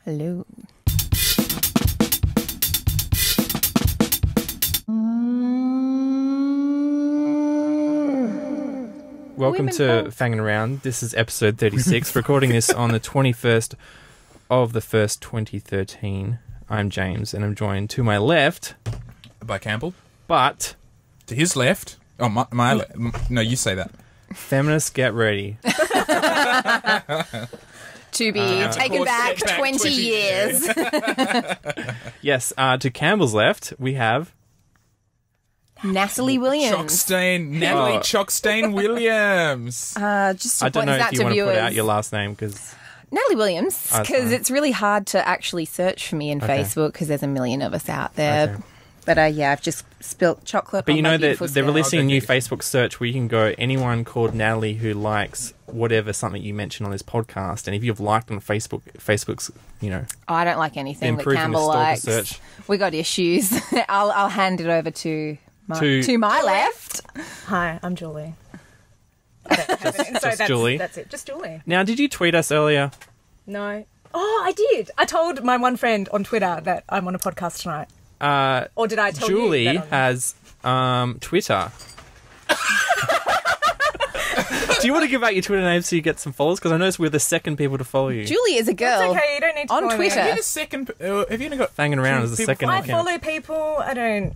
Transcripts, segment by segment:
Hello. Welcome to Fangin Around. This is episode 36. Recording this on the 21st of the 1st, 2013. I'm James, and I'm joined to my left by Campbell. But to his left. Oh, my left. No, you say that. Feminists, get ready. To be taken back 20 years. Yes, to Campbell's left, we have Natalie Williams. Natalie Chockstain Williams. Just to I don't point know this out if you to want to viewers. put out your last name because Natalie Williams, Oh, because fine. it's really hard to actually search for me in Okay. Facebook because there's a million of us out there. Okay. But yeah, I've just spilt chocolate But on you my know that beautiful they're skirt. releasing a new Okay. Facebook search where you can go anyone called Natalie who likes whatever something you mention on this podcast, and if you've liked on Facebook's, you know, Oh, I don't like anything that improving the Campbell stalker likes. search. We got issues. I'll hand it over to my left. Hi, I'm Julie. Just Julie. That's it. Just Julie. Now, did you tweet us earlier? No. Oh, I did. I told my one friend on Twitter that I'm on a podcast tonight. Or did I tell Julie you? That has Twitter. Do you want to give out your Twitter name so you get some followers? Because I noticed we're the second people to follow you. Julie is a girl. It's okay. You don't need to on follow me. Twitter. Have you the second? Have you only got Fangin Around as the people second I account. follow people. I don't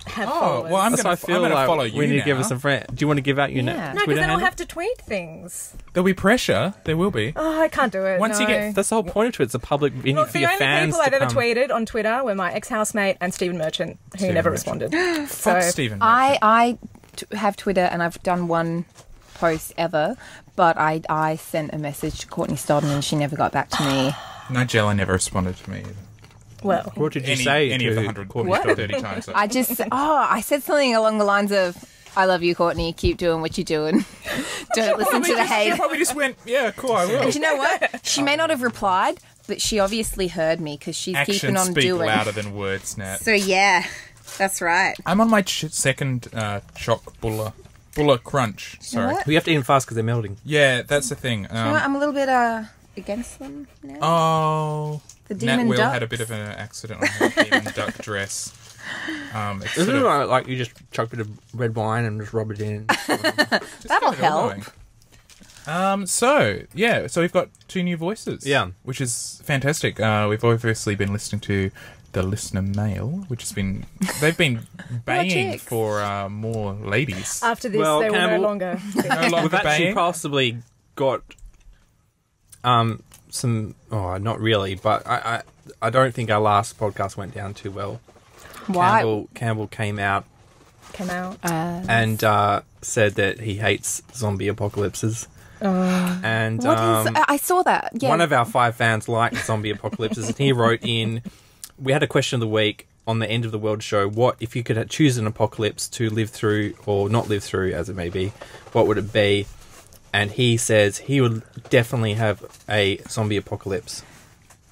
have Oh, followers. well, I'm That's why I feel gonna like follow you we need now. to give us some friends. Do you want to give out your Yeah. no, Twitter because then handle? I'll have to tweet things. There'll be pressure. There will be. Oh, I can't do it. Once you no. get That's the whole point of Twitter. It's a public venue Look, for the your only fans people I've to ever come. tweeted on Twitter were my ex-housemate and Stephen Merchant, who Stephen never Merchant. responded. Fuck So- Stephen. I have Twitter and I've done one post ever, but I sent a message to Courtney Stodden and she never got back to me. Nigella never responded to me either. Well, What did you Any say of to the 100 Courtney What? Stodden? 30 times. I just I said something along the lines of, I love you, Courtney, keep doing what you're doing. Don't listen to the You hate. probably just went, yeah, cool, I will. And you know what? She may not have replied, but she obviously heard me because she's keeping Actions on speak doing. louder than words, Nat. So yeah, that's right. I'm on my second choc bulla crunch. Sorry. what? We have to eat them fast because they're melting. Yeah, that's the thing. You know what? I'm a little bit against them now. Oh, The Nat demon Will duck. had a bit of an accident on her demon duck dress. It's Isn't sort it of, like you just chuck a bit of red wine and just rub it in? just That'll get it all help. going. So we've got two new voices. Yeah. Which is fantastic. We've obviously been listening to the listener mail, which has been, they've been baying chicks. for more ladies. after this, Well, they will no Campbell- longer. No longer We've actually baying. possibly got some. Oh, not really, but I don't think our last podcast went down too well. Why? Campbell came out Came out. and said that he hates zombie apocalypses. And What is? I saw that. Yeah. one of our 5 fans liked zombie apocalypses, and he wrote in. We had a question of the week on the End of the World show. What if you could choose an apocalypse to live through or not live through, as it may be? What would it be? And he says he would definitely have a zombie apocalypse.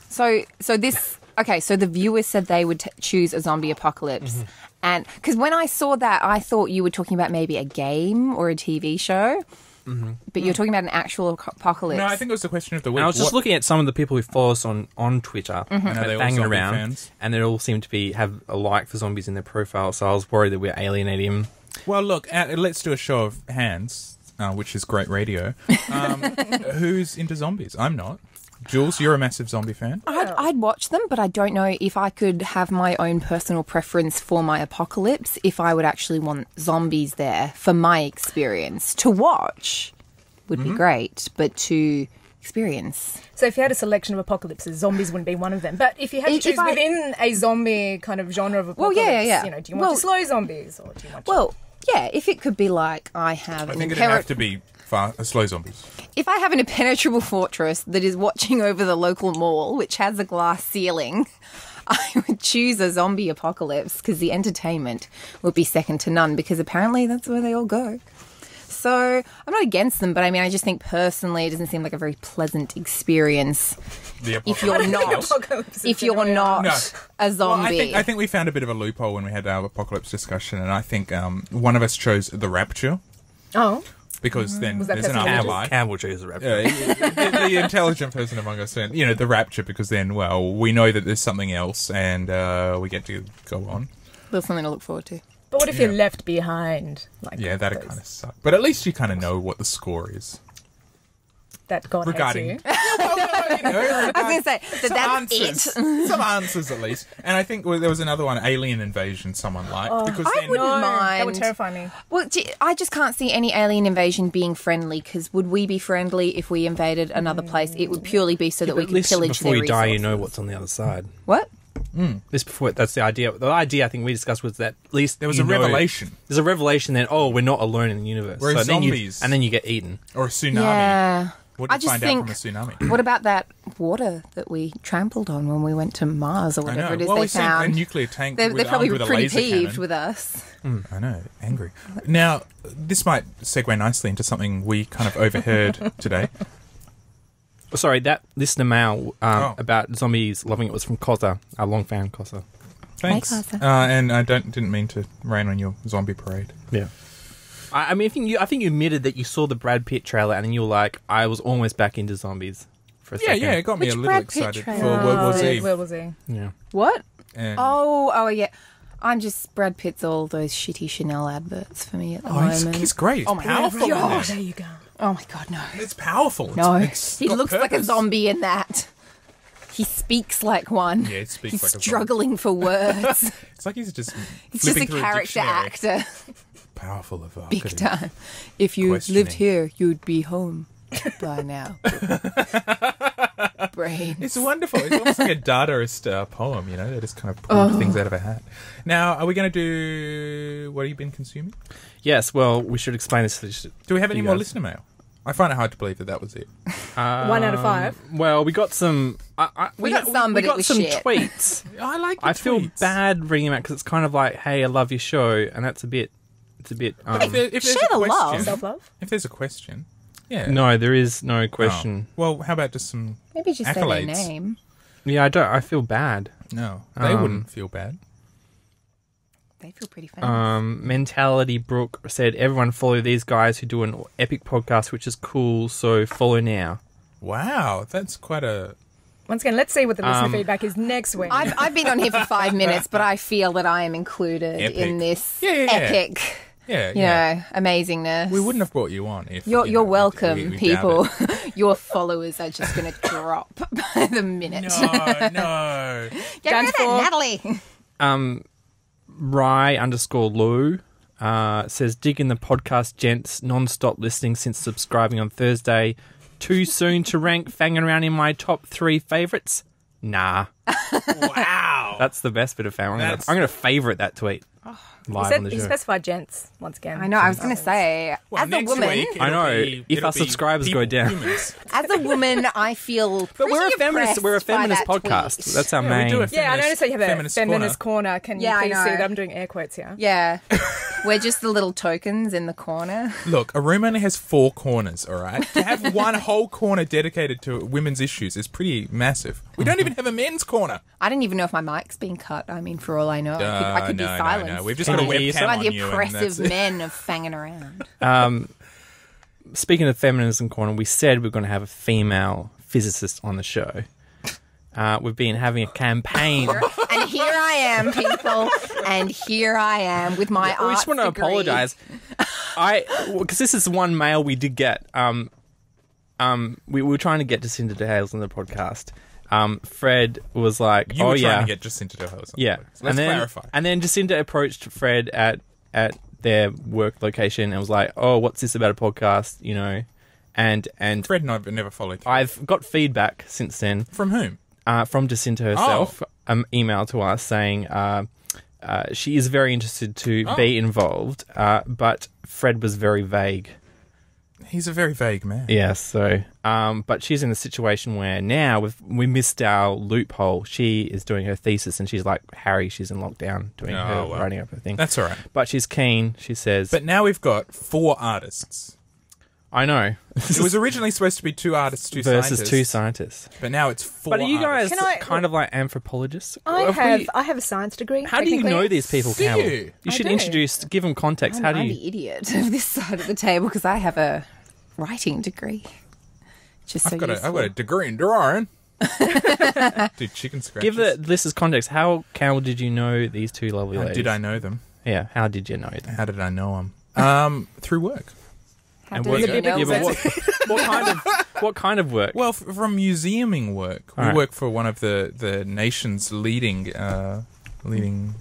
So this. Okay, so the viewers said they would choose a zombie apocalypse, and because when I saw that, I thought you were talking about maybe a game or a TV show, but you're talking about an actual apocalypse. No, I think it was the question of the week. And I was just looking at some of the people who follow us on Twitter, And are they all banging zombie around, fans? and they all seem to have a like for zombies in their profile. So I was worried that we're alienating him. Well, look, let's do a show of hands, which is great radio. Who's into zombies? I'm not. Jules, you're a massive zombie fan. I'd watch them, but I don't know if I could have my own personal preference for my apocalypse, if I would actually want zombies there for my experience. To watch would be great, but to experience. So if you had a selection of apocalypses, zombies wouldn't be one of them. But if you had to If choose I- within a zombie kind of genre of Well, apocalypse, yeah. you know, do you want Well- to slow zombies or do you want to... Well, yeah, if it could be like I have I an think it'd have to be slow zombies. If I have an impenetrable fortress that is watching over the local mall, which has a glass ceiling, I would choose a zombie apocalypse because the entertainment would be second to none, because apparently that's where they all go. So I'm not against them, but I mean, I just think personally it doesn't seem like a very pleasant experience if you're not No. a zombie. Well, I think we found a bit of a loophole when we had our apocalypse discussion, and I think one of us chose the Rapture. Oh. because then Was that there's an person afterlife. Campbell chooses a rapture. The intelligent person among us, and the rapture, because then, well, we know that there's something else, and we get to go on. There's something to look forward to. But what if you're left behind? That'd kind of suck. But at least you kind of know what the score is. That God Regarding, hates you. I was going to say that's answers. it. Some answers, at least. And I think there was another one, alien invasion, someone liked. Because I then, wouldn't No, mind. that would terrify me. Well, I just can't see any alien invasion being friendly, because would we be friendly if we invaded another place? It would purely be so that we At could least pillage before their you die, you resources. know what's on the other side. What? This before that's the idea. The idea I think we discussed was that at least there was you a know- revelation. There's a revelation. Then we're not alone in the universe. Whereas then zombies- and then you get eaten. Or a tsunami. Yeah. What I did you just find out think- from a tsunami? What about that water that we trampled on when we went to Mars or I whatever know. it is Well, they we seen a found? nuclear tank They're armed probably with a pretty laser peeved cannon. with us. I know, angry. Now, this might segue nicely into something we kind of overheard today. Sorry, that listener mail Oh. about zombies loving it was from Koza, our long fan Koza. Thanks. Hey, Casa. And I didn't mean to rain on your zombie parade. Yeah. I mean, I think you admitted that you saw the Brad Pitt trailer and you were like, I was almost back into zombies for a Yeah, second. yeah, it got me Which a little Brad Pitt excited for trailer? World War Z. Where was he? Yeah. What? And Oh, yeah. I'm just Brad Pitt's all those shitty Chanel adverts for me at the moment. he's great. He's Oh my powerful. in God. there. There you go. Oh my God, no. It's powerful. No. It's He got looks like a purpose. zombie in that. He speaks like one. Yeah, he speaks He's like a zombie. struggling for words. It's like he's just He's just flipping a through character dictionary. actor. Powerful of Big time. If you Questioning. lived here, you'd be home by now. Brains. It's wonderful. It's almost like a Dadaist poem, They just kind of pull things out of a hat. Now, are we going to do... What have you been consuming? Yes, well, we should explain this. Do we have any You more guys. listener mail? I find it hard to believe that was it. 1 out of 5. Well, we got some... We got some, but we it got was some shit. tweets. I like the I feel tweets. bad bringing them out because it's kind of like, hey, I love your show, and that's a bit... It's a bit... If there's Share a the love. question, Self-love? if there's a question, yeah. No, there is no Oh. question. Well, how about just some... Maybe just say their Accolades. name. Yeah, I feel bad. No, they wouldn't feel bad. They feel pretty famous. Mentality Brooke said, everyone follow these guys who do an epic podcast, which is cool, so follow now. Wow, that's quite a... Once again, let's see what the listener feedback is next week. I've been on here for 5 minutes, but I feel that I am included Epic. in this Yeah. epic, Yeah, amazingness. We wouldn't have brought you on if... You're welcome, we people. doubted. Your followers are just going to drop by the minute. No. Get rid of that, Natalie. Rye_Lou says, digging the podcast, gents, non-stop listening since subscribing on Thursday. Too soon to rank Fangin around in my top 3 favourites? Nah. Wow. That's the best bit of Fangin. I'm going to favourite that tweet live on the He show. specified gents, once again. I know, I was going to say, Well, as a next woman, week, I it'll know, be- if it'll our be subscribers go people, down. humans. as a woman, I feel But we're a pretty feminist. We're a oppressed by feminist that podcast. tweet. That's our Yeah, we main. do a Yeah, I noticed that you have a Feminist feminist corner. Can you Yeah, I please know. see that? I'm doing air quotes here. Yeah. We're just the little tokens in the corner. Look, a room only has 4 corners, all right? To have one whole corner dedicated to women's issues is pretty massive. We don't even have a men's corner. I don't even know if my mic's being cut. I mean, for all I know, I could be silenced. No. We've just Can got a you hear webcam by on the you. And oppressive that's it. men of fanging around. Speaking of Feminism Corner, we said we're going to have a female physicist on the show. We've been having a campaign. And here I am, people. And here I am with my We just want to degree. apologise. Because this is one mail we did get. We were trying to get Jacinda de Hales on the podcast. Fred was like, You "Oh were yeah, trying to get Jacinta de Hales. yeah." Let's clarify. And then Jacinda approached Fred at their work location and was like, "Oh, what's this about a podcast?" And Fred and I have never followed through. I've got feedback since then. From whom? From Jacinta herself, email to us saying she is very interested to be involved, but Fred was very vague. He's a very vague man. Yeah, so, but she's in a situation where now we missed our loophole. She is doing her thesis, and she's like Harry. She's in lockdown doing writing up her thing. That's all right. But she's keen. She says, But now we've got 4 artists. I know. It was originally supposed to be 2 artists, 2 versus scientists. 2 scientists. But now it's 4 But are you guys artists. kind of like anthropologists? I Have we- have a science degree. How do you technically. know these people, Do Campbell? you? You should do. give them context. How do I'm you... the idiot of this side of the table because I have a writing degree. Just so I've got useful. a degree in drawing. Do chicken scratches. Give the listeners context. How, Campbell, did you know these 2 lovely How ladies? did I know them? Yeah, how did you know them? How did I know them? Through work. How And do what- you yeah, know but that? what kind of work? Well, from museuming work. We Alright. work for one of the nation's leading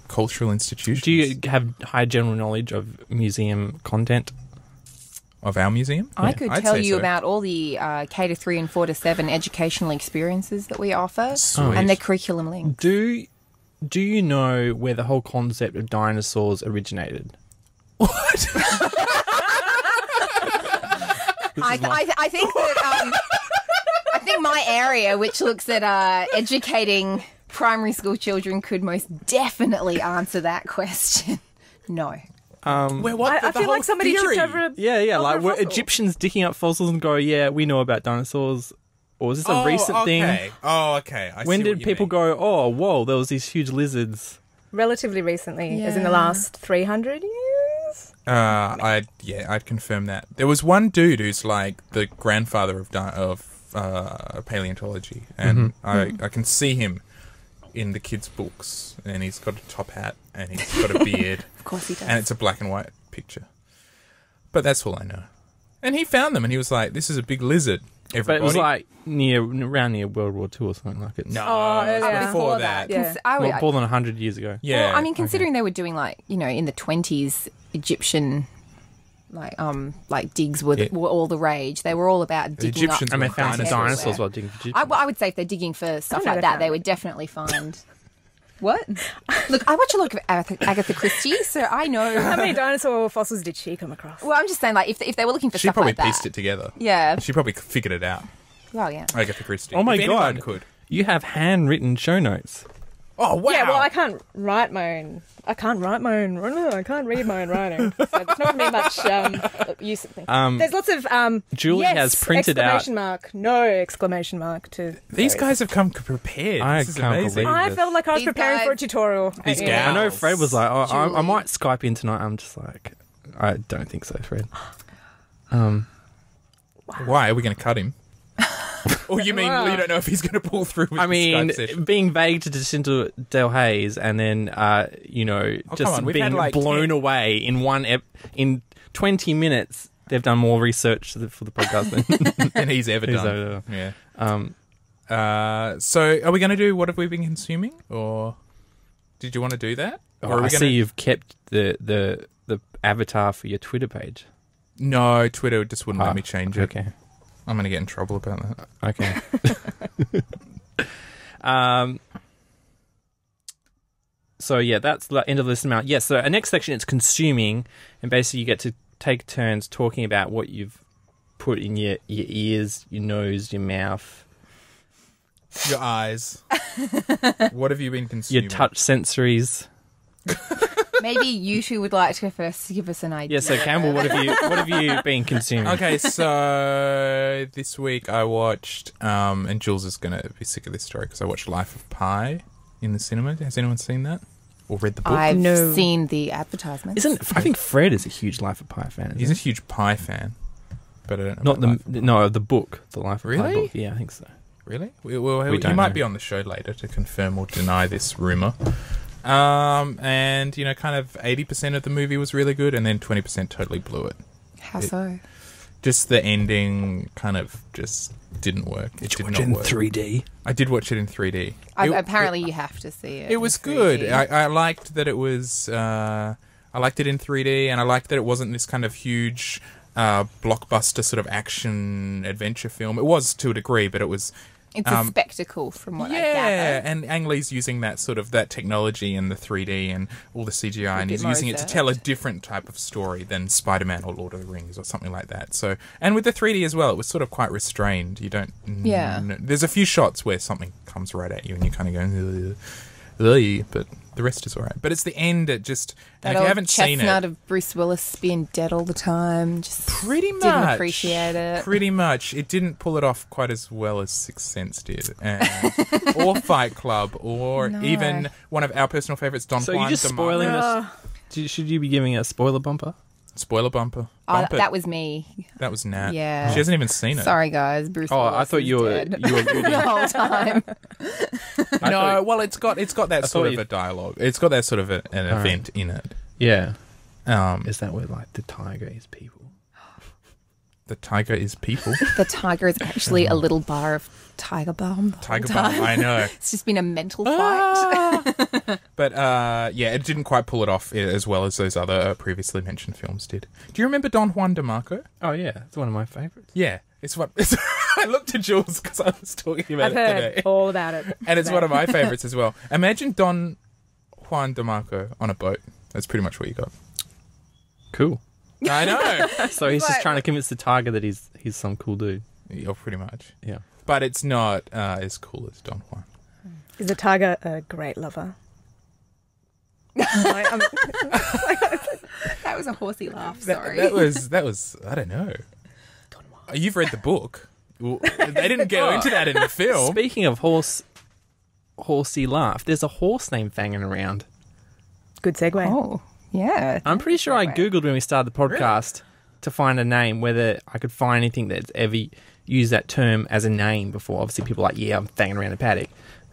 cultural institutions. Do you have high general knowledge of museum content? Of our museum? I could I'd tell say you so. about all the K to 3 and 4 to 7 educational experiences that we offer Sweet. and their curriculum links. Do you know where the whole concept of dinosaurs originated? I think that I think my area, which looks at educating primary school children, could most definitely answer that question. No. Where what? I The feel whole like somebody theory. tripped over a Yeah, over like a were fossil. Egyptians digging up fossils and go, yeah, we know about dinosaurs? Or is this a recent thing? Oh, okay. I When see did what you people mean. go, oh, whoa, there was these huge lizards? relatively recently, as in the Yeah. last 300 years. I'd confirm that. There was one dude who's like the grandfather of paleontology, and I can see him in the kids' books, and he's got a top hat, and he's got a beard, Of course he does. and it's a black and white picture. But that's all I know. And he found them, and he was like, "This is a big lizard." But Everybody. it was like around near World War II or something like it. no, Oh, it was yeah. before that. Yeah. Not more than 100 years ago. Yeah, Well, I mean, considering they were doing in the 20s, Egyptian digs were all the rage. They were all about The digging Egyptians up. And they were found some everywhere. dinosaurs while digging for I would say if they're digging for stuff know like they that, found they it. would definitely find. What? Look, I watch a lot of Agatha Christie, so I know. How many dinosaur fossils did she come across? Well, I'm just saying, like, if they were looking for She stuff probably like that, pieced it together. yeah. She probably figured it out. Well, yeah. Agatha Christie. Oh my If anyone God. could. You have handwritten show notes. Oh wow! Yeah, well, I can't read my own writing. So it's not going to be much use of me. There's lots of Julie yes, has printed out. exclamation mark, no exclamation mark to These guys have come prepared. I This is can't amazing. believe I this. felt like I was These preparing for a guys- tutorial. These Yeah. I know gals. Fred was like, I Julie. might Skype in tonight. I'm just like, I don't think so, Fred. Why are we going to cut him? Or you mean you don't know if he's going to pull through with I the mean, Skype session? being vague to Jacinta Del Hayes and then, come just on, we've being had, like, blown 10 away in in 20 minutes. They've done more research for the podcast than And he's ever he's done. ever done. Yeah. So are we going to do what have we been consuming? Or did you want to do that? Or are I we see gonna... you've kept the avatar for your Twitter page. No, Twitter just wouldn't let me change it. Okay. I'm going to get in trouble about that. Okay. So yeah, that's the end of this amount. Yes. So our next section is consuming, and basically you get to take turns talking about what you've put in your ears, your nose, your mouth, Your eyes. What have you been consuming? your touch sensories. Maybe you two would like to go first to give us an idea. Yeah. So Campbell, what have you been consuming? Okay, so this week I watched, and Jules is going to be sick of this story because I watched Life of Pi in the cinema. Has anyone seen that? Or read the book? I've No. seen the advertisements. I think Fred is a huge Life of Pi fan. He's a Isn't huge Pi fan. But I don't know Not about Life of Pi. the book, the Life of Pi Really? book. Yeah, I think so. Really? We He don't might know. be on the show later to confirm or deny this rumor. And, kind of 80% of the movie was really good, and then 20% totally blew it. How so? Just the ending kind of just didn't work. It did not work. 3D? I did watch it in 3D. Apparently, you have to see it. It was in good. 3D. I liked that it was. I liked it in 3D, and I liked that it wasn't this kind of huge blockbuster sort of action adventure film. It was to a degree, but it was. It's a spectacle, from what I Yeah, gather. and Ang Lee's using that sort of that technology and the 3D and all the CGI, and bit he's more using it to overt. tell a different type of story than Spider-Man or Lord of the Rings or something like that. So, and with the 3D as well, it was sort of quite restrained. You don't. Yeah. There's a few shots where something comes right at you, and you kind of go. but the rest is alright. But it's the end. It just and That if you old haven't seen chestnut it, of Bruce Willis being dead all the time. Just pretty much didn't appreciate it. Pretty much, it didn't pull it off quite as well as Sixth Sense did, or Fight Club, or No. even one of our personal favorites, Don So Juan. you're just de spoiling Marco. this. Should you be giving a spoiler bumper? Spoiler bumper. Oh, Bump it. that was me. That was Nat. Yeah. She hasn't even seen it. Sorry, guys. Bruce Oh, Willis I thought is you were dead. the whole time. No, well, it's got that sort of you- a dialogue. It's got that sort of an event in it. Yeah. Um, Is that where like the tiger is people? the tiger is people. The tiger is actually a little bar of Tiger Balm. the whole Tiger time. Balm, I know. It's just been a mental fight. But yeah, it didn't quite pull it off as well as those other previously mentioned films did. Do you remember Don Juan de Marco? Oh yeah, it's one of my favorites. Yeah, it's what I looked at Jules because I was talking about I've it heard today, all about it. and it's one of my favorites as well. Imagine Don Juan de Marco on a boat. That's pretty much what you got. Cool. I know. So he's just Like- trying to convince the tiger that he's some cool dude. Yeah, pretty much. Yeah. But it's not as cool as Don Juan. Is the tiger a great lover? I'm- That was a horsey laugh. That, Sorry. that was I don't know. You've read the book. Well, they didn't go into that in the film. Speaking of horsey laugh, there's a horse named Fangin around. Good segue. Oh, yeah. I'm pretty sure I Segue. googled when we started the podcast to find a name, whether I could find anything that's ever used that term as a name before. Obviously, people are like, yeah, I'm fanging around a paddock.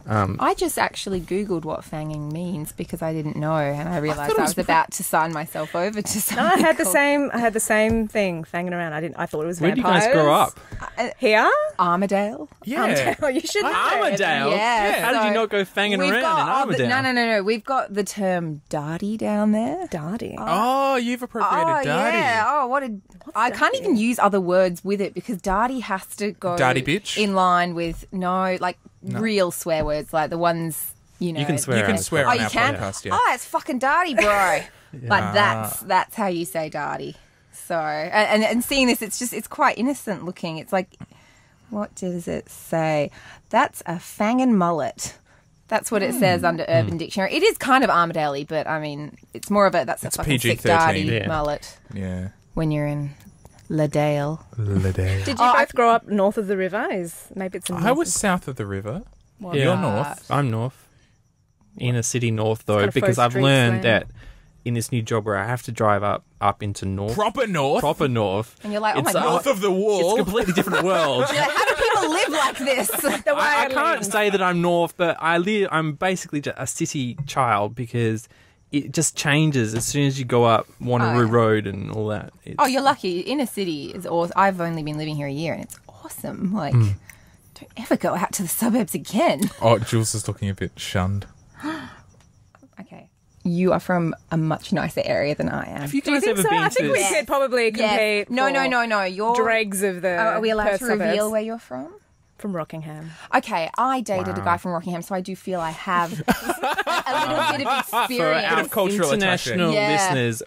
I just actually Googled what fanging means because I didn't know, and I realised it I was was about to sign myself over to something. No, I had the called same. I had the same thing, fanging around. I thought it was Where do you vampires. guys grow up? Here? Armadale. Yeah. Oh, you should know. Armadale? Yeah, How did you so not go fanging We've around got, in Armadale? No. We've got the term darty down there. Darty. Oh, you've appropriated Oh, Darty. yeah. Oh, what a... I can't darty? even use other words with it because darty has to go Darty bitch? in line with, real swear words, like the ones, you know. You can swear You can out. swear Oh, on you our can? podcast, yeah. Oh, it's fucking darty, bro. Like, that's how you say darty. So, and seeing this, it's quite innocent looking. It's like, what does it say? That's a fangin' mullet. That's what it says under Urban Dictionary. It is kind of Armadale-y, but I mean, it's more of a It's fucking sick PG-13, darty yeah. mullet Yeah. when you're in Ladale. Did you Oh, both grow up north of the river? Maybe it's. I was south of the river. Yeah. You're north. I'm north. Inner city north, though, kinda because I've Faux learned Streets that in this new job where I have to drive up into north. Proper north. Proper north. And you're like, oh my It's, God. North of the It's wall. a completely different world. You're like, how do people live like this? I can't say that I'm north, but I'm basically just a city child because it just changes as soon as you go up Wanneroo Oh, yeah. Road and all that. It's, Oh, you're lucky. Inner city is awesome. I've only been living here a year and it's awesome. Like, don't ever go out to the suburbs again. Oh, Jules is looking a bit shunned. Okay. You are from a much nicer area than I am. Have you Do you guys think ever so? been I think to? we could probably compete. No, for no. You're Dregs of the. Are we allowed Perth to reveal suburbs. where you're from? From Rockingham? Okay, I dated a Wow. guy from Rockingham, so I do feel I have a little bit of For experience. our cultural international attache. Yeah. listeners,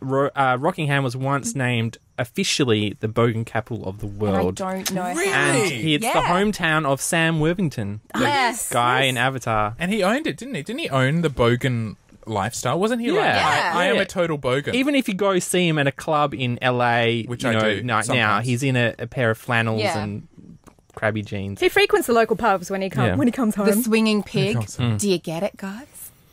Rockingham was once named officially the bogan capital of the and world. I don't know Really? how. And it's the Yeah. hometown of Sam Worthington, the Yes. guy in Avatar. And he owned it, didn't he? Didn't he own the bogan lifestyle? Wasn't he like, Yeah. I am Yeah. a total bogan? Even if you go see him at a club in LA, Which you I know, do now sometimes. he's in a pair of flannels Yeah. and crabby jeans. He frequents the local pubs when he Yeah. comes home. The swinging pig. Awesome. Do you get it, guys?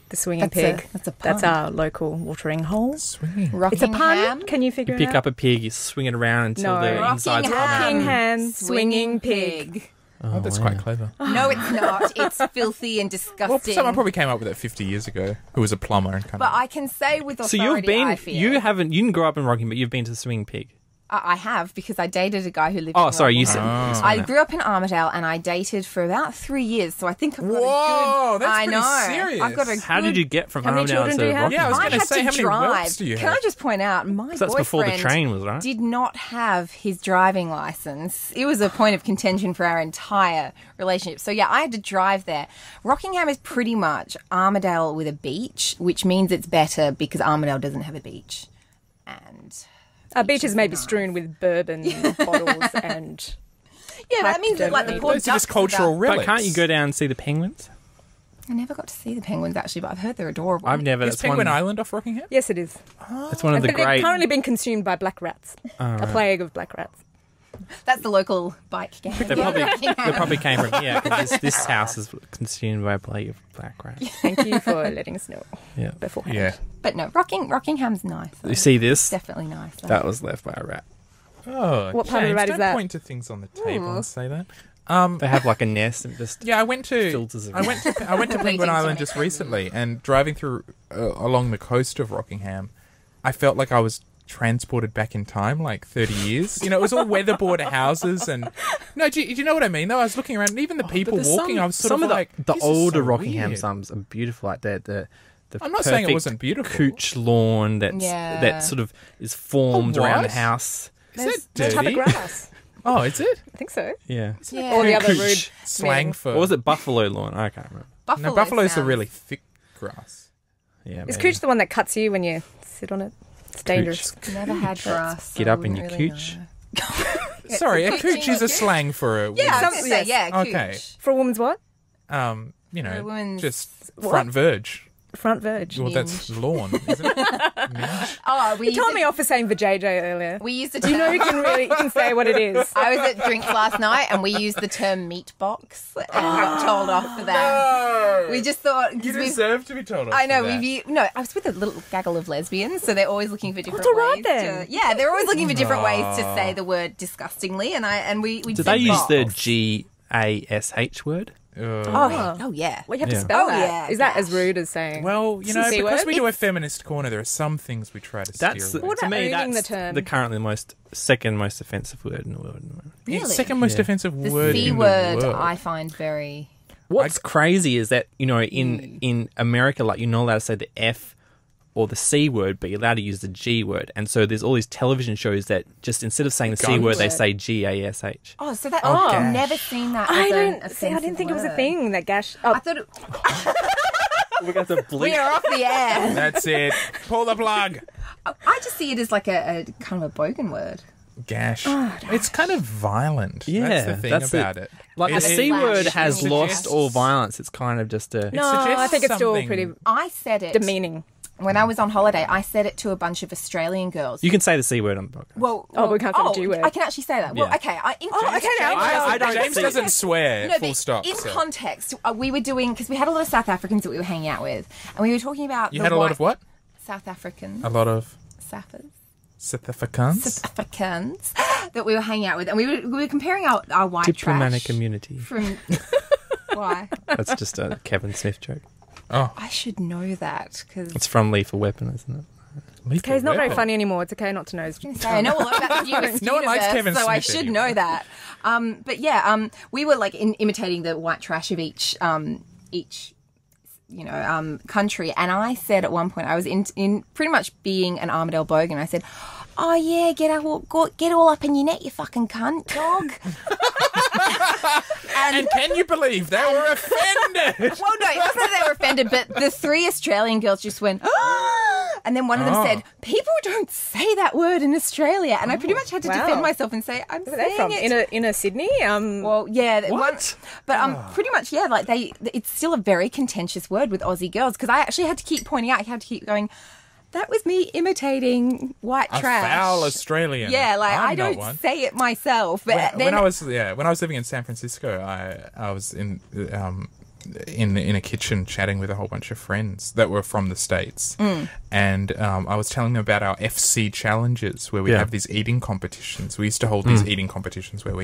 The swinging That's pig. that's a pun. That's our local watering hole. Swinging. It's a Rockingham. pun. Can you figure You it pick out? up a pig, you swing it around until No. the inside's come out. Rockingham swinging pig. Oh, that's quite clever. No, it's not. It's filthy and Well, disgusting. someone probably came up with it 50 years ago who was a plumber and kind But of... I can say with So authority, you've been, I feel. you didn't grow up in Rockingham, but you've been to the Swinging Pig. I have, because I dated a guy who lived Oh, in sorry, you Rockingham. said. I grew up in Armadale and I dated for about 3 years, so I think I've got a Whoa, good... that's I pretty know. serious. I've got a How good... did you get from How many Armadale children to do you have? Rockingham? Yeah, I was I going to had say, to how many drive. whelps do you Can have? I just point out, my So that's before the boyfriend train was, right? did not have his driving license. It was a point of contention for our entire relationship. So yeah, I had to drive there. Rockingham is pretty much Armadale with a beach, which means it's better because Armadale doesn't have a beach. And Our beaches may be strewn with bourbon bottles and. yeah, that means that like the poor Those are just ducks cultural about- relics. But can't you go down and see the penguins? I never got to see the penguins actually, but I've heard they're adorable. I've never. Is That's Penguin one, Island off Rockingham? Yes, it is. That's one of the But they've great. currently been consumed by black rats. A plague of black rats. That's the local bike gang. They probably came from here. 'Cause this house is consumed by a plague of black rats. Thank you for letting us know Yeah. beforehand. Yeah. But no, Rockingham's nice. You see this? It's definitely nice. That was left by a rat. Oh, What part of the James, rat is don't that? point to things on the table and say that. They have like a nest and just. Yeah, I went to Filters of- I went to Penguin Waiting Island to just recently, and driving through along the coast of Rockingham, I felt like I was transported back in time, like 30 years. You know, it was all weatherboard houses, and do you know what I mean? Though I was looking around, and even the people walking, I was sort of like, the this is older so Rockingham weird. slums are beautiful, like the I'm not saying it perfect wasn't beautiful. Cooch lawn that sort of is formed Oh, what? around the house. Is There's that type of dirty? grass. Oh, is it? I think so. Yeah. Yeah. Or the other Cooch. rude Slang meaning. for... Or was it buffalo lawn? I can't remember. Buffalo No, buffaloes are sounds- really thick grass. Yeah. Is maybe. cooch the one that cuts you when you sit on it? It's dangerous. Never had grass. Get so I up in wouldn't your really cooch. know. Sorry, a cooching cooch is a is- slang for a... Yeah, I was Some- going to say, yes. yeah, Okay. cooch. For a woman's what? You know, A woman's- just What? front verge. Front verge. Well, that's lawn, isn't it? Minge? Oh, we You used told to- me off for saying vajayjay earlier. We used the You know term. you can say what it is. I was at drinks last night and we used the term meat box and got told off for that. We just thought You 'cause we've- deserve to be told off I know for that. I was with a little gaggle of lesbians, so they're always looking for different all right ways. then. Yeah, they're always looking for different ways to say the word disgustingly, and we Did said they use box. the GASH word? Oh yeah. Well, you have to Yeah. spell Oh, that. yeah, Is that as gosh. rude as saying? Well, you It's know, a C because word. we do a feminist corner, there are some things we try to steer That's away. What to about me. owning That's the term? the currently second most offensive word in the world. Really? Second most Yeah. offensive The word C in word the world. I find very. What's crazy is that in America, like you're not allowed to say the F or the C word, but you're allowed to use the G word. And so there's all these television shows that just instead of saying the C Guns. word, they say GASH. Oh, so that Oh, I've gosh. never seen that. I as an don't see. I didn't offensive think it was a word. thing. That gash. I Oh, thought it, We're going to bleep. we are off the air. That's it. Pull the plug. I just see it as like a kind of a bogan word. Gash. It's kind of violent. Yeah, that's the thing that's it. about it. Like the It- C slash word has language. lost all violence. It's kind of just a. no, suggests I think it's still something- pretty I said it demeaning. when I was on holiday. I said it to a bunch of Australian girls. You can say the C word on the podcast. Well, Oh, we can't say the G word. I can actually say that. Well, Yeah. okay. okay, now. I don't James see- doesn't swear. No, full but stop. in so. context, we were doing because we had a lot of South Africans that we were hanging out with, and we were talking about You the had a lot of what? South Africans, A lot of Sappers, certificants. South Africans that we were hanging out with, and we were comparing our white Diplomatic trash immunity. from. Why? That's just a Kevin Smith joke. Oh, I should know that because It's from Lethal Weapon, isn't it? Okay, he's not very funny anymore. It's okay not to know. His I know a lot about the US No one likes universe, Kevin so I Smith should anymore. know that. But yeah, we were like imitating the white trash of each country, and I said at one point I was in pretty much being an Armadale bogan. I said, "Oh yeah, get all up in your net, you fucking cunt dog." And can you believe they were offended? Well, no, it wasn't that they were offended, but the three Australian girls just went, "Ah!" And then one of them Oh. said, "People don't say that word in Australia." And I pretty much had to wow. defend myself and say, "I'm Where are they saying from? it." Inner Sydney? Well, yeah, What? but pretty much, yeah. Like it's still a very contentious word with Aussie girls because I actually had to keep pointing out. I had to keep going. That was me imitating white A trash. foul Australian. Yeah, like I'm I not don't one. say it myself. But When then I was living in San Francisco, I was in a kitchen chatting with a whole bunch of friends that were from the States, and I was telling them about our FC challenges where we Yeah. have these eating competitions. We used to hold these eating competitions where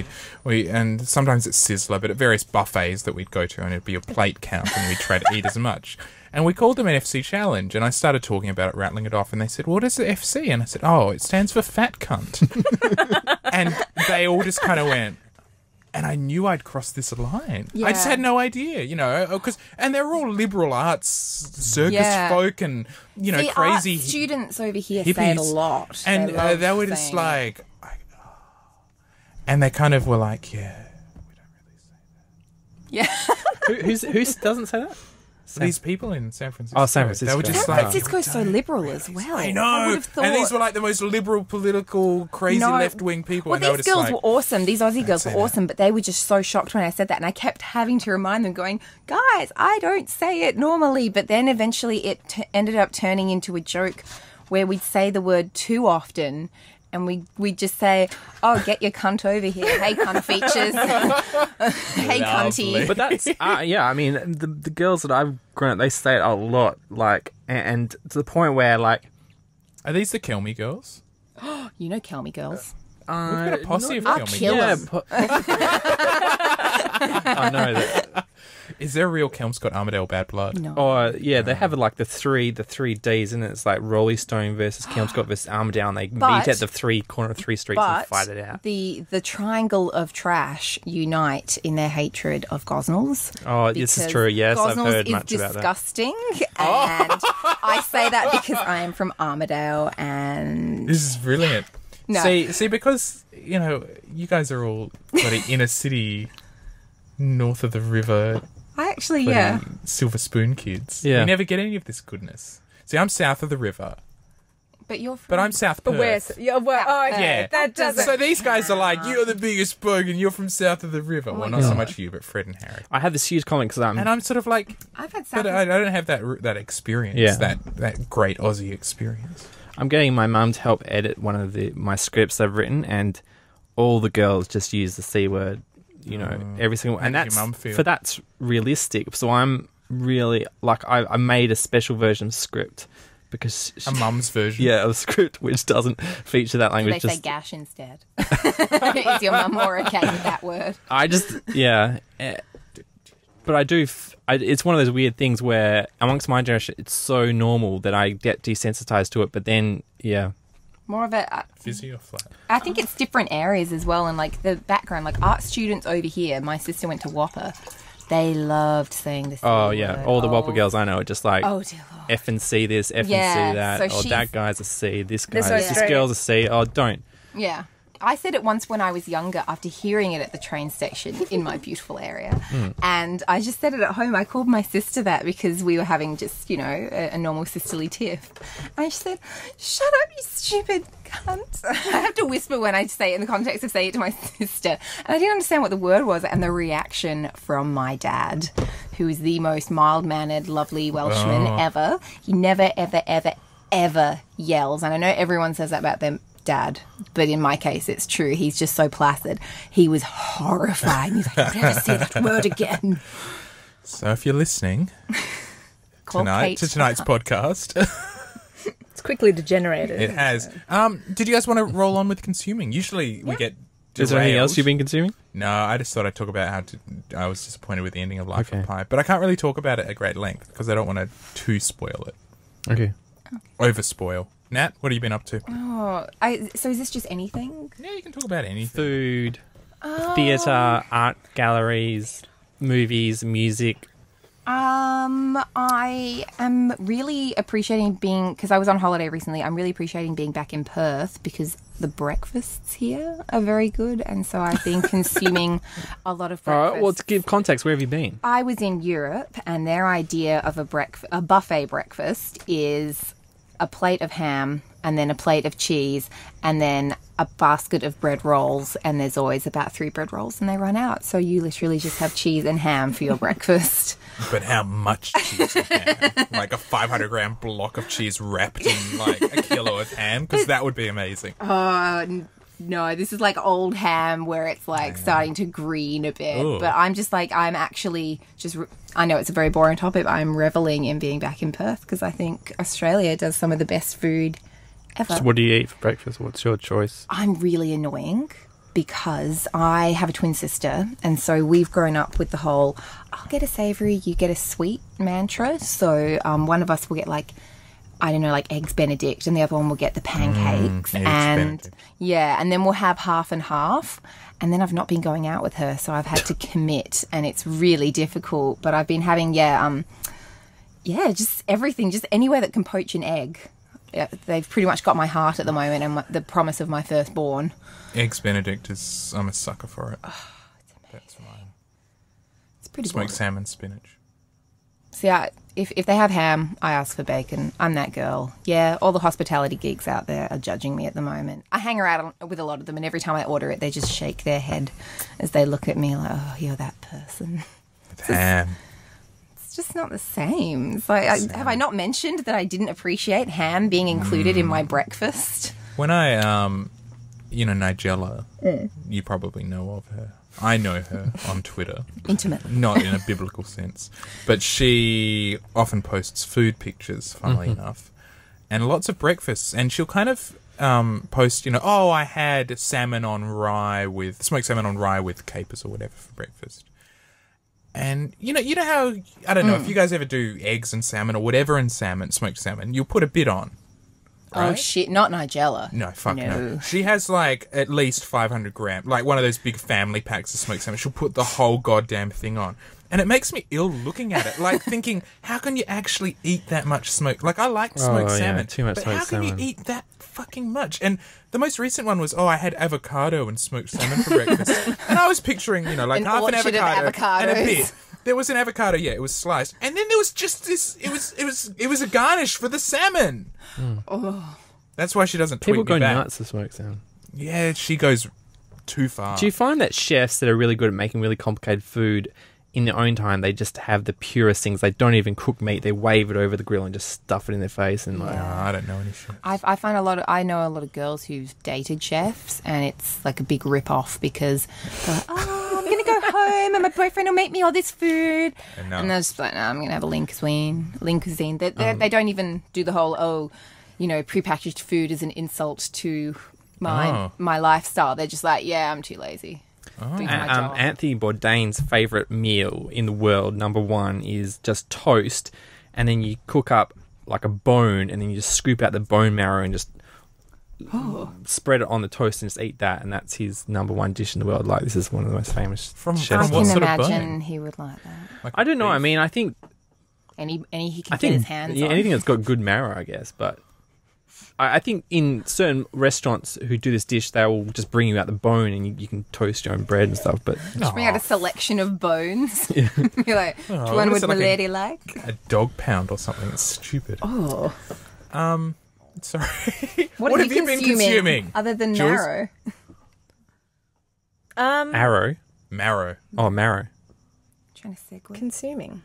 we and sometimes it's Sizzler, but at various buffets that we'd go to, and it'd be a plate count, and we'd try to eat as much. And we called them an FC challenge, and I started talking about it, rattling it off, and they said, "What is the FC?" And I said, "Oh, it stands for fat cunt." And they all just kind of went, and I knew I'd crossed this line. I just Yeah. had no idea, and they're all liberal arts circus Yeah. folk and, See, crazy. art students over here say it a hippies. lot, And love they were just saying it. like, and they kind of were like, yeah. yeah. Who doesn't say that? These people in San Francisco. Oh, San Francisco. They were just San like, Francisco's so liberal as well. I know. I would have thought. And these were like the most liberal, political, crazy left-wing people. Well, and these girls were awesome. These Aussie girls were say that. awesome, but they were just so shocked when I said that. And I kept having to remind them, going, guys, I don't say it normally. But then eventually it ended up turning into a joke where we'd say the word too often. And we'd just say, oh, get your cunt over here. Hey, cunt features. Hey, cunty. But that's, yeah, I mean, the girls that I've grown up, they say it a lot, like, and to the point where, like... Are these the Kelmy girls? You know Kelmy girls. We've got a posse of I'll Kelmy kill girls. them. I know that. Is there a real Kelmscott Armadale bad blood? No. Or yeah, they have like the three Ds, and it's like Rolly Stone versus Kelmscott versus Armadale, and they meet at the corner of 3 streets and fight it out. The triangle of trash unite in their hatred of Gosnells. Oh, this is true. Yes, I've heard much about that. Disgusting, and I say that because I am from Armadale, and This is brilliant. No. See, because, you know, you guys are all bloody inner city, north of the river, I actually, bloody Silver Spoon kids. Yeah. You never get any of this goodness. See, I'm south of the river, But you're from... but I'm South But Perth. where's... Yeah, well, oh, okay. Yeah. That doesn't... So these guys are like, you're the biggest bug and you're from south of the river. Well, not so much you, but Fred and Harry. I have this huge comment because And I'm sort of like, I've had but I don't have that experience, Yeah. that great Aussie experience. I'm getting my mum to help edit one of my scripts I've written, and all the girls just use the C word, you know, every single. And How did that's your mum feel? for that's realistic. So I'm really like I made a special version of script because A mum's version. yeah, a script which doesn't feature that They language. say Just gash instead. Is your mum more okay with that word? I just yeah. But I do. It's one of those weird things where amongst my generation, it's so normal that I get desensitized to it. But then, yeah, More of a... Fizzy or flat? I think it's different areas as well, and like the background, like art students over here. My sister went to Whopper. They loved saying this. oh yeah, all the Whopper girls I know are just like Oh dear Lord. F and C this, F Yeah, and C that. so Oh, she's- that guy's a C. This They're guy, so this Australian. girl's a C. Oh, don't. Yeah. I said it once when I was younger after hearing it at the train station in my beautiful area. And I just said it at home. I called my sister that because we were having just, you know, a normal sisterly tiff. And she said, shut up, you stupid cunt. I have to whisper when I say it in the context of saying it to my sister. And I didn't understand what the word was. And the reaction from my dad, who is the most mild-mannered, lovely Welshman ever. He never, ever, ever, ever yells. And I know everyone says that about them. Dad, but in my case it's true. He's just so placid. He was horrified. He's like, I'll never say that word again. So if you're listening Call Kate. to tonight's podcast, It's quickly degenerated. it has. Did you guys want to roll on with consuming? Usually we get. Is there anything else derailed. you've been consuming? No, I just thought I'd talk about I was disappointed with the ending of Life Okay. of Pi, but I can't really talk about it at great length because I don't want to too spoil it. Okay. Over spoil. Nat, what have you been up to? Oh, so is this just anything? Yeah, you can talk about anything. Food, theatre, art galleries, movies, music. I am really appreciating because I was on holiday recently. I'm really appreciating being back in Perth because the breakfasts here are very good, and so I've been consuming a lot of All breakfast. right. Well, to give context, where have you been? I was in Europe, and their idea of a buffet breakfast is a plate of ham and then a plate of cheese and then a basket of bread rolls, and there's always about 3 bread rolls and they run out. So you literally just have cheese and ham for your breakfast. But how much cheese you have? Like a 500-gram block of cheese wrapped in like a kilo of ham? Because that would be amazing. No, this is like old ham where it's like starting to green a bit. Ooh. But I'm just like, I'm actually just, I know it's a very boring topic, but I'm reveling in being back in Perth because I think Australia does some of the best food ever. So what do you eat for breakfast? What's your choice? I'm really annoying because I have a twin sister, and so we've grown up with the whole I'll get a savoury, you get a sweet mantra. So one of us will get like, I don't know, like eggs Benedict, and the other one will get the pancakes. Eggs and Benedict. yeah, and then we'll have half and half. And then I've not been going out with her, so I've had to commit, and it's really difficult. But I've been having just everything, just anywhere that can poach an egg. Yeah, they've pretty much got my heart at the moment, and the promise of my firstborn. Eggs Benedict is, I'm a sucker for it. That's mine. It's pretty Smoked good. salmon spinach. See, if they have ham, I ask for bacon. I'm that girl. Yeah, all the hospitality geeks out there are judging me at the moment. I hang around with a lot of them, and every time I order it, they just shake their head as they look at me like, oh, you're that person. It's ham. It's just not the same. It's like, have I not mentioned that I didn't appreciate ham being included in my breakfast? When I, Nigella, you probably know of her. I know her on Twitter. Intimately. Not in a biblical sense. But she often posts food pictures, funnily enough, and lots of breakfasts. And she'll kind of post, I had smoked salmon on rye with capers or whatever for breakfast. And you know how, I don't know, if you guys ever do eggs and salmon or whatever in salmon, smoked salmon, you'll put a bit on. Right? Oh, shit. Not Nigella. No, fuck no. She has, at least 500 grams. Like, one of those big family packs of smoked salmon. She'll put the whole goddamn thing on. And it makes me ill looking at it. Like, thinking, how can you actually eat that much smoked? Like, I like smoked salmon. Yeah, too much but smoked how can salmon. you eat that fucking much? And the most recent one was, I had avocado and smoked salmon for breakfast. And I was picturing, half an avocado and a bit. There was an avocado, yeah, it was sliced. And then there was just this, it was a garnish for the salmon. Oh. That's why she doesn't tweet People go me back. nuts for smoked salmon. Yeah, she goes too far. Do you find that chefs that are really good at making really complicated food, in their own time, they just have the purest things? They don't even cook meat. They wave it over the grill and just stuff it in their face. And I don't know any chefs. I know a lot of girls who've dated chefs, and it's like a big rip-off because they're like, I'm going to go home and my boyfriend will make me all this food. And they're just like, no, I'm going to have a lean cuisine. They don't even do the whole, prepackaged food is an insult to my lifestyle. They're just like, yeah, I'm too lazy. Anthony Bourdain's favourite meal in the world, number one, is just toast, and then you cook up like a bone, and then you just scoop out the bone marrow and just spread it on the toast and just eat that, and that's his number one dish in the world. Like, this is one of the most famous chefs. I what can sort of imagine bone? he would like that. Like I don't know. I mean, I think Any he can get his hands on. anything that's got good marrow, I guess. But I think in certain restaurants who do this dish, they will just bring you out the bone and you can toast your own bread and stuff. But Just bring out a selection of bones. You're like, do you want what with is it, my like lady like? a dog pound or something. It's stupid. Oh. Sorry. What have you been consuming? Other than Jules? marrow? arrow. Marrow. Oh, marrow. Trying to segue. Consuming.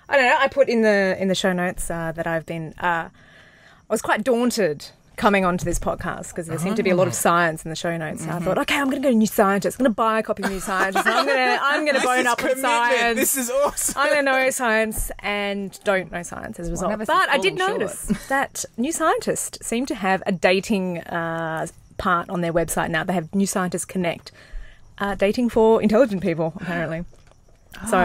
I don't know. I put in the show notes that I've been. I was quite daunted coming onto this podcast because there seemed to be a lot of science in the show notes. So I thought, okay, I'm going to go to New Scientist. I'm going to buy a copy of New Scientist. And I'm going to bone up with science. This is awesome. I'm going to know science and don't know science as a result. But I did notice that New Scientist seemed to have a dating part on their website now. They have New Scientist Connect, dating for intelligent people, apparently. So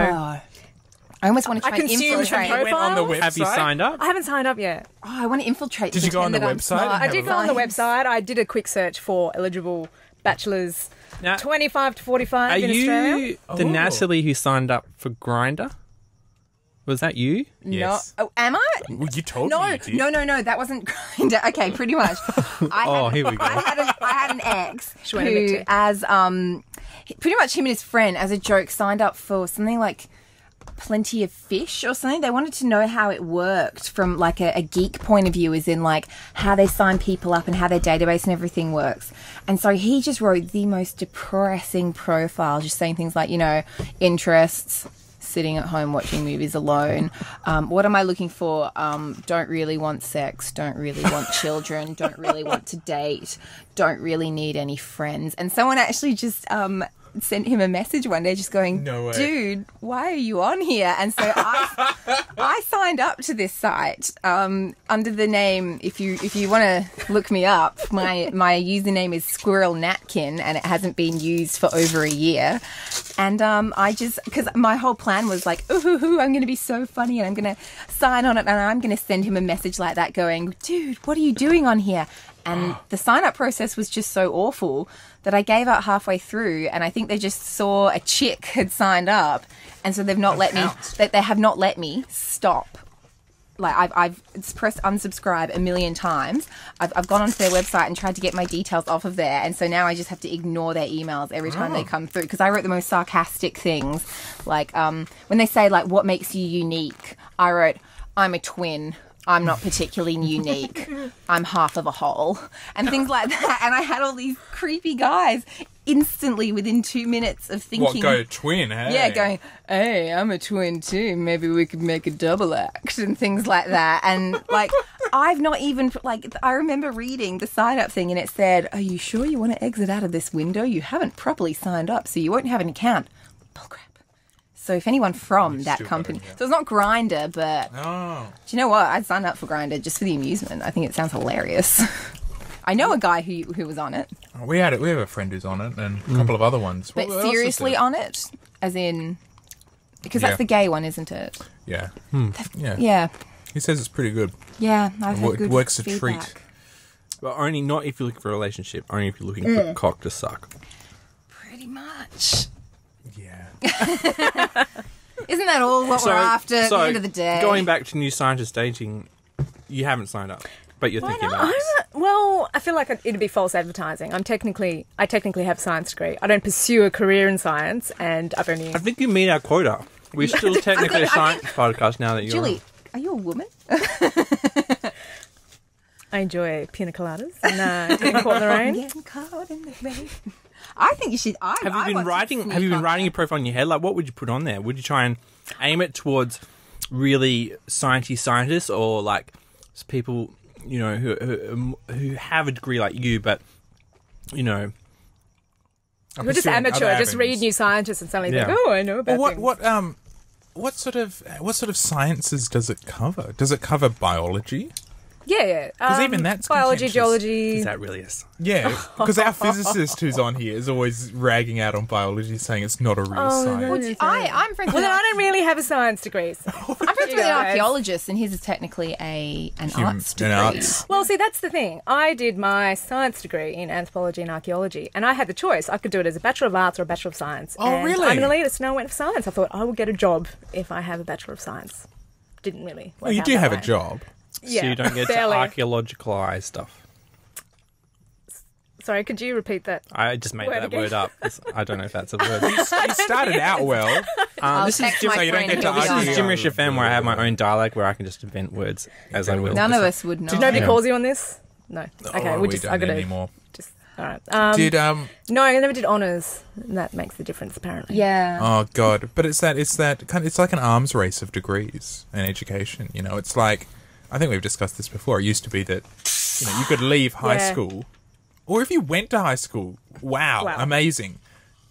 I almost want to try and consume infiltrate. some Went on the website. Have you signed up? I havenn't signed up yet. Oh, I want to infiltrate. Did you go on the pretend that I'm website? smart. I did go on the website. I did a quick search for eligible bachelors Now, 25 to 45 are in Australia. you the Natalie who signed up for Grindr? Was that you? Yes. No. Oh, am I? Well, you told No, me you did. no. That wasn't Grindr. Okay, pretty much. Here we go. I had an ex went a bit who, too. as pretty much him and his friend, as a joke, signed up for something like Plenty of Fish or something. They wanted to know how it worked from like a geek point of view, as in like how they sign people up and how their database and everything works. And so he just wrote the most depressing profile, just saying things like, interests, sitting at home watching movies alone. What am I looking for? Don't really want sex. Don't really want children. Don't really want to date. Don't really need any friends. And someone actually just sent him a message one day just going, No way. dude, why are you on here? And so I signed up to this site under the name, if you want to look me up, my username is Squirrel Natkin, and it hasn't been used for over a year. And because my whole plan was like, ooh, I'm going to be so funny and I'm going to sign on it and I'm going to send him a message like that going, dude, what are you doing on here? And the sign-up process was just so awful that I gave up halfway through, and I think they just saw a chick had signed up, and so they've not let me. They have not let me stop like I've pressed unsubscribe a million times. I've gone onto their website and tried to get my details off of there, and so now I just have to ignore their emails every time they come through, because I wrote the most sarcastic things, like when they say like what makes you unique, I wrote I'm a twin. I'm not particularly unique. I'm half of a whole. And things like that. And I had all these creepy guys instantly within 2 minutes of thinking... What, go twin, hey? Yeah, going, hey, I'm a twin too. Maybe we could make a double act and things like that. And, like, I've not even... Like, I remember reading the sign-up thing and it said, are you sure you want to exit out of this window? You haven't properly signed up, so you won't have an account. Bullcrap. So if anyone from that company... So it's not Grindr, but... Oh. Do you know what? I'd sign up for Grindr just for the amusement. I think it sounds hilarious. I know a guy who was on it. We have a friend who's on it, and a couple of other ones. But What else is seriously there? on it? As in... Because that's the gay one, isn't it? Yeah. Yeah. He says it's pretty good. Yeah, I've had good Works a feedback. treat. But only not if you're looking for a relationship. Only if you're looking for cock to suck. Pretty much. Yeah. Isn't that all what we're after at the end of the day? Going back to New Scientist dating, you haven't signed up, but you're thinking about it. Well, I feel like it'd be false advertising. I technically have a science degree. I don't pursue a career in science, and I've only... I think you meet our quota. We're still technically a science podcast now that you're... Julie, are you a woman? I enjoy pina coladas and getting caught in the rain. Getting caught in the rain. I think you should... Have you been writing your profile in your head? Like, what would you put on there? Would you try and aim it towards really sciencey scientists, or like people, you know, who have a degree like you, but you know, we're just amateur. Just read New Scientist and suddenly think, oh, I know about things. What sort of sciences does it cover? Does it cover biology? Yeah. Because even that's biology, contentious. geology. is that really a Yeah, because our physicist who's on here is always ragging out on biology, saying it's not a real science. I'm friends Well, with... then I don't really have a science degree. So. I'm friends with an archaeologist, and his is technically an arts degree. Well, see, that's the thing. I did my science degree in anthropology and archaeology, and I had the choice. I could do it as a Bachelor of Arts or a Bachelor of Science. Oh, and really? I'm an elitist, and I went for science. I thought I would get a job if I have a Bachelor of Science. Didn't really. Well, you do have a job. Yeah, so you don't get barely. to archaeologicalize stuff. Sorry, could you repeat that? I just made that word up. I don't know if that's a word. You started out well. This is text my friend. This is Jimmerish FM, where I have my own dialect where I can just invent words as I will. None of us would know. Did nobody calls you on this? No. Okay, Oh, we we just. don't I got anymore. Just all right. Did No, I never did honours. And that makes the difference, apparently. Yeah. Oh God! But it's like an arms race of degrees and education. You know, it's like, I think we've discussed this before. It used to be that, you know, you could leave high school, or if you went to high school, wow, amazing.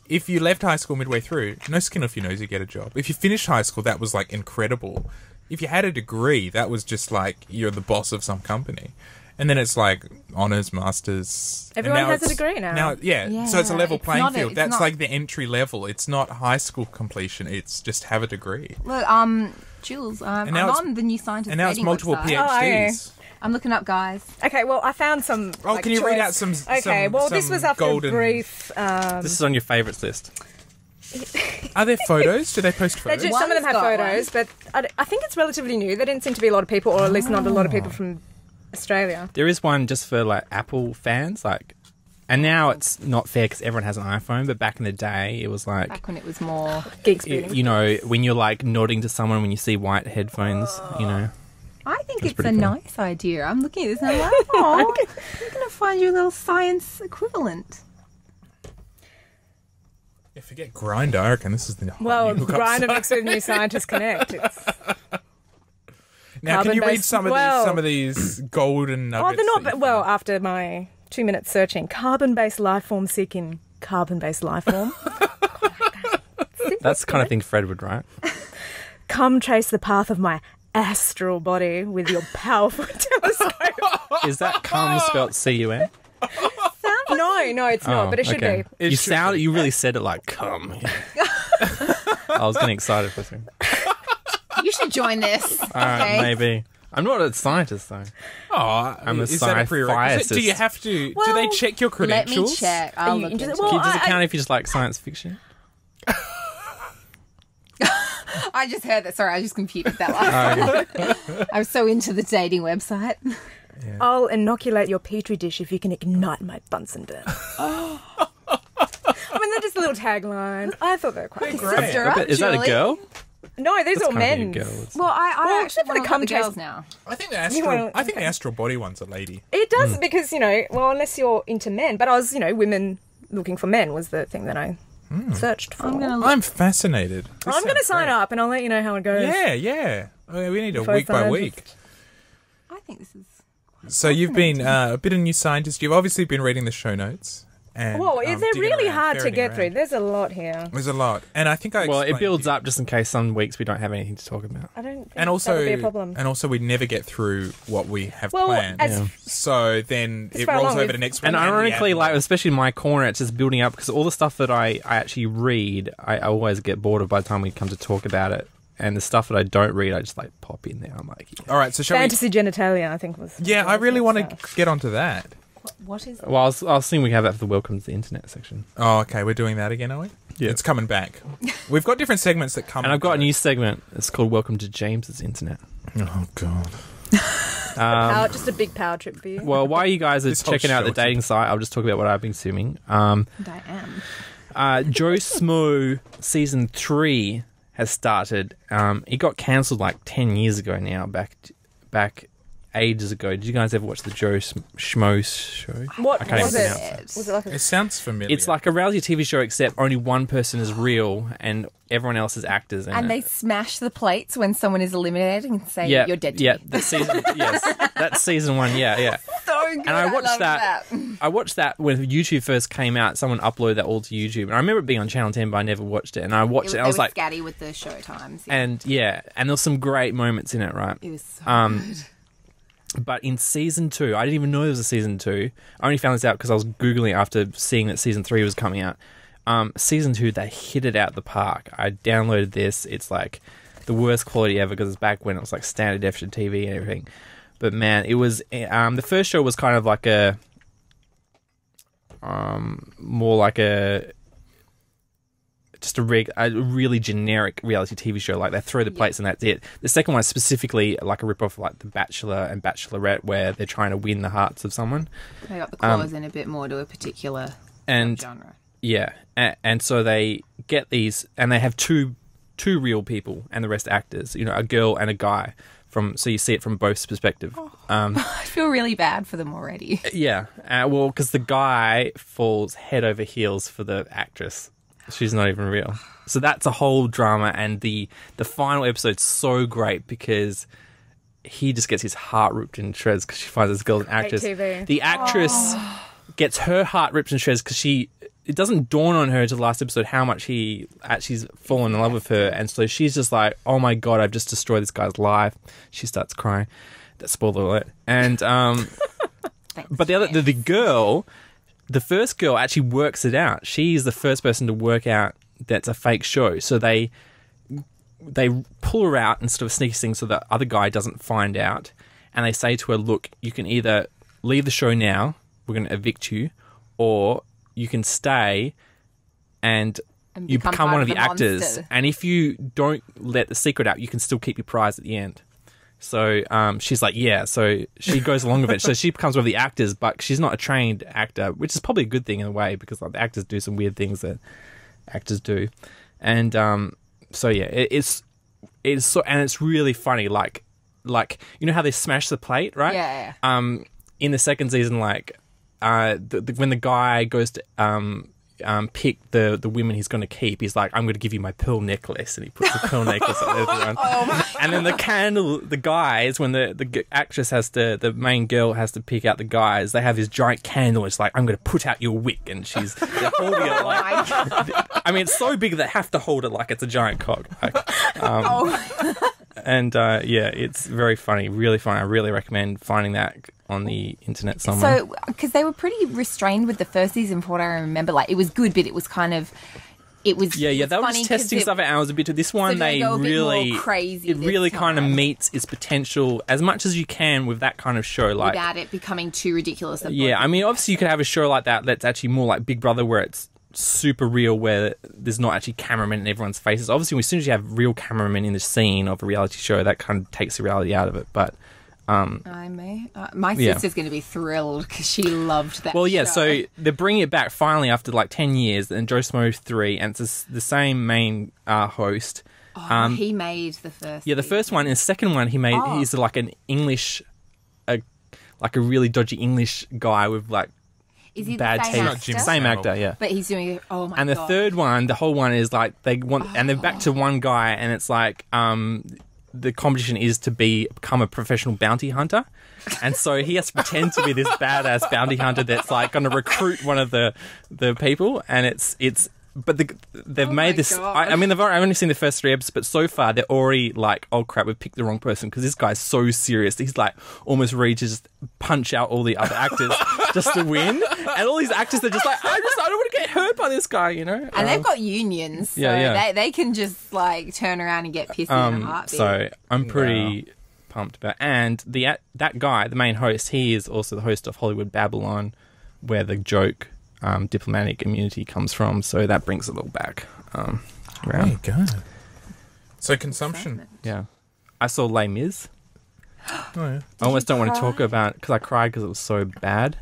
If you left high school midway through, no skin off your nose, you get a job. If you finished high school, that was like incredible. If you had a degree, that was just like you're the boss of some company. And then it's like honours, masters. Everyone has a degree now. Yeah, so it's a level playing field. it's That's not- like the entry level. It's not high school completion. It's just have a degree. Look, Jules, I'm now it's- on the New Scientist And now it's dating multiple website. PhDs. I'm looking up guys. Okay, well, I found some. Oh, can you read out some? Okay, well, this was after golden... a brief. This is on your favourites list. Are there photos? Do they post photos? Some of them have photos, but I think it's relatively new. There didn't seem to be a lot of people, or at least not a lot of people from Australia. There is one just for like Apple fans, like, and now it's not fair because everyone has an iPhone. But back in the day, it was like, Back when it was more... Geeks you know, when you're like nodding to someone when you see white headphones, you know. I think That's it's a pretty cool. nice idea. I'm looking at this and I'm like, oh, I'm going to find you a little science equivalent. Yeah, forget Grindr. I reckon this is the Well, new hookup Grindr site. mixed with New Scientist Connect. It's, Now, can you read carbon-based- some of these golden nuggets? they're not. that you Well, found? after my 2 minutes searching, carbon-based life form seeking carbon-based life form. That's the kind of thing Fred would write. Come trace the path of my astral body with your powerful telescope. Is that cum spelled C-U-M? No, it's not, but it should be. You really said it like cum. I was getting excited for a second. You should join this. All right, maybe. I'm not a scientist though. Oh, I'm a is that a prerequisite? sci-fiist. Do you have to? do Well, they check your Let me credentials? check. I'll look into it. Does it count if you just like science fiction? I just heard that. Sorry, I just computed that last time. I was so into the dating website. Yeah. I'll inoculate your petri dish if you can ignite my Bunsen burner. I mean, they're just little taglines. I thought they were quite They're great. Sister up, Is that a Julie. girl? No, these are all men. Well, I actually except for the want to cum the girls chase- now. I think the wanna- astral body one's a lady. It does because, well, unless you're into men. But I was, women looking for men was the thing that I searched for. I'm fascinated. I'm going to sign up and I'll let you know how it goes. Yeah. We need a If I week by find week. just- I think this is... So you've been a bit of New Scientist. You've obviously been reading the show notes. And, Whoa, they're digging really around, hard to ferreting get through. around. There's a lot here. There's a lot. And I think I Well, it explained builds to you- up just in case some weeks we don't have anything to talk about. I don't think And that also, would be a problem. and also, we never get through what we have Well, planned. as- So then As it far rolls along over we've- to next week. And ironically, yeah, especially in my corner, it's just building up because all the stuff that I actually read, I always get bored of by the time we come to talk about it. And the stuff that I don't read, I just pop in there. I'm like, yeah. all right. So shall Fantasy genitalia, I think was. Yeah, I really want to get onto that. What is it? Well, I was thinking we have that for the Welcome to the Internet section. Oh, okay. We're doing that again, are we? Yeah. It's coming back. We've got different segments that come. And I've got a new segment. It's called Welcome to James's Internet. Oh God. Just a big power trip for you. Well, while you guys are This whole checking out the show is- dating site, I'll just talk about what I've been consuming. I am. Joe Smo Season 3 has started. It got cancelled like 10 years ago now, back ages ago. Did you guys ever watch the Joe Schmo show? What I can't was even it? pronounce Was it like a It sounds familiar. It's like a reality TV show, except only one person is real and everyone else is actors. And they smash the plates when someone is eliminated and say, you're dead to yeah, me. that's season, yes, that's season 1. Yeah. So good. And I watched love that. I watched that when YouTube first came out. Someone uploaded that all to YouTube, and I remember it being on Channel 10, but I never watched it. And I watched it. And I was like, scatty with the show times. Yeah. and there was some great moments in it, right? It was so good. But in season 2, I didn't even know there was a season 2. I only found this out because I was Googling after seeing that season 3 was coming out. Season 2, they hit it out the park. I downloaded this. It's like the worst quality ever because it's back when it was like standard definition TV and everything. But man, it was the first show was kind of like a more like just a really generic reality TV show. Like they throw the plates and that's it. The second one is specifically like a rip-off of like The Bachelor and Bachelorette, where they're trying to win the hearts of someone. They got the claws in a bit more to a particular genre. Yeah, and so they get these, and they have two real people, and the rest actors. A girl and a guy. So you see it from both perspectives. I feel really bad for them already. Yeah, well, because the guy falls head over heels for the actress. She's not even real. So that's a whole drama, and the final episode's so great because he just gets his heart ripped in shreds because she finds this girl an actress. TV. The actress gets her heart ripped in shreds because it doesn't dawn on her until the last episode how much he actually's fallen in love with her, and so she's just like, oh my God, I've just destroyed this guy's life. She starts crying. That's spoiler alert. And but the girl, the first girl actually works it out. She's the first person to work out that's a fake show. So they pull her out and sort of sneak things so the other guy doesn't find out, and they say to her, look, you can either leave the show now, we're going to evict you, or you can stay and you become one of the actors. Monster. And if you don't let the secret out, you can still keep your prize at the end. So she's like, yeah. So she goes along with it. So she becomes one of the actors, but she's not a trained actor, which is probably a good thing in a way because like the actors do some weird things that actors do. And so yeah, it's so, and it's really funny. Like how they smash the plate, right? Yeah. In the second season, like when the guy goes to pick the women he's going to keep, he's like, I'm going to give you my pearl necklace, and he puts the pearl necklace on everyone. And then the guys, when the actress the main girl has to pick out the guys, they have this giant candle. It's like, I'm going to put out your wick, and they're holding it like, I mean, it's so big they have to hold it like it's a giant cock. Like, and yeah, it's very funny, really funny. I really recommend finding that on the internet somewhere. So, because they were pretty restrained with the first season, from what I remember, like it was good, but it was kind of, it was yeah. They were funny just testing 'cause stuff out. I was a bit. This one, so they go a bit really more crazy. It really this kind of time, meets its potential as much as you can with that kind of show. Like, without it becoming too ridiculous. yeah, I mean, obviously you could have a show like that that's actually more like Big Brother, where it's super real where there's not actually cameramen in everyone's faces. Obviously, as soon as you have real cameramen in the scene of a reality show, that kind of takes the reality out of it. But my sister's going to be thrilled because she loved that. well, yeah. show. So they're bringing it back finally after like 10 years, and Joe Smo 3, and it's the same main host. He made the first. Yeah, the first one and the second one he made. He's like an English, like a really dodgy English guy with like Is he bad the same taste. actor? Same actor, yeah. But he's doing it. Oh my god! And the third one, the whole one is like they want, and they're back to one guy, and it's like the competition is to become a professional bounty hunter, and so he has to pretend to be this badass bounty hunter that's like going to recruit one of the people, and it's. But they've made this. I mean, I've only seen the first 3 episodes, but so far they're already like, oh crap, we've picked the wrong person because this guy's so serious. He's like almost ready to just punch out all the other actors just to win, and all these actors are just like, I don't want to get hurt by this guy, you know. And they've got unions, so they can just like turn around and get pissed in a heartbeat. So I'm pretty pumped about. And that guy, the main host, he is also the host of Hollywood Babylon, where the joke. Diplomatic immunity comes from, so that brings it all back around. There you go. So consumption. Yeah, I saw Les Mis. Oh, yeah. I almost don't want to talk about it because I cried because it was so bad.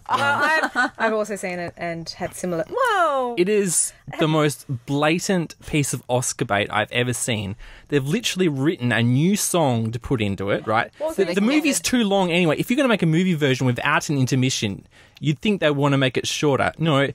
I've also seen it and had similar. Whoa! It is the most blatant piece of Oscar bait I've ever seen. They've literally written a new song to put into it, right? The movie's too long anyway. If you're going to make a movie version without an intermission, you'd think they want to make it shorter. No.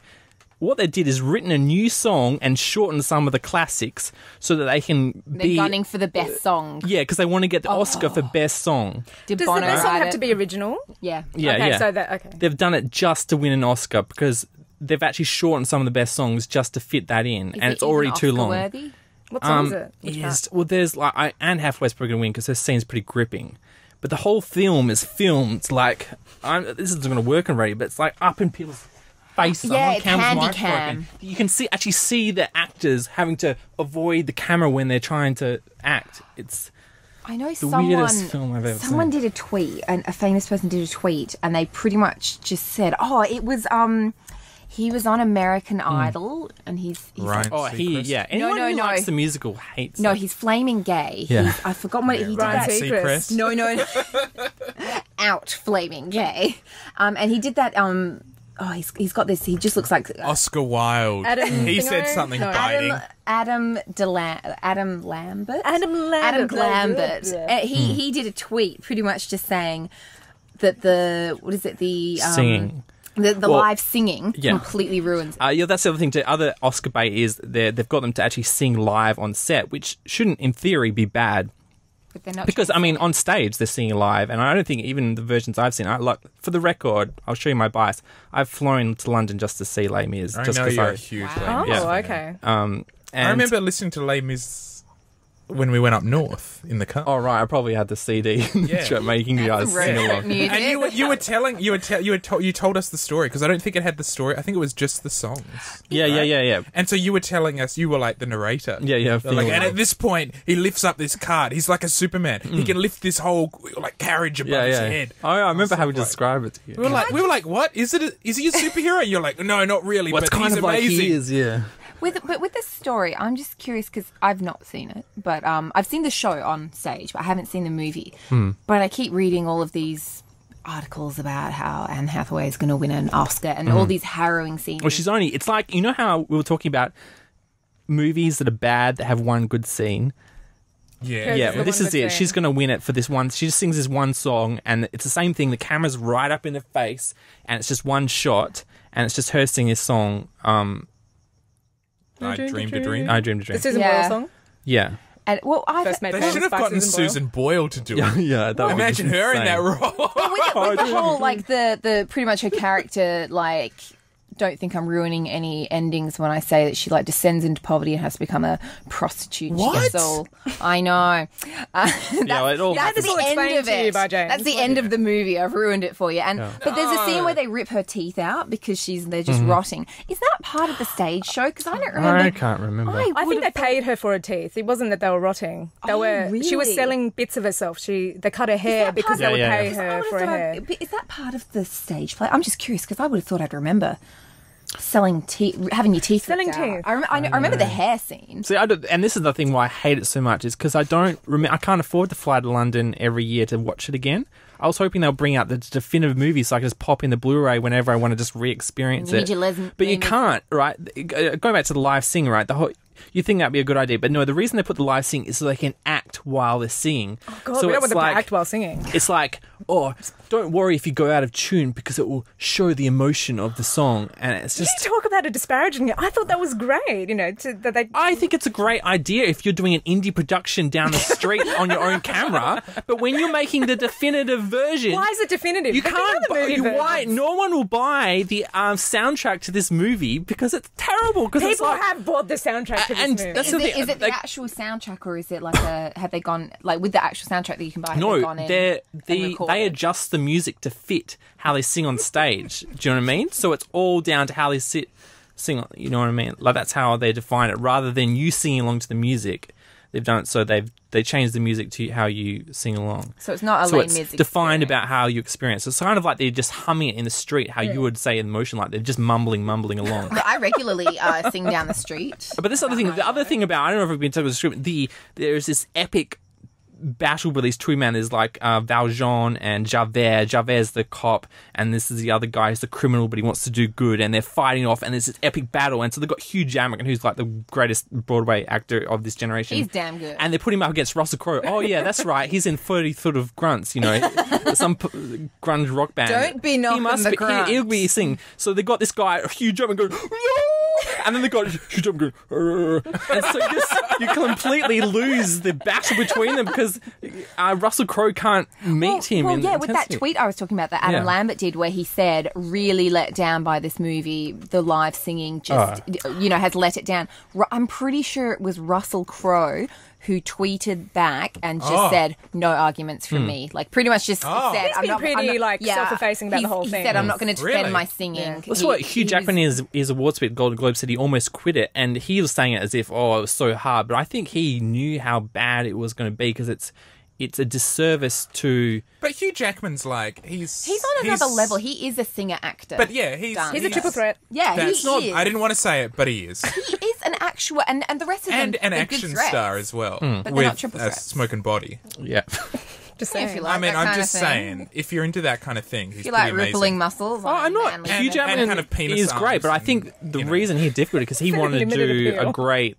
What they did is written a new song and shortened some of the classics so that they can They're gunning for the best song. Yeah, because they want to get the Oscar for best song. Did Does Bono the best song write have it? to be original? Yeah. Yeah, okay, yeah. So that okay. They've done it just to win an Oscar because they've actually shortened some of the best songs just to fit that in, Is and it it's already even too long. Oscar-worthy? What song is it? Which part? Well, there's like Anne Hathaway's probably going to win because her scene's pretty gripping, but the whole film is filmed like this isn't going to work on radio, but it's like up in people's faces. Yeah, on it's camera's handy microphone. cam. You can actually see the actors having to avoid the camera when they're trying to act. It's I know the weirdest film I've ever someone seen. did a tweet, and a famous person did a tweet, and they pretty much just said, "Oh, it was he was on American Idol, and he's Ryan Oh, Seacrest. anyone No, who no. likes the musical hates no, it. he's flaming gay. Yeah. I forgot what he did. Ryan That. Seacrest. No. Out flaming gay, and he did that. He's got this. He just looks like Oscar Wilde. Adam he said Thingo? something No. biting. Adam Lambert. Adam Lambert. He did a tweet pretty much just saying that the Singing. the Well, live singing yeah. completely ruins it. Yeah, that's the other thing too. Other Oscar bait is they've got them to actually sing live on set, which shouldn't, in theory, be bad. But they're not Because, I mean, on stage, they're singing live, and I don't think even the versions I've seen, for the record, I'll show you my bias, I've flown to London just to see Les Mis. I just know 'cause you're a huge Oh, Les Mis fan. okay. and, I remember listening to Les Mis when we went up north in the car. Oh, right, I probably had the CD Yeah. making you guys That's sing road along. music. And you told us the story because I don't think it had the story. I think it was just the songs. Yeah. And so you were telling us you were like the narrator. Yeah. Like, and at this point, he lifts up this cart. He's like a Superman. He can lift this whole like carriage above his head. Oh, yeah, I remember how we Like- described it to you. We were like, what is it? Is he a superhero? You're like, no, not really. Well, it's but kind he's of like amazing. he is, yeah. But with this story, I'm just curious because I've not seen it, but I've seen the show on stage, but I haven't seen the movie. But I keep reading all of these articles about how Anne Hathaway is going to win an Oscar and all these harrowing scenes. Well, it's like, you know how we were talking about movies that are bad that have one good scene? Yeah. Yeah, the well, this one is it. that's She's in. going to win it for this one. She just sings this one song, and it's the same thing. The camera's right up in her face, and it's just one shot, and it's just her singing this song. I dreamed a dream. I dreamed a dream. The Susan Yeah. Boyle song. Yeah. And First made They famous should have by gotten Susan Boyle. Susan Boyle to do it. Yeah. That would be Imagine her in insane. that role. with the whole like the pretty much her character like don't think I'm ruining any endings when I say that she like descends into poverty and has to become a prostitute. What? She gets all, I know. Yeah, it all That's happens. the all end explained of to you it. by James. That's the end of the movie. I've ruined it for you. And but there's a scene where they rip her teeth out because they're just rotting. Is that part of the stage show? Because I don't remember. I can't remember. I think would've they paid her for her teeth. It wasn't that they were rotting. She was really? selling bits of herself. They cut her hair because they would pay I her would've for her thought hair. Is that part of the stage play? I'm just curious because I would have thought I'd remember. having your teeth Selling ripped out. teeth. I remember the hair scene. See, and this is the thing why I hate it so much is because I can't afford to fly to London every year to watch it again. I was hoping they'll bring out the definitive movie so I can just pop in the Blu-ray whenever I want to just re-experience it. But you can't, right? Going back to the live sing, right? You think that'd be a good idea, but no, the reason they put the live sing is so they can act while they're singing. Oh, God, so we don't want them like, to act while singing. It's like, oh, don't worry if you go out of tune because it will show the emotion of the song. And it's just... You talk about it disparagingly. I thought that was great, I think it's a great idea if you're doing an indie production down the street on your own camera, but when you're making the definitive version... Why is it definitive? You can't... No one will buy the soundtrack to this movie because it's terrible. People have bought the soundtrack to this movie. Is it the actual soundtrack, or is it like have they gone like with the actual soundtrack that you can buy? No, they adjust the music to fit how they sing on stage. Do you know what I mean? So it's all down to how they sing. You know what I mean? Like that's how they define it, rather than you singing along to the music. They've done it so they changed the music to how you sing along. So it's not a so lame it's music defined experience. about how you experience. It's kind of like they're just humming it in the street, how you would say in motion, like they're just mumbling along. But I regularly sing down the street. But this other thing, the other thing about, I don't know if we've been talking about the script, there's this epic battle with these two men. There's like Valjean and Javert. Javert's the cop, and this is the other guy who's the criminal, but he wants to do good, and they're fighting off, and there's this epic battle, and so they've got Hugh Jackman, who's like the greatest Broadway actor of this generation. He's damn good. And they put him up against Russell Crowe. Oh yeah, that's right. He's in 30 Foot of Grunts, some grunge rock band. Don't be knocking the grunts. He'll be singing. So they got this guy, Hugh Jackman, going, no! And then they got Hugh Jackman going, and so you completely lose the battle between them because Russell Crowe can't meet him. Well, in yeah, with that intensity. tweet I was talking about that Adam Lambert did, where he said, really let down by this movie, the live singing just, has let it down. I'm pretty sure it was Russell Crowe who tweeted back and just said, no arguments from me. Like, pretty much just said... He's been pretty self-effacing about the whole thing. He said, I'm not going to defend my singing. Yeah. That's what Hugh Jackman is awards with Golden Globe said he almost quit it, and he was saying it as if, it was so hard. But I think he knew how bad it was going to be because it's a disservice to... But Hugh Jackman's like, he's on another level. He is a singer-actor. But yeah, he's a triple threat. Yeah, he is. I didn't want to say it, but he is. He is an actual... And the rest of them... And an action star as well. But they're with not triple a threats. smoking body. Yeah. Just Yeah, saying. if you like I mean, that I'm kind just of thing. saying, if you're into that kind of thing, he's If you pretty like amazing. rippling muscles. I'm not. manly Hugh men. Jackman And kind of penis is great, but I arms think and, the reason he had difficulty because he wanted to Limited do appeal. a great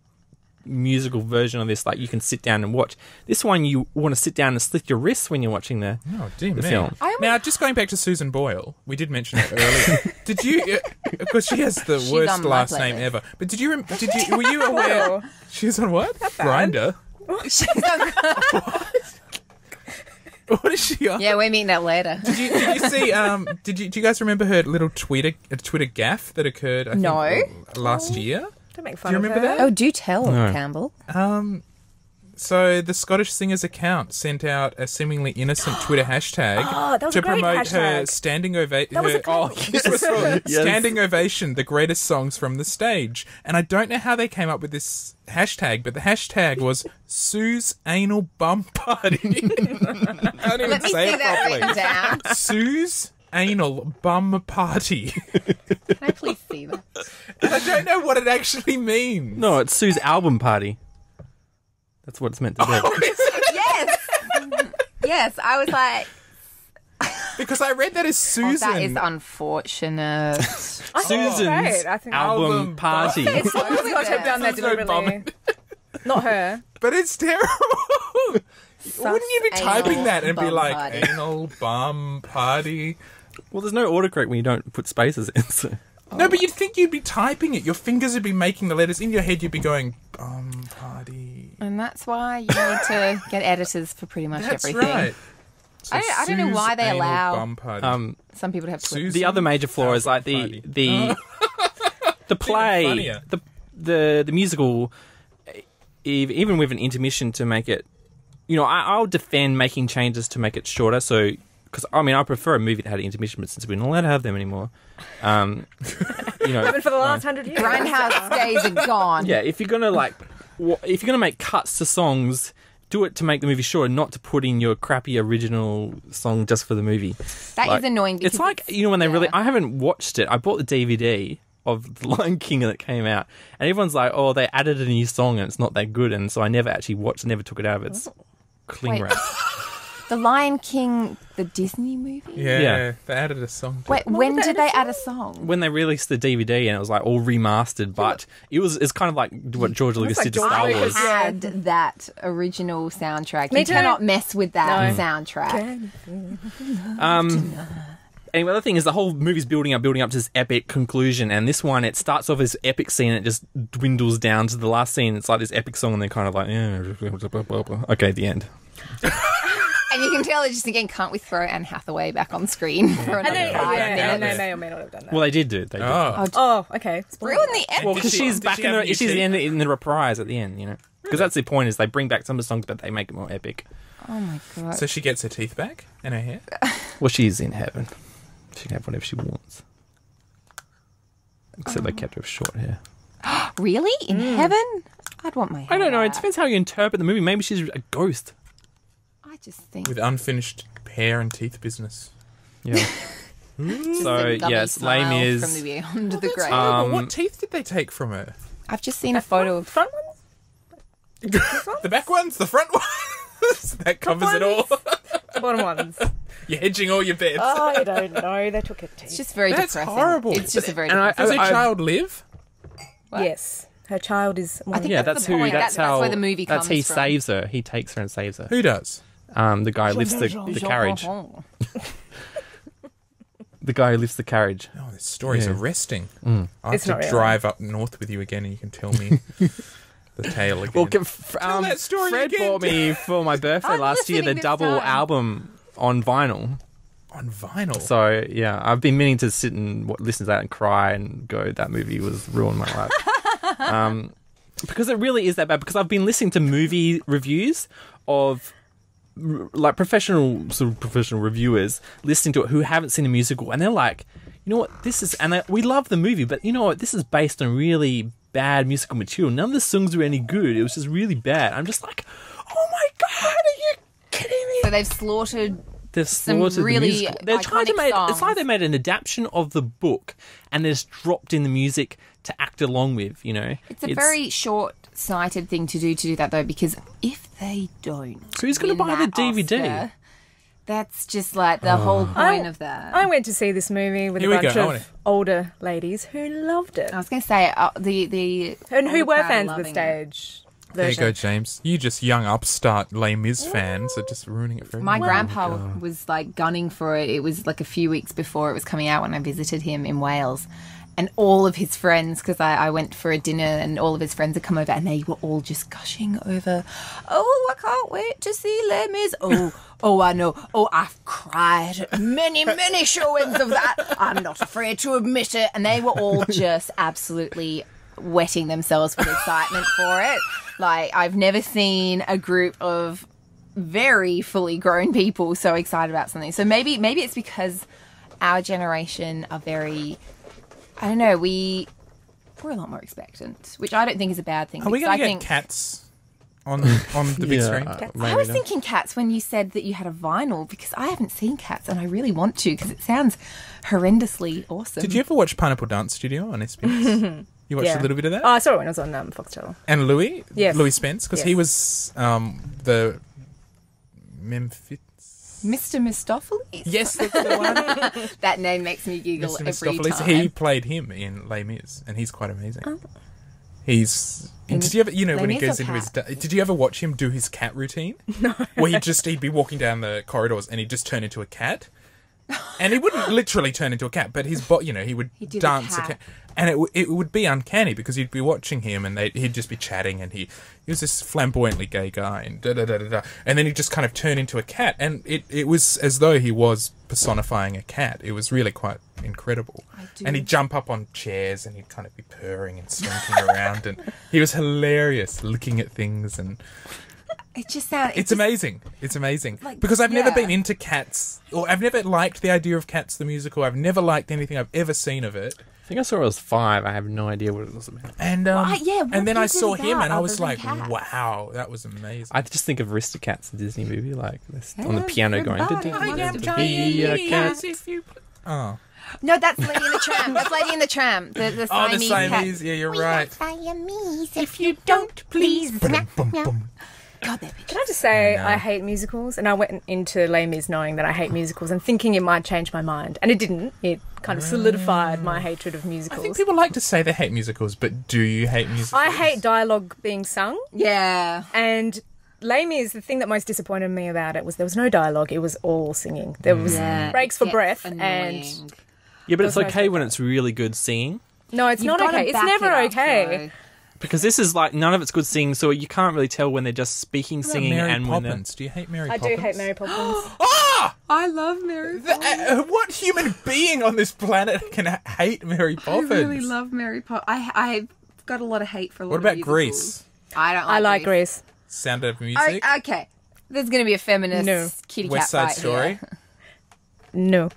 musical version of this, like you can sit down and watch. This one, you want to sit down and slit your wrists when you're watching the film. Now, just going back to Susan Boyle, we did mention it earlier. Did you? Because she has the worst on my last name playlist. ever. But were you aware? She was on what? Grindr. What is she on? Yeah, we're meeting that later. Did you see? Do you guys remember her little Twitter gaffe that occurred? I think, last year. Don't make fun Do you of remember her. that? Oh, do tell, No. Campbell. So the Scottish singer's account sent out a seemingly innocent Twitter hashtag that was to a great promote her hashtag. standing ovation. That was a great This was for Yes. standing ovation, the greatest songs from the stage. And I don't know how they came up with this hashtag, but the hashtag was Sue's Anal Bum Party. I can't even Let me say see it that properly. written down. Sue's Anal Bum Party. Can I please see that? And I don't know what it actually means. No, it's Sue's album party. That's what it's meant to be. Yes. Yes, I was like, Because I read that as oh, Susan. that is unfortunate. I think it's Susan's great. I think album Album party. it's obviously got to have done that There's no deliberately. bum. Not her. But it's terrible. Wouldn't you be typing anal that and be bum like, party. anal bum party? Well, there's no autocorrect when you don't put spaces in. So. No, but you'd think you'd be typing it. Your fingers would be making the letters. In your head, you'd be going, bum party. And that's why you need to get editors for pretty much That's everything. right. So I don't know why they Sue's anal allow- bum party. Some people have Twitter. Susan The other major flaw is like Party. the play, funnier. the musical, even with an intermission to make it, I'll defend making changes to make it shorter. So, because I prefer a movie that had an intermission, but since we're not allowed to have them anymore, Happened for the last 100 years. Grindhouse days are gone. yeah, if you're gonna make cuts to songs, do it to make the movie shorter, not to put in your crappy original song just for the movie. That is annoying because It's like when they I haven't watched it. I bought the DVD of The Lion King that came out, and everyone's like, "Oh, they added a new song and it's not that good," and so I never actually watched, never took it out of its cling Wait. wrap. The Lion King, the Disney movie? Yeah, they added a song to Wait, it. when did they add a song? When they released the DVD and it was like all remastered, but it's kind of like what George Lucas like did to George Star Lucas. Wars. Had that original soundtrack. Me You too. cannot mess with that soundtrack. Anyway, the other thing is the whole movie's building up to this epic conclusion, and this one, it starts off as epic scene, and it just dwindles down to the last scene. It's like this epic song, and they're kind of like, okay, the end. And you can tell they're just thinking, can't we throw Anne Hathaway back on screen for another 5 and minutes? they may or may not have done that. Well, they did. They did. Oh, okay. Ruin the end. Well, because she's back in have she's new in the reprise at the end, you know. Because that's the point, is they bring back some of the songs, but they make it more epic. Oh my god. So she gets her teeth back and her hair? Well, she's in heaven. She can have whatever she wants. Except they kept her short hair. Really? In heaven? I'd want my hair I don't know. It back. depends how you interpret the movie. Maybe she's a ghost. I just think. With unfinished hair and teeth business. Yeah. So, a gummy yes, Les smile Mis. from the beyond the grave. What teeth did they take from her? I've just seen a photo of. Front ones? The back ones? The front ones? That covers it all. The bottom ones. You're hedging all your bets. Oh, I don't know. They took her teeth. It's just very That's depressing. horrible. It's just a very. And I- depressing. Does her child live? What? Yes. Her child is... I think Yeah, that's that's the who. point. That's That's how. where the movie That's comes he from. saves her. He takes her and saves her. Who does? The guy who lifts the carriage. The guy who lifts the carriage. Oh, this story's Yeah. arresting. I'll have It's to not really. drive up north with you again and you can tell me the tale again. Well, Tell that story Fred again. bought me for my birthday I'm last year the listening this double time. album on vinyl. On vinyl. So yeah, I've been meaning to sit and listen to that and cry and go, that movie was ruined my life. Because it really is that bad. Because I've been listening to movie reviews of like professional reviewers listening to it who haven't seen a musical, and they're like, you know what, this is, and we love the movie, but you know what, this is based on really bad musical material. None of the songs were any good. It was just really bad. I'm just like, oh my god, are you kidding me? So they've slaughtered. They've some slaughtered really the musical. They're trying to iconic make. songs. It's like they made an adaptation of the book and they just dropped in the music to act along with. You know, It's a very short-sighted thing to do that though, because if they don't, So who's going to win buy the that DVD? Oscar, that's just like the whole point of that. I went to see this movie with Here a we bunch go. of older ladies who loved it. I was going to say the And who older were crowd fans of the loving it. stage There you version. go, James. You just young upstart Les Mis fans are just ruining it for My everyone. grandpa was like gunning for it. It was like a few weeks before it was coming out when I visited him in Wales. And all of his friends, because I went for a dinner and all of his friends had come over and they were all just gushing over, oh, I can't wait to see Les Mis. Oh, I know. Oh, I've cried at many, many showings of that. I'm not afraid to admit it. And they were all just absolutely wetting themselves with excitement for it. Like, I've never seen a group of very fully grown people so excited about something. So maybe it's because our generation are very, I don't know, we're a lot more expectant, which I don't think is a bad thing. Are we because going I to get think Cats on the big screen? I was thinking Cats when you said that you had a vinyl, because I haven't seen Cats and I really want to because it sounds horrendously awesome. Did you ever watch Pineapple Dance Studio on SBS? You watched a little bit of that? Oh, I saw it when I was on Fox Channel. And Louis? Yes. Louis Spence? Because he was the Memphis... Mr. Mistopheles? Yes, that's the one. That name makes me giggle Mr. every Mistopheles. time. He played him in Les Mis, and he's quite amazing. He's... Did you ever, you know, Les when he Mis or goes into his... Cats? Did you ever watch him do his cat routine? No. Where he'd be walking down the corridors and he'd just turn into a cat. And he wouldn't literally turn into a cat, but his he would He'd do the dance a cat. cat. And it would be uncanny because you'd be watching him and he'd just be chatting and he was this flamboyantly gay guy and da-da-da-da-da. And then he'd just kind of turn into a cat. And it was as though he was personifying a cat. It was really quite incredible. And he'd jump up on chairs and he'd kind of be purring and slinking around. And he was hilarious looking at things and... It just sounds... It's amazing. It's amazing. Like, Because I've never yeah. been into Cats, or I've never liked the idea of Cats the musical. I've never liked anything I've ever seen of it. I think I saw it was 5. I have no idea what it was about. And what and then I is it saw him about and I was other than like, cats? wow, that was amazing. I just think of Aristocats, the Disney movie, like this, on the piano going. Everybody "I wants am to to be a cat." Oh. No, that's Lady and the Tramp. That's Lady and the Tramp. The Oh, the Siamese cat. Siamese. Yeah, you're right. Siamese. If you don't, please. Bum, bum. God, they're bitches. Can I just say I know. I hate musicals, and I went into Les Mis knowing that I hate musicals and thinking it might change my mind, and it didn't. It kind of solidified my hatred of I musicals. think people like to say they hate musicals, but do you hate musicals? I hate dialogue being sung, Yeah. and Les Mis, the thing that most disappointed me about it was there was no dialogue. It was all singing. There was Yeah, breaks it for gets breath, annoying. and Yeah, but it's Those okay when it's really good singing. no, it's You've not gotta okay. It's back never it up, okay. Because this is like, none of it's good singing, so you can't really tell when they're just speaking, What about singing, Mary and when they're... Poppins. Do you hate Mary I Poppins? do hate Mary Poppins. Ah! I love Mary. What human being on this planet can hate Mary Poppins? I really love Mary Poppins. I've got a lot of hate for a lot What of about musicals. Grease? I don't. I like Grease. Sound of Music? Okay, there's going to be a feminist No. kitty West cat Side fight Story? here. No.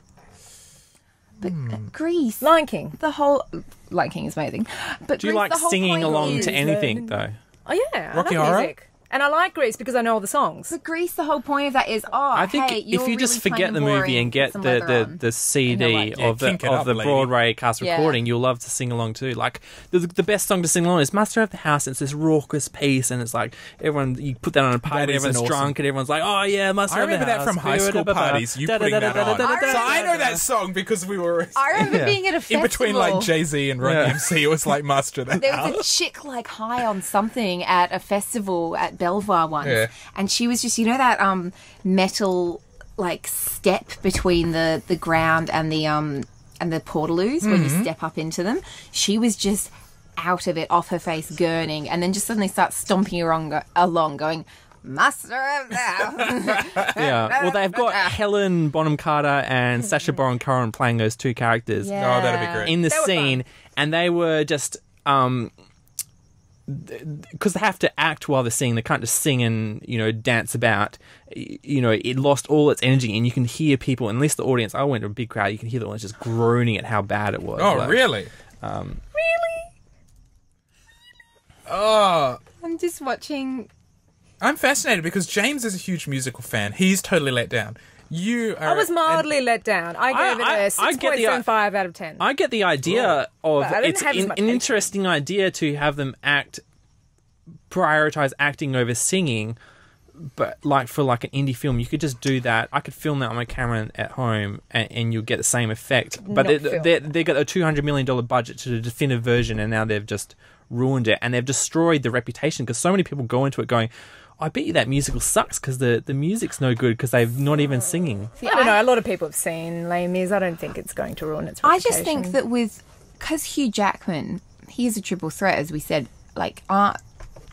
But Grease, Lion King. the whole Lion King is amazing. But Do you Grease, like the whole singing point along is- to anything, though? Oh yeah, Rocky I love Horror? music. And I like Grease because I know all the songs. But Grease, the whole point of that is, I think hey, if you're you just really forget plain the boring, movie and put get some leather on. the CD Yeah, of the kink it up, lady. Broadway cast Yeah. recording, you'll love to sing along too. Like the best song to sing along is "Master of the House." And it's this raucous piece, and it's like everyone, you put that on a party, That is everyone's an awesome- drunk, and everyone's like, "Oh yeah, Master I of the remember House." that from high school parties, you putting that on. So I know that song because we were I remember Yeah. being at a festival. in between like Jay-Z and Run Yeah. DMC. It was like Master of the There House. was a chick like high on something at a festival at Belvoir once, Yeah. and she was just, you know, that metal like step between the ground and the portaloos when you step up into them. She was just out of it, off her face, gurning, and then just suddenly starts stomping along, going, "Master of the House." Yeah, well, they've got Helen Bonham Carter and Sacha Baron Cohen playing those two characters Yeah. Oh, that'd be great. in the They were scene, and they were just because they have to act while they're singing. They can't just sing and dance about. It lost all its energy, and you can hear people, and at least the audience. I went to a big crowd. You can hear the audience just groaning at how bad it was. Oh, Like, really? Oh, I'm just watching. I'm fascinated because James is a huge musical fan. He's totally let down. You are. I was mildly let down. I gave it a I get the- 6.75 out of 10. I get the idea of But I didn't it's have as much an patience. interesting idea to have them prioritize acting over singing, but like for like an indie film, you could just do that. I could film that on my camera at home, and you'll get the same effect. But Not film. they got a $200 million budget to the definitive version, and now they've just ruined it, and they've destroyed the reputation because so many people go into it going, I bet you that musical sucks because the music's no good because they're not even singing. See, I don't know. A lot of people have seen Les Mis. I don't think it's going to ruin its I reputation. just think that because Hugh Jackman, he is a triple threat, as we said. Like,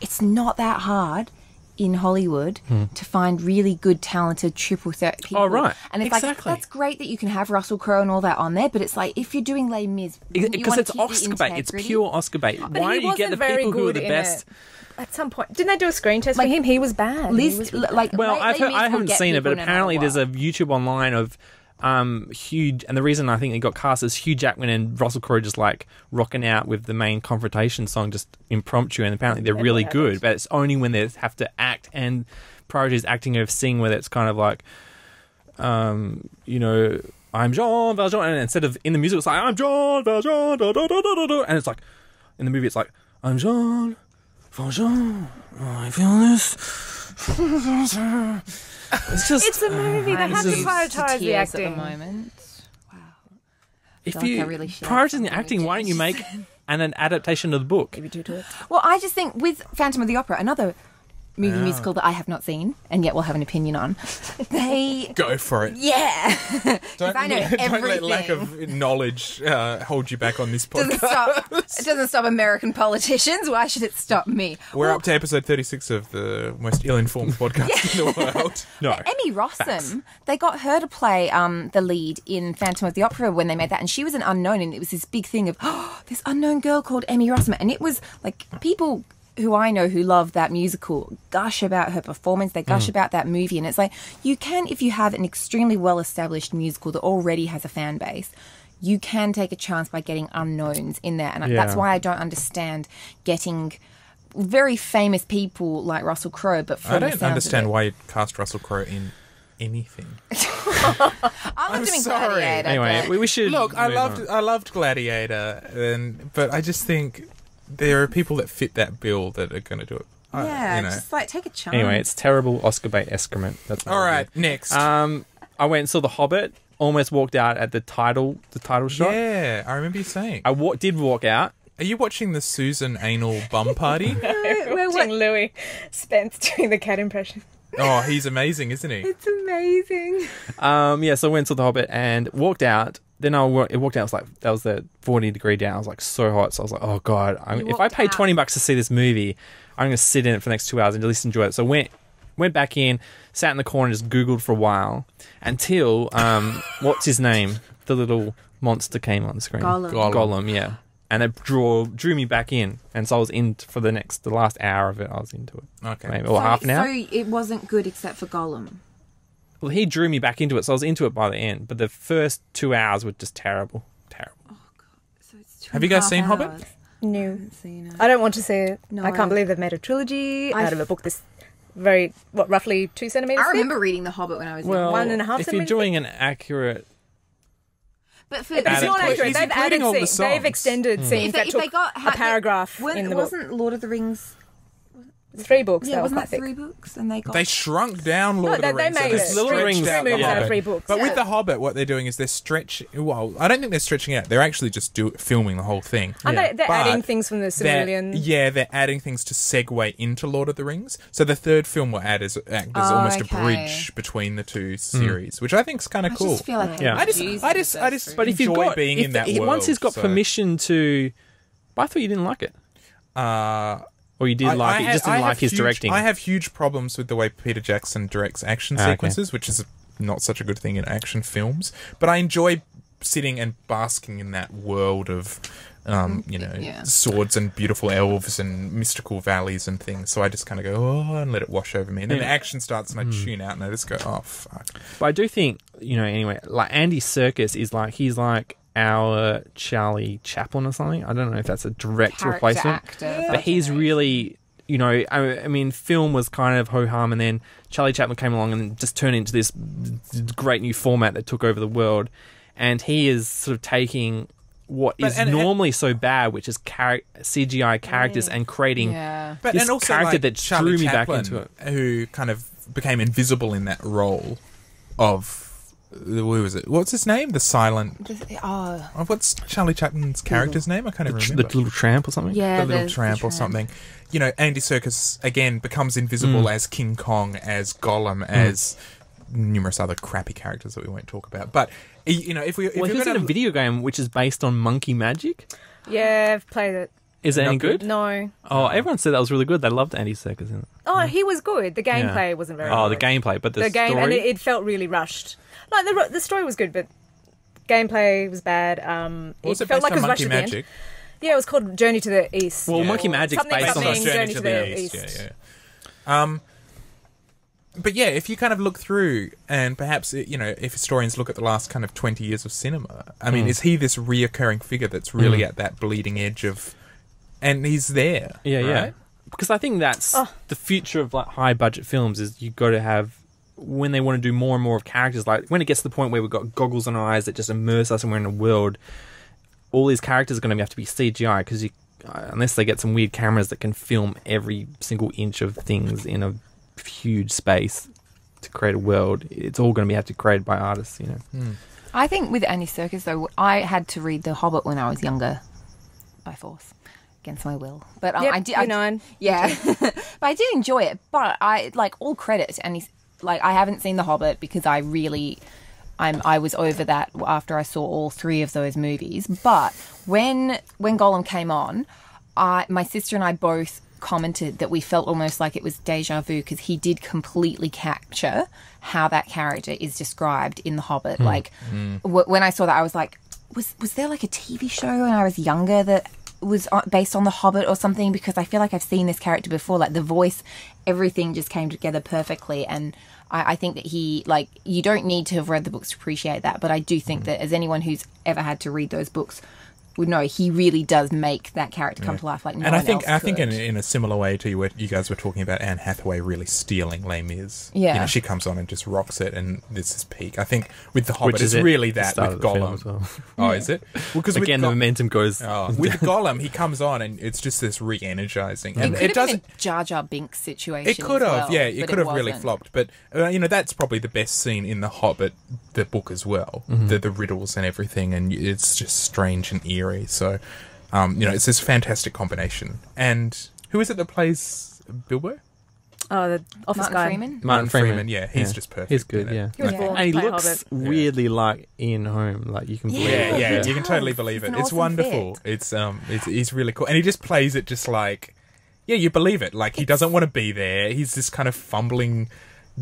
it's not that hard in Hollywood to find really good, talented triple threat people. Oh, right. And it's Exactly. like, that's great that you can have Russell Crowe and all that on there, but it's like, if you're doing Les Mis, Because it's Oscar bait. It's pure Oscar bait. But Why he don't you get the wasn't very people who are good the in best? it. At some point, didn't they do a screen test for him? He was bad. He was really bad. Well, Les I Mis will haven't get seen it, but people no matter apparently there's a what. YouTube online of Hugh, and the reason I think they got cast is Hugh Jackman and Russell Crowe just like rocking out with the main confrontation song, just impromptu, and apparently they're really Everyone good. But it's only when they have to act, and priority is acting over sing, where it's kind of like, I'm Jean Valjean, and instead of in the music it's like I'm Jean Valjean, da, da, da, da, da, da, and it's like in the movie it's like I'm Jean Valjean, I feel this. It's just It's a movie. They I'm have to used prioritize the tears at acting. the moment. Wow. if feel like you I really should have prioritizing the something acting, why don't you against make an adaptation of the book? Maybe do it. Well, I just think with Phantom of the Opera, another movie musical that I have not seen and yet will have an opinion on, they... Go for it. Yeah. Don't, I know don't let lack everything. of knowledge hold you back on this Doesn't podcast. it doesn't stop American politicians. Why should it stop me? We're up to episode 36 of the most ill-informed podcast in the world. No. Emmy Rossum, they got her to play the lead in Phantom of the Opera when they made that, and she was an unknown, and it was this big thing of, this unknown girl called Emmy Rossum, and it was like people who I know who love that musical gush about her performance, they gush about that movie, and it's like, you can, if you have an extremely well-established musical that already has a fan base, you can take a chance by getting unknowns in there, and that's why I don't understand getting very famous people like Russell Crowe, but from I the don't sounds of understand it- why you cast Russell Crowe in anything. I'm doing sorry. Gladiator. Anyway, but- we should Look, I move loved on. I loved Gladiator, but I just think there are people that fit that bill that are going to do it. yeah, just like take a chance. Anyway, it's terrible Oscar bait excrement. That's my All right, review. next. I went and saw The Hobbit. Almost walked out at the title shot. Yeah, I remember you saying. I did walk out. Are you watching the Susan Anal bum party? We're watching Louis Spence doing the cat impression. Oh, he's amazing, isn't he? It's amazing. Yeah, so I went to The Hobbit and walked out. Then it walked out. It was like that was the 40-degree down. I was like so hot. So I was like, oh god, if I walked paid out. $20 to see this movie, I'm going to sit in it for the next 2 hours and just enjoy it. So I went back in, sat in the corner, and just Googled for a while until what's his name? The little monster came on the screen. Gollum. Yeah. And it drew me back in, and so I was in for the last hour of it. I was into it. Okay. Maybe, or half an hour. So it wasn't good except for Gollum. Well, he drew me back into it, so I was into it by the end. But the first 2 hours were just terrible. So it's Have you guys seen Hobbit? No. Seen it. I don't want to see it. No. I can't believe they've made a trilogy I- out of a book this very, roughly 2 centimetres I thick? remember reading The Hobbit when I was Well, young. 1.5 if you're centimetres? doing an accurate... But for It's not He's accurate. They've including added all the scenes. They've songs. extended scenes that took a paragraph in the book. wasn't Lord of the Rings. 3 books. Yeah, that was wasn't quite that thick. 3 books? And they got. They shrunk down Lord of No, the they Rings. made so it. they Little stretched Rings out movies the out of Hobbit. 3 books. But Yeah. with The Hobbit, what they're doing is they're stretching... Well, I don't think they're stretching it out. They're actually just filming the whole thing. And they're But adding things from the They're- Silmarillion. Yeah, they're adding things to segue into Lord of the Rings. So the third film will act as almost a okay. bridge between the two series, which I think is kind of I cool. just feel like Yeah. I just But if you've enjoy got... being in that world. Once he's got so- permission to... But I thought you didn't like it. Or you did like it, you just didn't like his directing. I have huge problems with the way Peter Jackson directs action Okay. sequences, which is not such a good thing in action films. But I enjoy sitting and basking in that world of, Yeah. swords and beautiful elves and mystical valleys and things. So I just kind of go, oh, and let it wash over me. And then the action starts and I tune out and I just go, oh, fuck. But I do think, anyway, like Andy Serkis is like, he's like our Charlie Chaplin or something. I don't know if that's a direct Character replacement. actor, But he's really, I mean, film was kind of ho-hum, and then Charlie Chaplin came along and just turned into this great new format that took over the world. And he is sort of taking what is normally so bad, which is CGI characters, and creating But this and also character like that Charlie drew me back Chaplin, into it. who kind of became invisible in that role of who was it? What's his name? The silent. What's Charlie Chaplin's character's name? I can't even The remember. Little Tramp or something? Yeah, The Little the Tramp or something. Andy Serkis again becomes invisible as King Kong, as Gollum, as numerous other crappy characters that we won't talk about. But if Well, you're he was in gonna a video game which is based on monkey magic. Yeah, I've played it. Is it any Not good? good? No. Oh, everyone said that was really good. They loved Andy Serkis in it. Oh, he was good. The gameplay wasn't very Oh, good. the gameplay, but the game, story. and it felt really rushed. Like the story was good, but gameplay was bad. was It it felt based like it on was rushed Monkey at the end. Magic? Yeah, it was called Journey to the East. Well, Monkey Magic's Something, based on something, the Journey to the East. Yeah. But yeah, if you kind of look through, and perhaps if historians look at the last kind of 20 years of cinema, I mean, is he this reoccurring figure that's really at that bleeding edge of, and he's there, Yeah. right? Because I think that's the future of like high budget films is you got to have when they want to do more and more of characters. Like when it gets to the point where we've got goggles on our eyes that just immerse us and we're in a world, all these characters are going to have to be CGI because unless they get some weird cameras that can film every single inch of things in a huge space to create a world, it's all going to have to be created by artists. I think with Andy Serkis, though, I had to read The Hobbit when I was younger, by force, against my will. But Yep, I did. you're 9. Yeah, but I did enjoy it. But I like all credit, and I haven't seen The Hobbit because I was over that after I saw all 3 of those movies. But when Gollum came on, my sister and I both commented that we felt almost like it was deja vu because he did completely capture how that character is described in The Hobbit. When I saw that, I was like, was there like a TV show when I was younger that was based on The Hobbit or something? Because I feel like I've seen this character before. Like the voice, everything just came together perfectly. And I think that you don't need to have read the books to appreciate that. But I do think that as anyone who's ever had to read those books would know. He really does make that character come to life like no And one I think else in could. a similar way to what you guys were talking about Anne Hathaway really stealing Les Mis. Yeah. You know, she comes on and just rocks it, and this is peak. I think with The Hobbit, Which it's is really the that start with of the film Gollum. as well. Oh, is it? Well, because Again, the momentum goes. with Gollum, he comes on and it's just this re-energizing. And It could have been a Jar Jar Binks situation. It could as have, well, yeah. It but could have really wasn't. flopped, but that's probably the best scene in The Hobbit, the book as well. The riddles and everything, and it's just strange and eerie. So, it's this fantastic combination. And who is it that plays Bilbo? Oh, the office Martin guy. Freeman? Martin Freeman. Yeah, he's just perfect. He's good, in it. yeah. He was born And he to play looks Hobbit. weirdly like Ian Holm. Like, you can believe Yeah, it. yeah, you can totally believe He's it. an It's awesome wonderful. fit. It's he's really cool, and he just plays it just like, yeah, you believe it. Like he doesn't want to be there. He's this kind of fumbling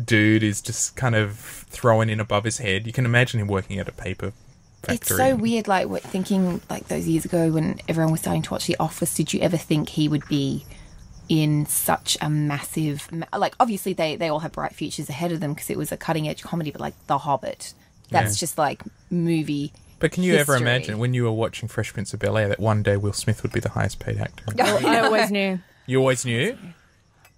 dude who's just kind of throwing in above his head. You can imagine him working at a paper factory. It's so weird, like thinking like those years ago when everyone was starting to watch The Office. Did you ever think he would be in such a massive, like obviously they all have bright futures ahead of them because it was a cutting edge comedy, but like The Hobbit, that's just like movie. But can you ever history. imagine when you were watching Fresh Prince of Bel-Air that one day Will Smith would be the highest paid actor? I always knew. You always knew?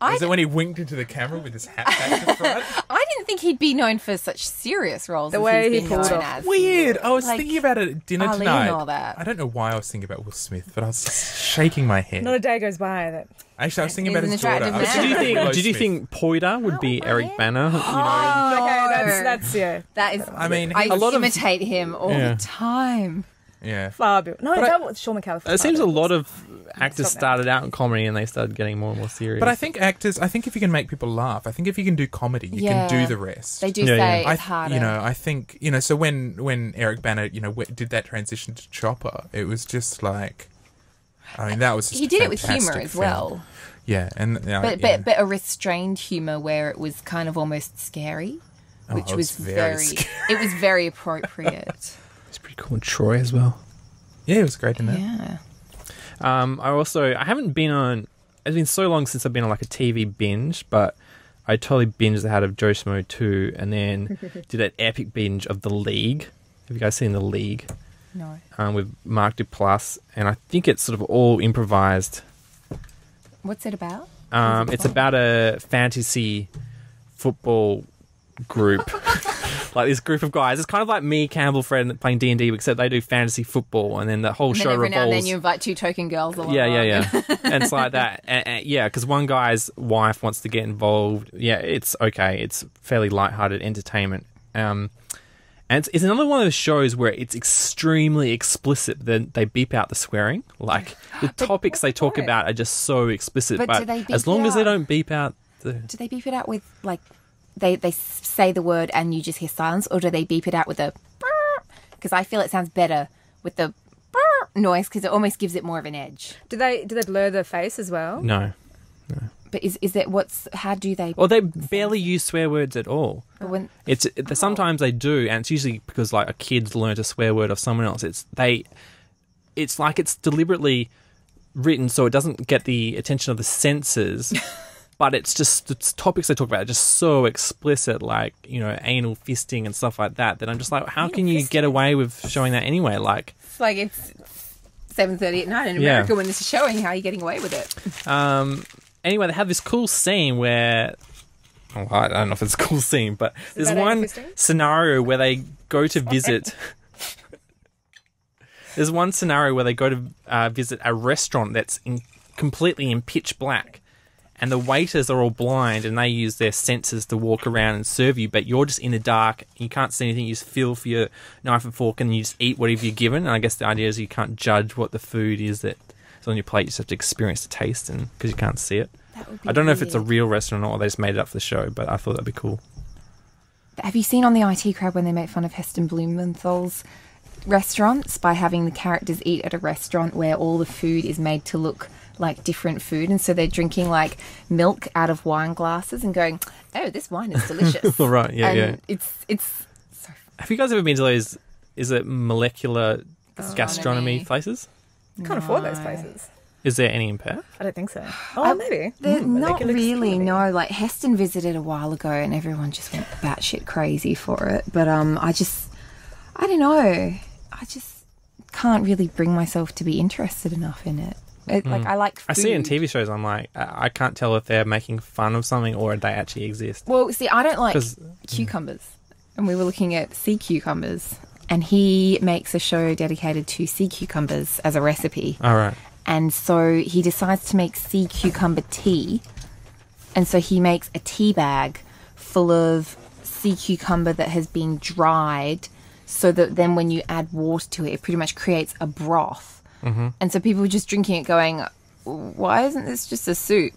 Was it when he winked into the camera with his hat back to front? I didn't think he'd be known for such serious roles. The as way he's he been pulled known off. as. Weird. I was Like, thinking about it at dinner Ali and tonight. all that. I don't know why I was thinking about Will Smith, but I was just shaking my head. Not a day goes by that. Actually, I was thinking He's about an his daughter. attractive I was man. Did you thinking about Will think? Did you Smith. think Poiter would be Eric Banner? You know, Oh, okay, No. that's yeah. That is. I mean, I a lot of- imitate him all Yeah. the time. Yeah. Fabio. No, But that was Sean McAuliffe. it seems a lot of actors Stop now. started out in comedy and they started getting more and more serious. But I think if you can make people laugh, I think if you can do comedy, you Yeah. can do the rest. They do Yeah, say yeah. it's harder. I think, so when Eric Banner, did that transition to Chopper, it was just like, I mean, that was just He a did it with fantastic humour as film. well, Yeah, and but a restrained humour where it was kind of almost scary, which it was was very very. scary. It was very appropriate. it's pretty cool. And Troy as well. yeah, it was great in that. Yeah. I haven't been on. It's been so long since I've been on like a TV binge, but I totally binged out of Joe Schmo 2 and then did an epic binge of The League. Have you guys seen The League? No. With Mark Duplass, and I think it's sort of all improvised. What's it about? It's about a fantasy football group. Like this group of guys. It's kind of like me, Campbell, Fred, playing D&D, except they do fantasy football, and then the whole And then show every now and revolves. then you invite two token girls along. Yeah. And it's like that. And yeah, because one guy's wife wants to get involved. Yeah, it's okay. It's fairly lighthearted entertainment. And it's another one of those shows where it's extremely explicit. Then they beep out the swearing. Like the topics they talk point? about are just so explicit. But But do they beep as long it as they out? don't beep out the... Do they beep it out with like they say the word and you just hear silence, or do they beep it out with a? Because I feel it sounds better with the noise because it almost gives it more of an edge. Do they blur the face as well? No. But is it how do they? Or they barely use swear words at all. When, Sometimes they do, and it's usually because like a kid's learned a swear word of someone else. It's like it's deliberately written so it doesn't get the attention of the censors, but it's just the topics they talk about are just so explicit, like anal fisting and stuff like that. That I'm just like, how can you get away with showing that anyway? Like it's like it's 7:30 at night in Yeah. America when this is showing. How are you getting away with it? Anyway, they have this cool scene where. Oh, I don't know if it's a cool scene, but there's that one interesting? scenario where they go to visit. There's one scenario where they go to visit a restaurant that's completely in pitch black, and the waiters are all blind, and they use their senses to walk around and serve you, but you're just in the dark, you can't see anything, you just feel for your knife and fork, and you just eat whatever you're given. And I guess the idea is you can't judge what the food is that's on your plate, you just have to experience the taste, and because you can't see it. That would be I don't know if it's a weird. real restaurant or they just made it up for the show, but I thought that'd be cool. Have you seen on the IT Crowd when they make fun of Heston Blumenthal's restaurants by having the characters eat at a restaurant where all the food is made to look like different food, and so they're drinking like milk out of wine glasses and going, "Oh, this wine is delicious." Right, yeah, and yeah. It's so Have you guys ever been to those, is it molecular gastronomy places? Can't afford those places. Is there any in Perth? I don't think so. Oh, maybe. They're not Molecular really, gastronomy. no. Like Heston visited a while ago and everyone just went batshit crazy for it. But I don't know. I just can't really bring myself to be interested enough in it. Like I like food. I see it in TV shows. I'm like, I can't tell if they're making fun of something or they actually exist. Well, see, I don't like cucumbers. And we were looking at sea cucumbers. And he makes a show dedicated to sea cucumbers as a recipe. All right. And so he decides to make sea cucumber tea. And so he makes a tea bag full of sea cucumber that has been dried so that then when you add water to it, it pretty much creates a broth. Mm-hmm. And so people were just drinking it going, why isn't this just a soup?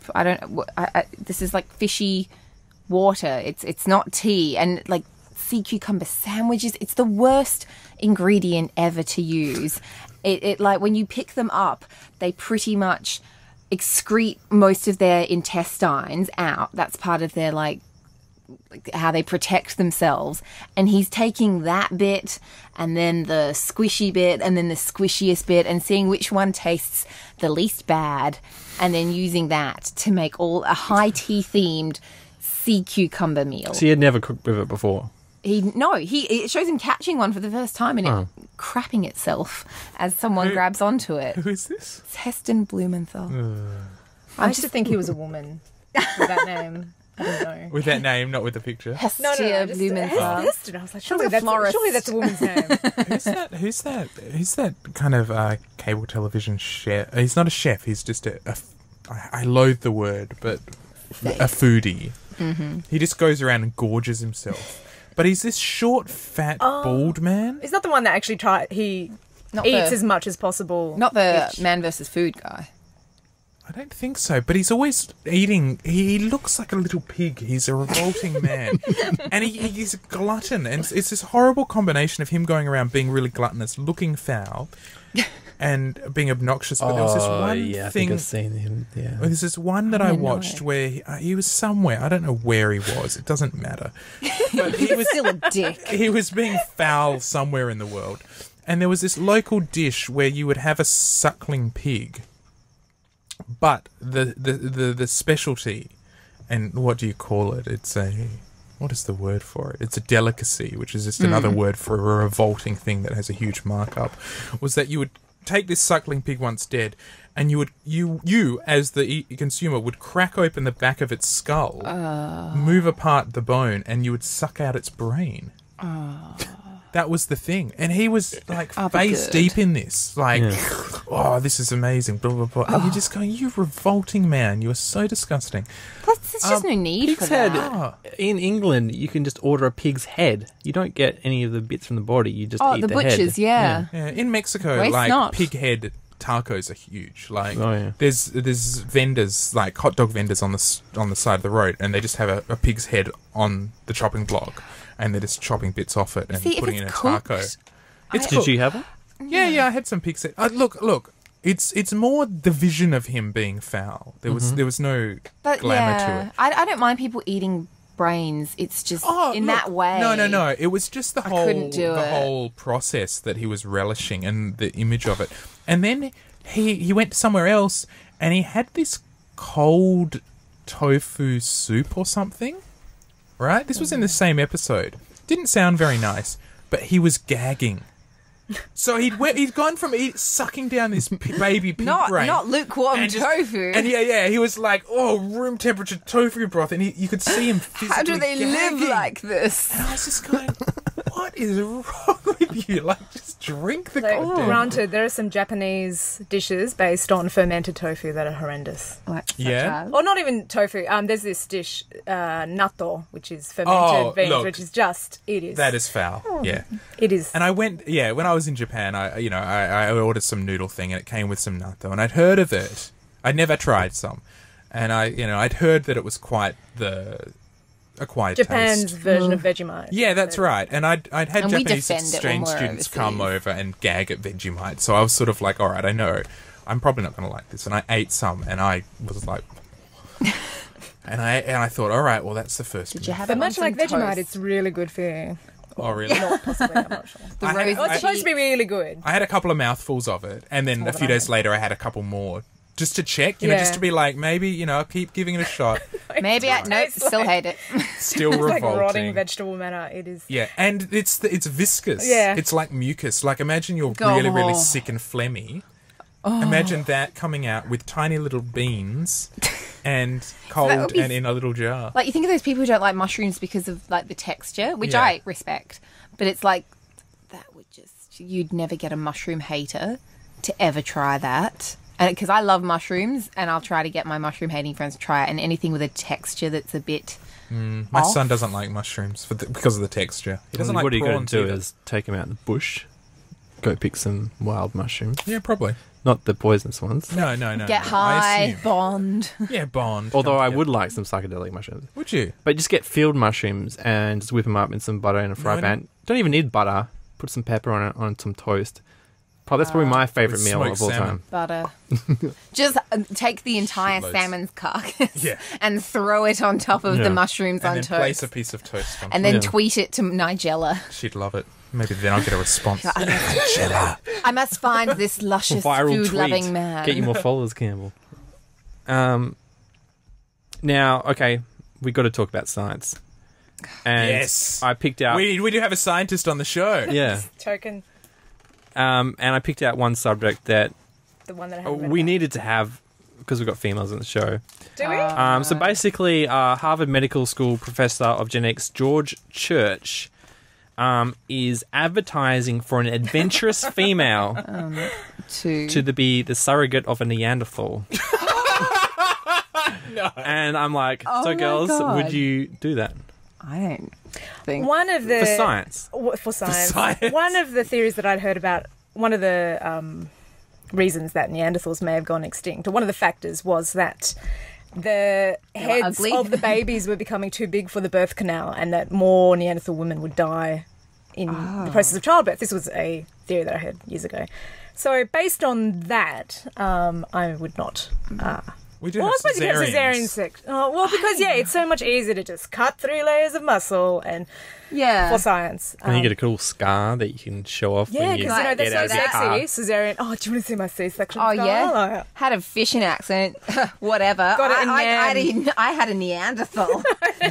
This is like fishy water. It's not tea. And like sea cucumber sandwiches, it's the worst ingredient ever to use. It like when you pick them up, they pretty much excrete most of their intestines out. That's part of their like how they protect themselves. And he's taking that bit and then the squishy bit and then the squishiest bit and seeing which one tastes the least bad and then using that to make a high tea themed sea cucumber meal. So you had never cooked with it before? It shows him catching one for the first time and it crapping itself as someone grabs onto it. Who is this? It's Heston Blumenthal. I used to think he was a woman with that name. I don't know. With that name, not with the picture. Hestia Blumenthal. Heston. I was like, surely That's a florist. surely that's a woman's name. Who's that kind of cable television chef? He's not a chef. He's just I loathe the word, but a foodie. Mm-hmm. He just goes around and gorges himself. But he's this short, fat, bald man. He's not the one that actually eats as much as possible. Not the man versus food guy. I don't think so, but he's always eating. He looks like a little pig. He's a revolting man. And he's a glutton. And it's this horrible combination of him going around being really gluttonous, looking foul, and being obnoxious. But there was this one thing. I think I've seen him. Yeah. There's this one that I watched where he was somewhere. I don't know where he was. It doesn't matter. But he was still a dick. He was being foul somewhere in the world. And there was this local dish where you would have a suckling pig. But the specialty, and what do you call it? What is the word for it? It's a delicacy, which is just another word for a revolting thing that has a huge markup. Was that you would take this suckling pig once dead, and you as the consumer would crack open the back of its skull, move apart the bone, and you would suck out its brain. That was the thing. And he was like face deep in this. Like, this is amazing, blah, blah, blah. And you're just going, you revolting man. You are so disgusting. There's just no need for that. In England, you can just order a pig's head. You don't get any of the bits from the body. You just eat the butchers, head. yeah. In Mexico, pig head tacos are huge. Like, there's vendors, like hot dog vendors on the side of the road, and they just have a pig's head on the chopping block. And they're just chopping bits off it and putting it in a taco. Did you have it? Yeah, I had some pig's head. Look, it's more the vision of him being foul. There was no glamour to it. I don't mind people eating brains. It's just that way. No. It was just the whole process that he was relishing and the image of it. And then he went somewhere else and he had this cold tofu soup or something. Right? This was in the same episode. Didn't sound very nice, but he was gagging. So he'd gone from sucking down this baby pig brain. Not lukewarm tofu. And he was like, room temperature tofu broth. And you could see him physically How do they gagging. live like this? And I was just going, what is wrong with you? Like, just drink the goddamn... Granted, there are some Japanese dishes based on fermented tofu that are horrendous. Or not even tofu. There's this dish, natto, which is fermented beans, which is just, it is. That is foul. Yeah. It is. And I went, when I was in Japan, I ordered some noodle thing and it came with some natto, and I'd heard of it. I'd never tried some, and I'd heard that it was quite the acquired Japan's taste. version of Vegemite. Yeah, that's right. And I'd had Japanese exchange students come over and gag at Vegemite, so I was sort of like, all right, I know I'm probably not going to like this, and I ate some, and I was like. And I thought, all right, well, that's the first. Did you have but it much like toast? Vegemite, it's really good for you. Oh, really? Not possibly, I'm not sure. The It's supposed to be really good. I had a couple of mouthfuls of it, and then a few days later I had a couple more just to check, just to be like, maybe, I'll keep giving it a shot. Maybe nope, still hate it. Still It's revolting. like rotting vegetable matter. It is. Yeah, and it's viscous. Yeah. It's like mucus. Like, imagine you're Oh. really, really sick and phlegmy. Imagine that coming out with tiny little beans and cold would be- and in a little jar. Like, you think of those people who don't like mushrooms because of, like, the texture, which Yeah. I respect. But it's like, that would just... You'd never get a mushroom hater to ever try that. And because I love mushrooms, and I'll try to get my mushroom-hating friends to try it, and anything with a texture that's a bit My off. son doesn't like mushrooms because of the texture. He doesn't like what you got prawns to do either. is take them out in the bush, go pick some wild mushrooms, Yeah, probably. not the poisonous ones. No. Get I high, assume. bond. Yeah, bond. Although Come I together. would like some psychedelic mushrooms. Would you? But just get field mushrooms and just whip them up in some butter in a fry No, pan. Don't even need butter. Put some pepper on it, on some toast. That's probably my favourite With meal smoked of all salmon. time. Butter. Just take the entire Shitloads. salmon's carcass Yeah. and throw it on top of Yeah. the mushrooms And on then toast. place a piece of toast on And then Yeah. tweet it to Nigella. She'd love it. Maybe then I'll get a response. I must find this luscious Viral food-loving tweet. man. Get you more followers, Campbell. Now, okay, we got to talk about science. And Yes. I picked out... We do have a scientist on the show. Yeah. Token. And I picked out one subject that The one that I haven't read we about. needed to have because we've got females on the show. Do we? So basically, Harvard Medical School professor of genetics George Church is advertising for an adventurous female to be the surrogate of a Neanderthal. No. And I'm like, Oh so my girls, God. would you do that I don't think... One of the for science? For science. science. One of the theories that I'd heard about, one of the reasons that Neanderthals may have gone extinct, or one of the factors was that the heads ugly. of the babies were becoming too big for the birth canal, and that more Neanderthal women would die in the process of childbirth. This was a theory that I heard years ago. So based on that, I would not... We do Well, I have suppose you have cesarean cesareans. section. Oh, well, because, it's so much easier to just cut 3 layers of muscle and Yeah. for science. And you get a cool scar that you can show off Yeah, when you because, get that's out so of your car. sexy. Cesarean. Oh, do you want to see my C-section Oh, scar? yeah? Like, Had a fishing accent. Whatever. Got it in I had a Neanderthal.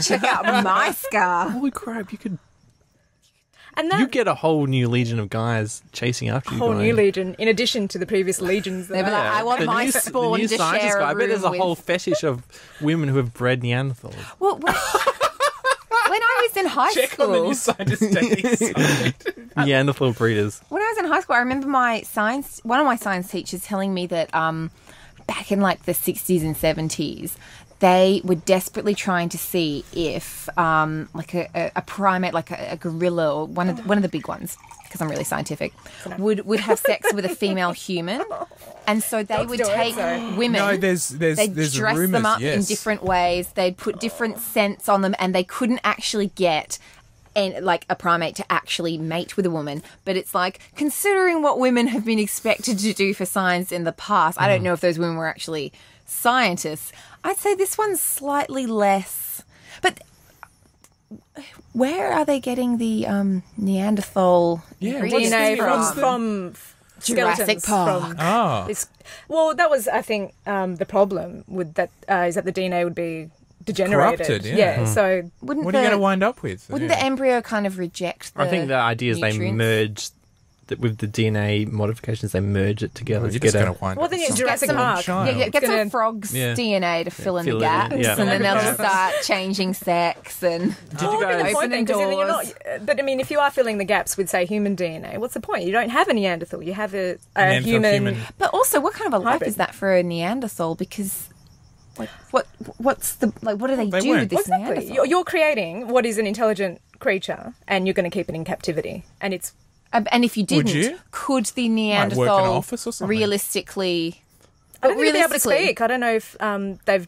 Check out my scar. Holy crap! and that You get a whole new legion of guys chasing after you. whole going, new legion, in addition to the previous legions. That They'd be like, I want the my new, spawn the new to scientist share guy. a I bet there's a room whole with. fetish of women who have bred Neanderthals. Well, when I was in high Check on the school... new scientist dating site. Neanderthal breeders. When I was in high school, I remember one of my science teachers telling me that back in like the 60s and 70s, they were desperately trying to see if like a primate, like a gorilla or one of the big ones, because I'm really scientific, would have sex with a female human. And so they would do it, take so. women. No, there's They'd dress rumors, them up yes. in different ways. They'd put different scents on them, and they couldn't actually get like a primate to actually mate with a woman. But it's like, considering what women have been expected to do for science in the past, I don't know if those women were actually scientists. I'd say this one's slightly less. But where are they getting the Neanderthal Yeah, ingredients DNA what's from Jurassic skeletons Park. from Oh. this. Well, that was, I think, the problem with that is that the DNA would be degenerated. Corrupted, yeah. So Wouldn't What are you the- going to wind up with? Wouldn't Yeah. the embryo kind of reject the I think the idea is they nutrients? merge with the DNA modifications. They merge it together Well, to you're get just going a. to wind Well, up then with it's some Jurassic born Park. child. Yeah, get gonna- some frog's Yeah. DNA to fill in fill the it in, gaps, yeah. and then they'll Yeah. just start changing sex and you Well, guys- the point opening then, 'cause then you're doors. not, but I mean, if you are filling the gaps with, say, human DNA, what's the point? You don't have a Neanderthal. You have a Neanderthal human. But also, what kind of a life Hybrid. is that for a Neanderthal? Because, like, what's the like? What do they They do weren't. with this Exactly. Neanderthal? You're creating what is an intelligent creature, and you're going to keep it in captivity, and it's. And if you Would didn't, you? could the work in an Neanderthal office or something? realistically? I don't think they'll be able to realistically- speak. I don't know if they've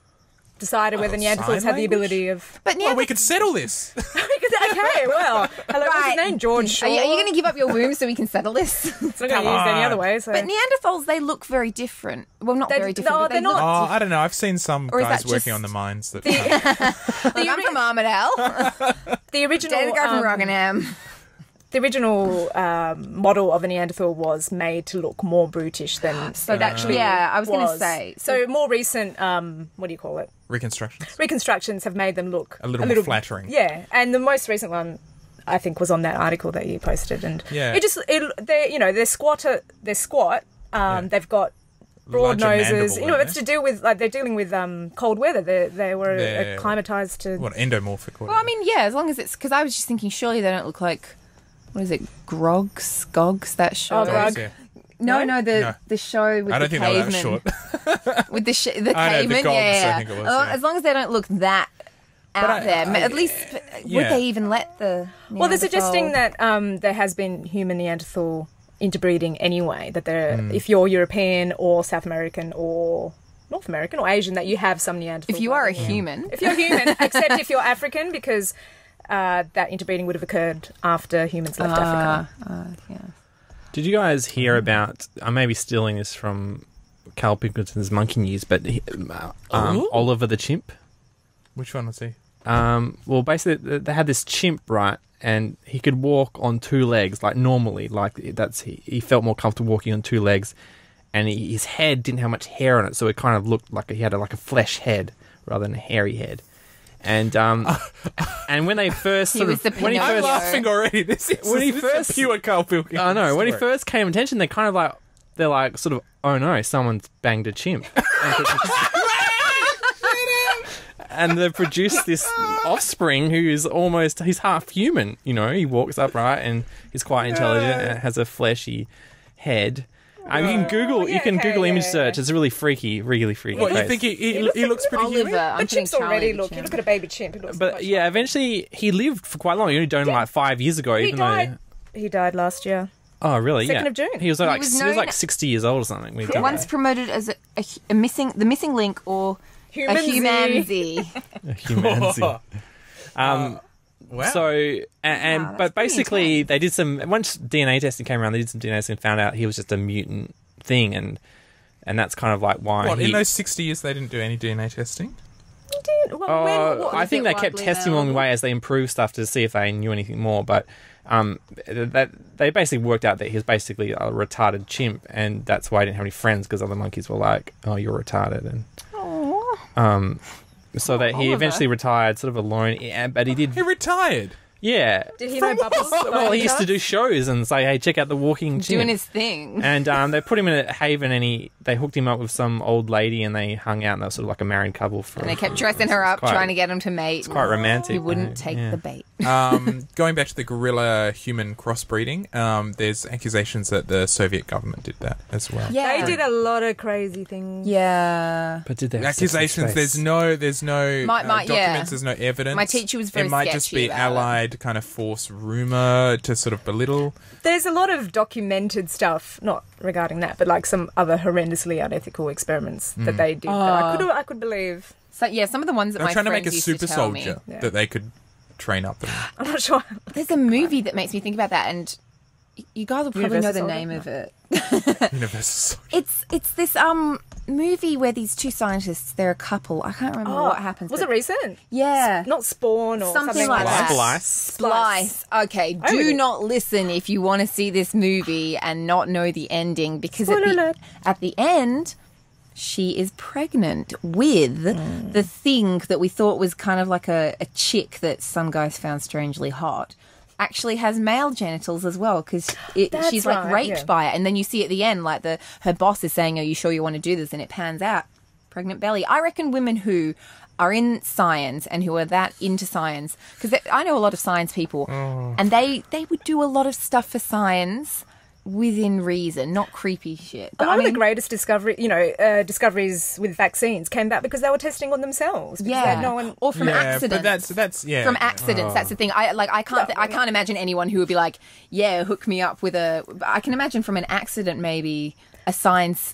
decided whether Oh, Neanderthals sign have the language? ability of. But Well, Neanderthals, we could settle this. Okay, well, hello, what's right? his name? George Shaw. Are you going to give up your womb so we can settle this? It's not going to Come use any on. other way. So. But Neanderthals, they look very different. Well, not They- very different, no, but they they're look. not. Oh, I don't know. I've seen some Or is guys that working just- on the mines that. Like, I'm from Armidale. the original. David guy from Rockingham. model of a Neanderthal was made to look more brutish than it actually I was going to say. So more recent, what do you call it? Reconstructions Have made them look a little more flattering. Yeah, and the most recent one, I think, was on that article that you posted, and they're squat. They've got broad noses. It's to do with they're dealing with cold weather. They were acclimatized to endomorphic. Well, I mean, as long as it's because I was just thinking, surely they don't look like what is it, Gogs? That show. Oh, Grog. Yeah. No, the show with the cavemen. I don't think they were that short. With the cavemen, the Gogs, I think it was, As long as they don't look that out there, at least would they even let the Neanderthal... Well, they're suggesting that there has been human Neanderthal interbreeding anyway, that if you're European or South American or North American or Asian, that you have some Neanderthal. If you are a human. If you're human, except if you're African, because that interbreeding would have occurred after humans left Africa. Yeah. Did you guys hear about, I may be stealing this from Carl Pilkington's Monkey News, but Oliver the chimp? Which one was he? Well, basically, they had this chimp, right, and he could walk on two legs, like normally, he felt more comfortable walking on two legs, and his head didn't have much hair on it, so it kind of looked like he had a flesh head rather than a hairy head. And and when they first I'm laughing already. This is pure Carl Pilkington. I know. When he first came attention, they're like sort of, oh no, someone's banged a chimp. And they produced this offspring who's half human. He walks upright and he's quite intelligent and has a fleshy head. You can Google image search. It's really freaky. What, you think he looks pretty Oliver, human? The chimps already look. You look at a baby chimp. It looks eventually he lived for quite long. He only died 5 years ago. He died last year. Oh, really? 2nd of June. He was like 60 years old or something. Once promoted as the missing link or a humanzy. A humanzy. Wow. So, but basically, they did once DNA testing came around, they did some DNA testing and found out he was just a mutant thing, and that's kind of like why. In those 60 years, they didn't do any DNA testing? They did? I think they kept testing along the way as they improved stuff to see if they knew anything more, but they basically worked out that he was basically a retarded chimp, and that's why he didn't have any friends, because other monkeys were like, oh, you're retarded, and so that he eventually retired sort of alone, but he did... He retired? Yeah. Did he know Bubbles? Well, he used to do shows and say, hey, check out the walking chimp. Doing his thing. And they put him in a haven, and they hooked him up with some old lady, and they hung out, and they were sort of like a married couple. And they kept dressing her up, trying to get him to mate. It's quite romantic. He wouldn't take the bait. Going back to the gorilla-human crossbreeding, there's accusations that the Soviet government did that as well. Yeah. They did a lot of crazy things. Yeah. But did they have accusations? There's no documents. There's no evidence. My teacher was very sketchy. It might just be allied kind of force rumor to sort of belittle. There's a lot of documented stuff, not regarding that, but like some other horrendously unethical experiments that they did. That I could believe. So some of the ones that They're my trying to friends make a used super to tell soldier me. that they could train up. I'm not sure. There's a movie that makes me think about that, and you guys will probably know the name of it. Universal. It's this movie where these two scientists, they're a couple. I can't remember what happens. Was it recent? Yeah. Not Spawn or something like that. Splice. Okay, do not listen if you want to see this movie and not know the ending, because at the end, she is pregnant with the thing that we thought was kind of like a chick that some guys found strangely hot. Actually has male genitals as well, because she's like raped by it, and then you see at the end like her boss is saying, "Are you sure you want to do this?" And it pans out pregnant belly. I reckon women who are in science and who are that into science, because I know a lot of science people, and they would do a lot of stuff for science within reason, not creepy shit. But of the greatest discoveries with vaccines came back because they were testing on themselves. Or from accidents. But that's from accidents. That's the thing. I can't imagine anyone who would be like, hook me up with I can imagine from an accident maybe a science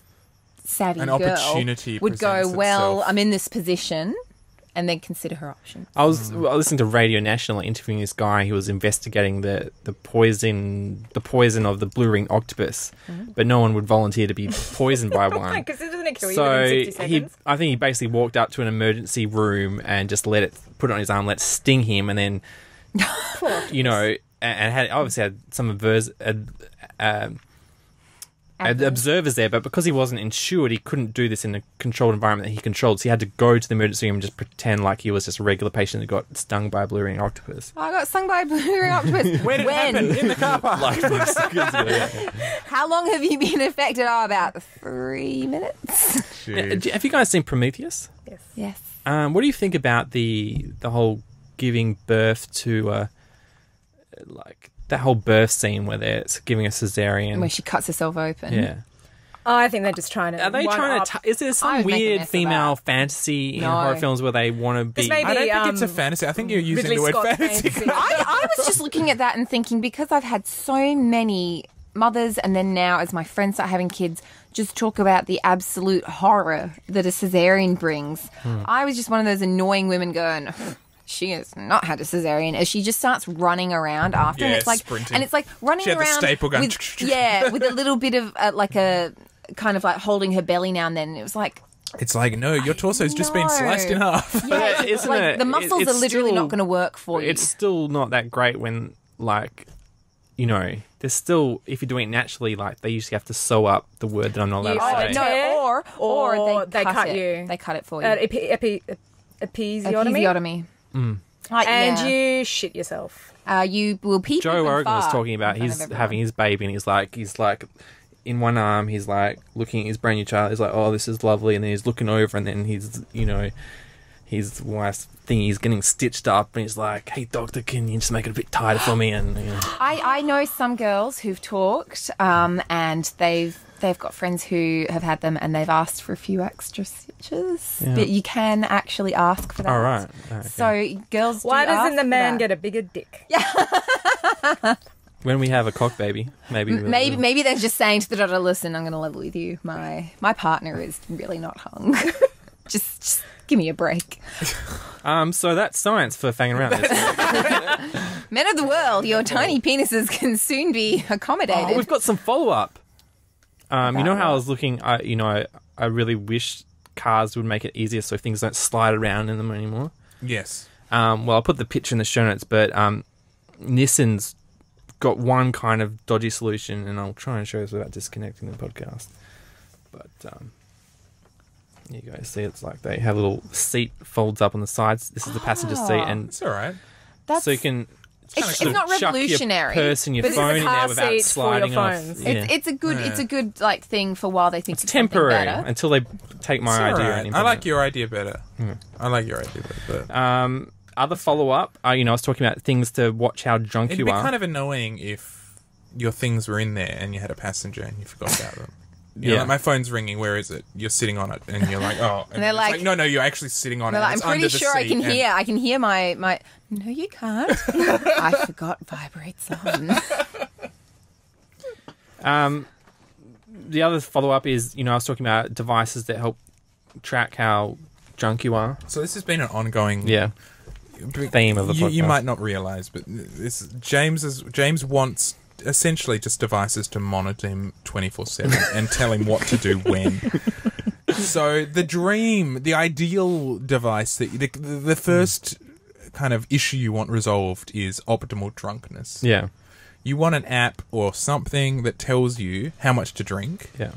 savvy girl opportunity would go, well, itself. I'm in this position. And then consider her options. I was listening to Radio National interviewing this guy who was investigating the poison of the blue ring octopus, but no one would volunteer to be poisoned by one. Because doesn't it kill you within 60 seconds? I think he basically walked up to an emergency room and just put it on his arm, let it sting him, and then and had obviously had some observers there, but because he wasn't insured, he couldn't do this in a controlled environment that he controlled. So he had to go to the emergency room and just pretend like he was just a regular patient that got stung by a blue ring octopus. I got stung by a blue ring octopus. When it happened in the car park. Like 5 seconds ago. Yeah. How long have you been affected? Oh, about 3 minutes. Have you guys seen Prometheus? Yes. Yes. What do you think about the whole giving birth to like that whole birth scene where they're giving a cesarean? Where she cuts herself open. Yeah. I think they're just trying to. Are they trying to? Is there I some would make a weird mess of female that. fantasy in No. horror films where they want to be? This may I don't be, think it's a fantasy. I think you're using Ridley the word Scott fantasy. I was just looking at that and thinking, because I've had so many mothers, and then now as my friends start having kids, just talk about the absolute horror that a cesarean brings. I was just one of those annoying women going, she has not had a cesarean, as she just starts running around after, and Yeah, it's like, sprinting. and it's like running She had the around staple gun. with, with a little bit of like a kind of like holding her belly now and then. And it was like, It's like, no, your torso's just been No. sliced in half. yeah, isn't like it- the muscles it's are literally still- not going to work for you. It's still not that great when, like, you know, there's still, if you're doing it naturally, like they usually have to sew up the word that I'm not allowed You- to say. no, or they cut it. you. They cut it for you. Episiotomy. Episiotomy. Like, And yeah. you shit yourself. You will pee. Joe poop, and Rogan was fart talking about in front he's of everyone. having his baby, and he's like in one arm he's like looking at his brand new child. He's like, oh, this is lovely, and then he's looking over, and then he's, you know, his wife's thing, he's getting stitched up, and he's like, hey doctor, can you just make it a bit tighter for me? And you know. I know some girls who've talked, and they've got friends who have had them, and they've asked for a few extra stitches. Yeah. But you can actually ask for that. All right. Okay. So girls, Why do doesn't ask the for man that. get a bigger dick? When we have a cock baby, maybe we'll- Maybe they're just saying to the doctor, listen, I'm going to level with you. My partner is really not hung. just give me a break. So that's science for fanging around. This week. Men of the world, your tiny penises can soon be accommodated. Oh, we've got some follow up. You know how I was looking. I really wish cars would make it easier so things don't slide around in them anymore. Yes. Well, I'll put the picture in the show notes, but Nissan's got one kind of dodgy solution, and I'll try and show us without disconnecting the podcast. But you guys see, it's like they have a little seat folds up on the sides. This is the passenger seat, and It's all right. That's, so you can. it's sort of not chuck revolutionary. your purse and your but it's phone a in car there without seat for sliding your off. phones. Yeah. It's a good like thing for while they think it's temporary something better. until they take my It's all idea right. and I implement like it. your idea better. I like your idea better. But Other follow up, I was talking about things to watch how drunk it'd you be are. kind of annoying if your things were in there and you had a passenger and you forgot about them. You know, Yeah. like my phone's ringing. Where is it? You're sitting on it, and you're like, oh. And they're it's like- no, you're actually sitting on it. They're like, It's I'm pretty under the sure I seat can and- hear. I can hear my. No, you can't. I forgot vibrates on. The other follow up is, I was talking about devices that help track how drunk you are. So this has been an ongoing Theme of the podcast. You might not realize, but James wants essentially just devices to monitor him 24/7 and tell him what to do when. So the ideal device, the first kind of issue you want resolved is optimal drunkenness. Yeah. You want an app or something that tells you how much to drink, Yeah.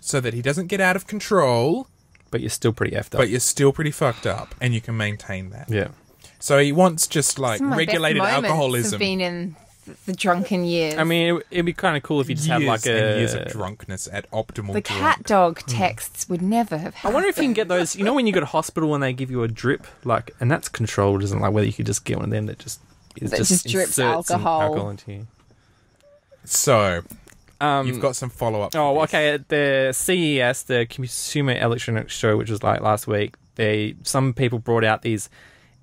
so that he doesn't get out of control, But you're still pretty effed up. but you're still pretty fucked up, and you can maintain that. yeah. So he wants just like Some of my regulated best moments alcoholism. have been in the drunken years. I mean, it'd be kind of cool if you just had like years a... of drunkenness at optimal the drunk. cat dog texts would never have I happened. wonder if you can get those... You know when you go to hospital and they give you a drip? Like, and that's controlled, isn't it? Like whether you could just get one of them that just... That just drips inserts some alcohol. into you. So you've got some follow up. Oh, okay. At the CES, the Consumer Electronics Show, which was like last week, some people brought out these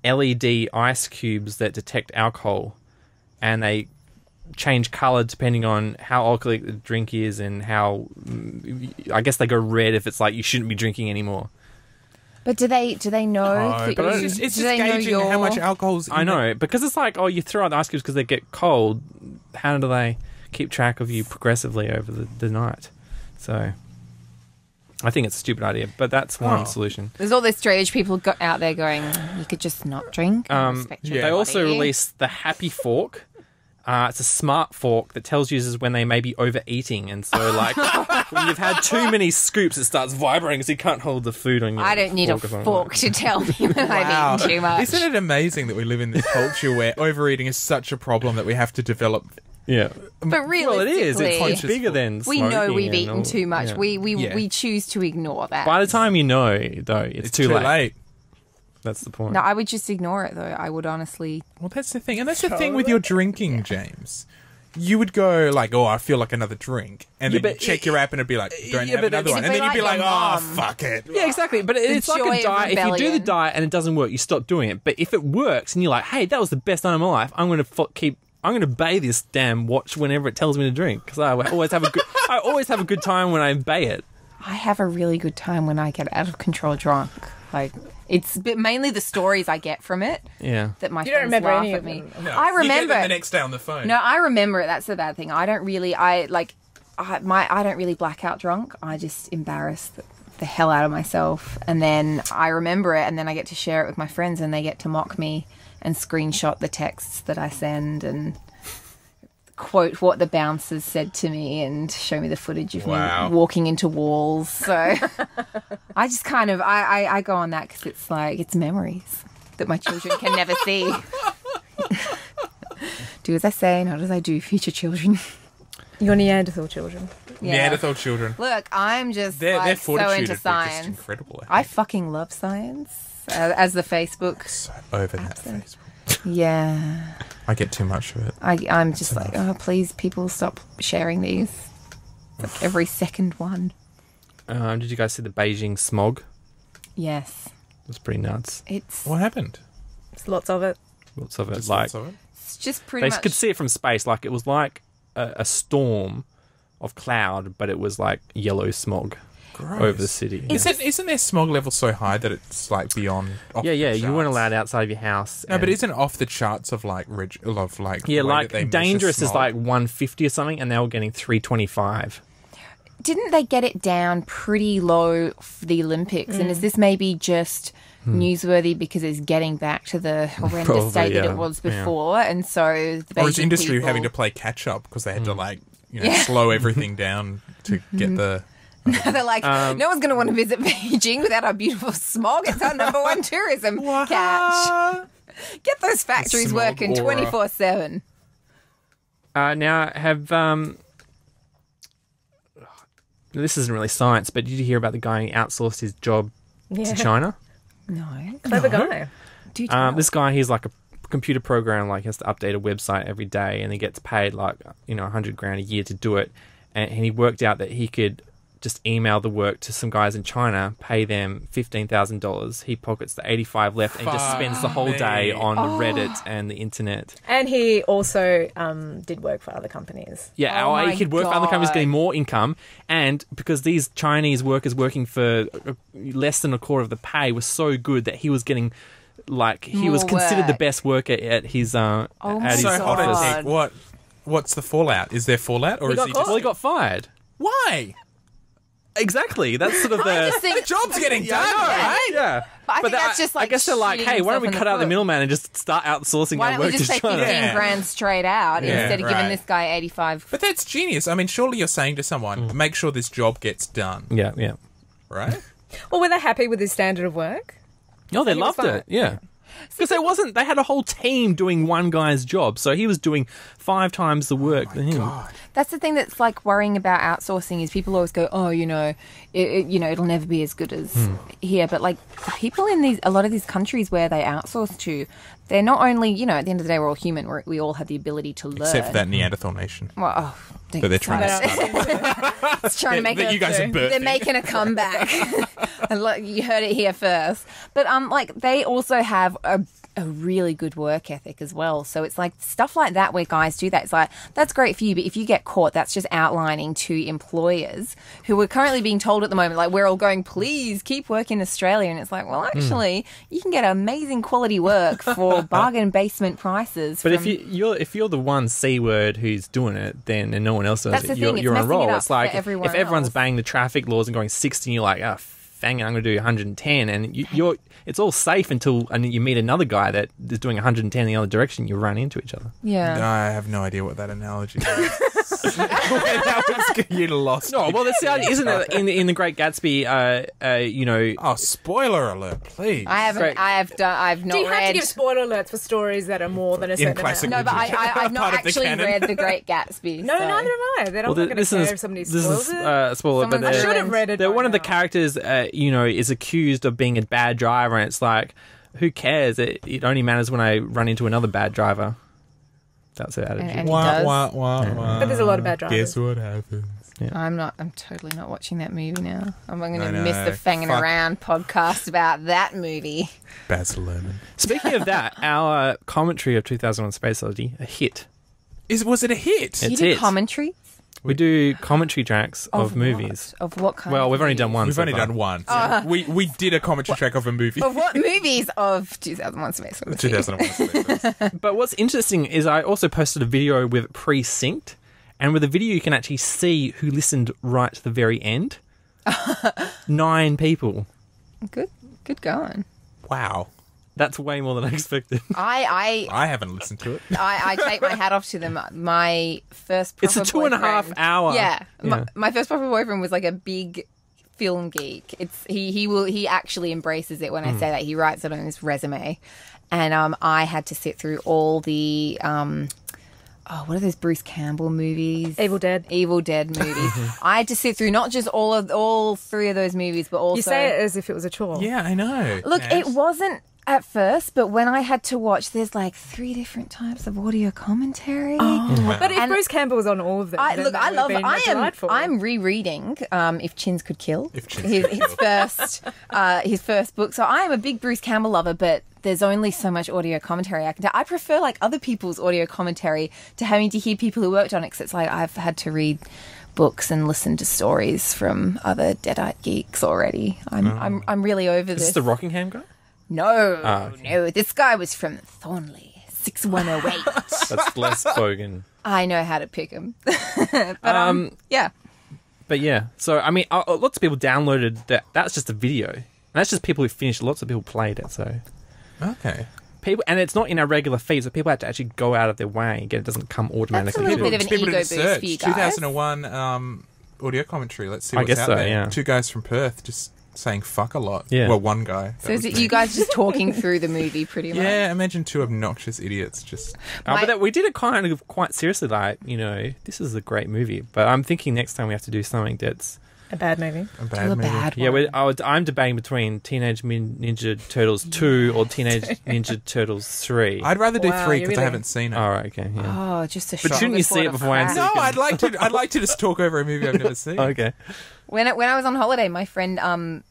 LED ice cubes that detect alcohol, and they change colour depending on how alcoholic the drink is and how... I guess they go red if it's like you shouldn't be drinking anymore. But do they know? No, that but you- it's do just they know gauging your- how much alcohol's in I know, because it's like, you throw out the ice cubes because they get cold. How do they keep track of you progressively over the night? So I think it's a stupid idea, but that's one solution. There's all these straight edge people out there going, you could just not drink. and respect your yeah. They also body." released the Happy Fork, It's a smart fork that tells users when they may be overeating, and so like when you've had too many scoops, it starts vibrating, so you can't hold the food on your. I don't need a fork to tell me when I've eaten too much. Isn't it amazing that we live in this culture where overeating is such a problem that we have to develop? Yeah, But realistically, well, it is. It's bigger than we know smoking we've and eaten all- too much. yeah. We choose to ignore that. By the time you know, though, it's too late. That's the point. No, I would just ignore it, though. I would honestly. Well, that's the thing. And that's the thing with your drinking, James. You would go like, oh, I feel like another drink. And Yeah, then you but check your app and it'd be like, don't have but another it'd one. be And then you'd be like like, your oh, mum. fuck it. Yeah, exactly. But it's like joy a of diet. If you do the rebellion. diet and it doesn't work, you stop doing it. But if it works and you're like, hey, that was the best night of my life, I'm going to bay this damn watch whenever it tells me to drink, because I always have a good time when I bay it. I have a really good time when I get out of control drunk. Like, it's mainly the stories I get from it Yeah. that my You don't friends remember laugh any at of me. them. No, I You remember get them it. the next day on the phone. No, I remember it. That's the bad thing. I don't really black out drunk. I just embarrass the hell out of myself, and then I remember it, and then I get to share it with my friends, and they get to mock me and screenshot the texts that I send and quote what the bouncers said to me and show me the footage of Wow. me walking into walls. So I just kind of I go on that because it's like it's memories that my children can never see. Do as I say, not as I do, future children. Your Neanderthal children. Yeah. Neanderthal children. Look, I'm just Their like, so fortitude into is just science. incredible. I fucking love science. As the Facebook. So over that Facebook. Yeah. I get too much of it. I'm just like, oh, please, people stop sharing these. It's like every second one. Did you guys see the Beijing smog? Yes. It was pretty nuts. It's What happened? There's lots of it. Lots of it. Just Like lots of it? it's just pretty they much. could see it from space. Like it was like a storm of cloud, but it was like yellow smog Gross. over the city. Isn't their smog level so high that it's like beyond? Off Yeah, the you weren't charts? allowed outside of your house. No, but and- isn't it off the charts of like yeah, the way that they like measure dangerous is smog? like 150 or something, and they were getting 325. Didn't they get it down pretty low for the Olympics? And is this maybe just newsworthy because it's getting back to the horrendous Probably, state that yeah. it was before? And so the or is Beijing industry people- having to play catch up because they had to like slow everything down to get the. They're like, no one's going to want to visit Beijing without our beautiful smog. It's our number one tourism catch. Get those factories smog working aura. 24/7. Now, have this isn't really science, but did you hear about the guy who outsourced his job Yeah. to China? No. Clever guy. Do tell. This guy, he's like a computer programmer, like he has to update a website every day, and he gets paid like $100,000 a year to do it. And he worked out that he could just email the work to some guys in China, pay them $15,000. He pockets the 85 left and just spends the whole day on the Reddit and the internet. And he also did work for other companies. Yeah, Oh he my could work for other companies God. getting more income, and because these Chinese workers working for less than a quarter of the pay was so good that he was getting, like, he was More considered the work. best worker at his my at his So hold on, office. Nick, what's the fallout? Is there fallout, or He is got he caught. just Well, he got fired. why? Exactly. That's sort of I just the. think The job's getting done, Yeah. right? Yeah. But I think that's just like I guess they're like, shooting hey, why don't we himself in cut the out the foot. middleman and just start outsourcing Why our don't we work just to say China? 15 Yeah. grand straight out Yeah, instead of giving right. this guy 85? But that's genius. I mean, surely you're saying to someone, make sure this job gets done, Yeah, yeah. right? Well, were they happy with his standard of work? No, they he was loved fine. it. Yeah. Because they had a whole team doing one guy's job, so he was doing 5 times the work than him. God. That's the thing that's like worrying about outsourcing is people always go, oh, it'll never be as good as here. But like the people in a lot of these countries where they outsource to, they're not only, at the end of the day, we're all human. We all have the ability to learn. Except for that Neanderthal nation. Well, But they're trying to It's trying to make that it. you guys are They're birthing. making a comeback. And look, you heard it here first. But like they also have a really good work ethic as well. So it's like stuff like that where guys do that. It's like that's great for you, but if you get caught, that's just outlining to employers who are currently being told at the moment, like we're all going, please keep working in Australia, and it's like, well, actually, you can get amazing quality work for bargain basement prices. But from- if you're the one C word who's doing it, then and no one else does That's it, the you're, thing, it's you're on a messing it roll. up It's like for everyone if everyone's else. banging the traffic laws and going 60, and you're like, Fangin, I'm going to do 110, and it's all safe until you meet another guy that is doing 110 in the other direction. You run into each other. Yeah. No, I have no idea what that analogy is. You lost. No, well, that's the idea, isn't it? In the Great Gatsby, Oh, spoiler alert, please. I've not Do you have read. to give spoiler alerts for stories that are more than a certain classic amount? No, but I've not Part of the actually canon. read The Great Gatsby. No, so. neither am I. They're not going to care if somebody spoils it. spoiler, but Someone's I should have read it. one by of the now. characters, is accused of being a bad driver, and it's like, who cares? It only matters when I run into another bad driver. That's her attitude. And he does. But there's a lot of bad drivers. Guess what happens? I'm totally not watching that movie now. I'm going I to know. miss the Fangin' Fuck. Around podcast about that movie. Baz Luhrmann. Speaking of that, our commentary of 2001: Space Odyssey, a hit. Was it a hit? You It's do hit. commentary We do commentary tracks of movies. What? Of what kind? Well, of we've only done movies? one. We've so only far. done one. So we did a commentary track of a movie. Of what movies of 2001: Space Odyssey? 2001. Space Odyssey. But what's interesting is I also posted a video with pre-synced, and with the video you can actually see who listened right to the very end. 9 people. Good going. Wow. That's way more than I expected. I haven't listened to it. take my hat off to them. My first proper It's a 2.5 boyfriend- hour. Yeah, Yeah. My first proper boyfriend was like a big film geek. He actually embraces it when I say that. He writes it on his resume, and I had to sit through all the what are those Bruce Campbell movies? Evil Dead movies. I had to sit through not just all 3 of those movies, but also You say it as if it was a chore. Yeah, I know. Look, Yes. it wasn't at first, but when I had to watch, there's like 3 different types of audio commentary. But if And- Bruce Campbell was on all of them, I then look, that I would love. have been delightful. I'm rereading If Chins Could Kill. If Chins Could Kill. His first book. So I am a big Bruce Campbell lover, but there's only so much audio commentary I can do. I prefer like other people's audio commentary to having to hear people who worked on it. Because it's like I've had to read books and listen to stories from other Deadite geeks already. I'm really over Is this. this the Rockingham guy? No, okay. no. This guy was from Thornley, 6108. That's Les Fogan. I know how to pick him. But yeah. But yeah, so I mean, lots of people downloaded that. That's just a video. And that's just people who finished. Lots of people played it. So Okay. people, and it's not in our regular feed, so people have to actually go out of their way and get it doesn't come automatically. That's a little to bit them. of an People ego did a boost search. for you guys. 2001 audio commentary. Let's see I what's guess out so, there. yeah. 2 guys from Perth just saying fuck a lot. Yeah. Well, one guy. So is it you guys just talking through the movie pretty much? Yeah, imagine 2 obnoxious idiots just... But we did it kind of quite seriously, like, this is a great movie. But I'm thinking next time we have to do something that's... a bad movie. A bad Do a movie. bad Yeah, one. I'm debating between Teenage Ninja Turtles 2 or Teenage Ninja Turtles 3. I'd rather do Wow, 3 you because really- I haven't seen it. All right, okay, yeah. Oh, just a But shot shouldn't you see it before I crack. answer? No, I'd like to just talk over a movie I've never seen. Okay. When I was on holiday, my friend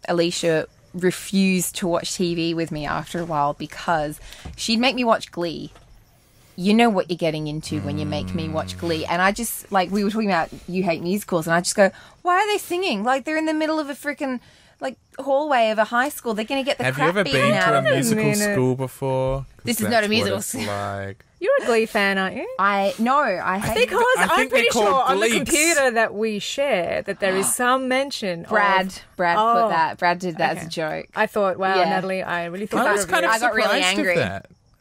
Alicia refused to watch TV with me after a while because she'd make me watch Glee. You know what you're getting into when you make me watch Glee. And I just, like, we were talking about You Hate Musicals, and I just go, why are they singing? Like, they're in the middle of a freaking, like, hallway of a high school. They're going to get the Have you crap ever beaten been out to of a them. musical minute. school before? 'Cause This is not a that's what musical it's school. like. You're a Glee fan, aren't you? I hate Because I I'm think they're pretty sure called on the gleeks. computer that we share that there is some mention Brad of... put Oh, that. Brad did that as okay. a joke. I thought, wow, Yeah. Natalie, I really thought I that was kind of I got really surprised angry.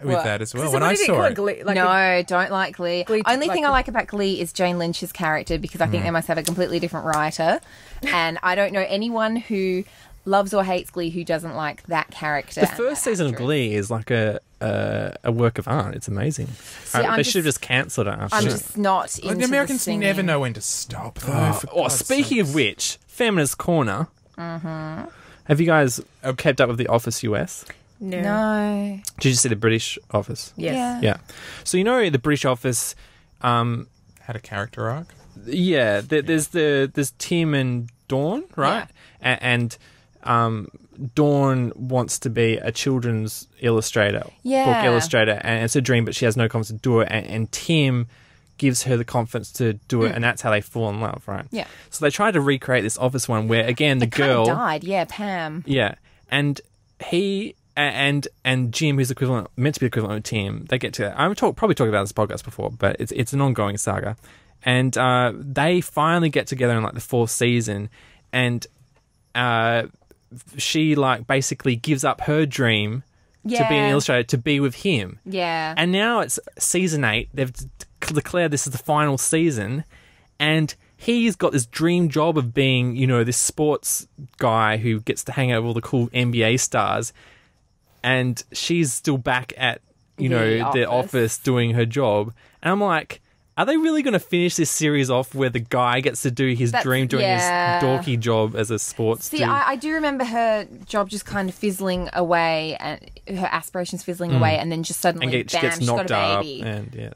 with What? that as well So when what I did he saw call it. Glee? Like No, don't like Glee. Glee- Only like thing I like about Glee is Jane Lynch's character because I think they must have a completely different writer. And I don't know anyone who loves or hates Glee who doesn't like that character. The and first that season of actress. Glee is like a work of art. It's amazing. I'm They just- should have just cancelled it after I'm that. just not into Like, the Americans singing. never know when to stop, though. for God's Speaking of sakes. which, Feminist Corner. Have you guys kept up with The Office US? No. No. Did you see the British Office? Yes. Yeah. Yeah. So the British Office. Had a character arc. Yeah, there's Tim and Dawn, right? And Dawn wants to be a children's illustrator, Yeah. book illustrator, and it's a dream, but she has no confidence to do it. And Tim gives her the confidence to do it, and that's how they fall in love, right? Yeah. So they tried to recreate this Office one where again the It kind girl of died. Yeah, Pam. yeah, and he and Jim, who's meant to be equivalent of Tim, they get together. I'm probably talked about this podcast before, but it's an ongoing saga, and they finally get together in like the 4th season, and she like basically gives up her dream to be an illustrator to be with him. Yeah. And now it's season 8. They've declared this is the final season, and he's got this dream job of being, this sports guy who gets to hang out with all the cool NBA stars, and she's still back at, the office doing her job. And I'm like, are they really going to finish this series off where the guy gets to do his dream doing his dorky job as a sports dude? I do remember her job just kind of fizzling away, and her aspirations fizzling away, and then just suddenly, she bam, gets she's knocked got a up. baby.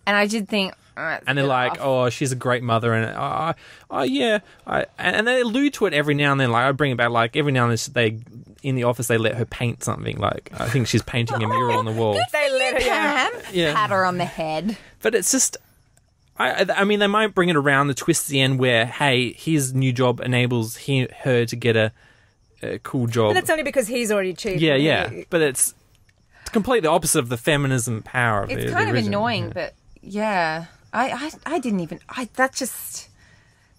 And I did think... and they're like, oh, she's a great mother, and and they allude to it every now and then. Like, I bring it back, like every now and then in the office they let her paint something. Like, I think she's painting a mural on the wall. They let her, pat her on the head. But it's just, I mean, they might bring it around the twist at the end where, hey, his new job enables her to get a cool job. But that's only because he's already achieved. Yeah. But it's completely opposite of the feminism power of it. It's kind of annoying, but yeah. I didn't even... that just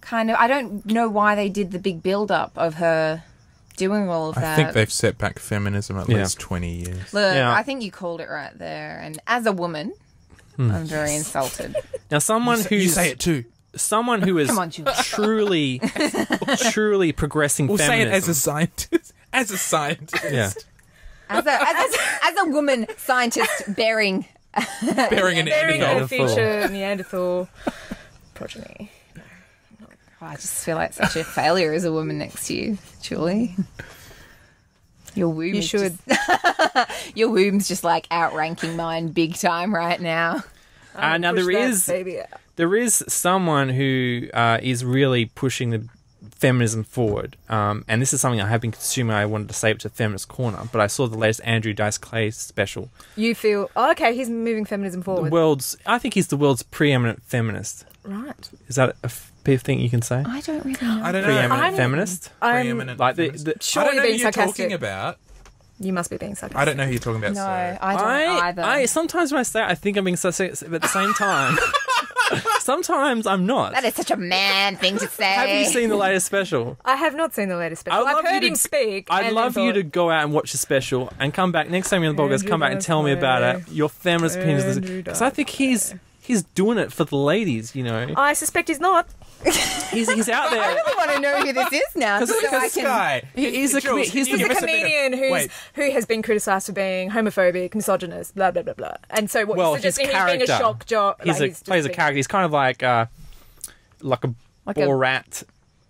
kind of... I don't know why they did the big build-up of her doing all of that. I think they've set back feminism at least 20 years. Look, I think you called it right there. And as a woman, I'm very insulted. Now, someone who's... You say it too. Someone who is Come on, Jules. truly progressing We'll feminism. say it as a scientist. As a scientist. Yeah. As a woman scientist bearing Bearing a future Neanderthal progeny. I just feel like such a failure as a woman next to you, Julie. Your womb. You should. Your womb's just like outranking mine big time right now. Now there is someone who is really pushing the feminism forward, and this is something I have been consuming. I wanted to save it to Feminist Corner, but I saw the latest Andrew Dice Clay special. You feel okay? He's moving feminism forward. I think he's the world's preeminent feminist. Right? Is that a thing you can say? I don't really know. I don't know. Preeminent feminist. Preeminent Like feminist. Sure, I don't know you're being who you're sarcastic. talking about. You must be being sarcastic. I don't know who you're talking about. No, So. I don't either. I sometimes when I say it, I think I'm being sarcastic, but at the same time, sometimes I'm not. That is such a man thing to say. Have you seen the latest special? I have not seen the latest special. I'd love I've heard you him to- speak. I'd and love then you to thought, go out and watch the special and come back next time you're on the podcast. Andrew Come back and Dice tell me about Clay. it. Your feminist opinions, Andrew because I think he's doing it for the ladies. I suspect he's not. He's out I there. really want to know who this is now. Because so I This can... guy. He's a Jules, he's can you the give He's a us a bit of- comedian Wait. who has been criticised for being homophobic, misogynist, blah blah blah blah. And so what Well, you're his suggesting he's being a character. shock jock. plays a character. He's kind of like a Borat.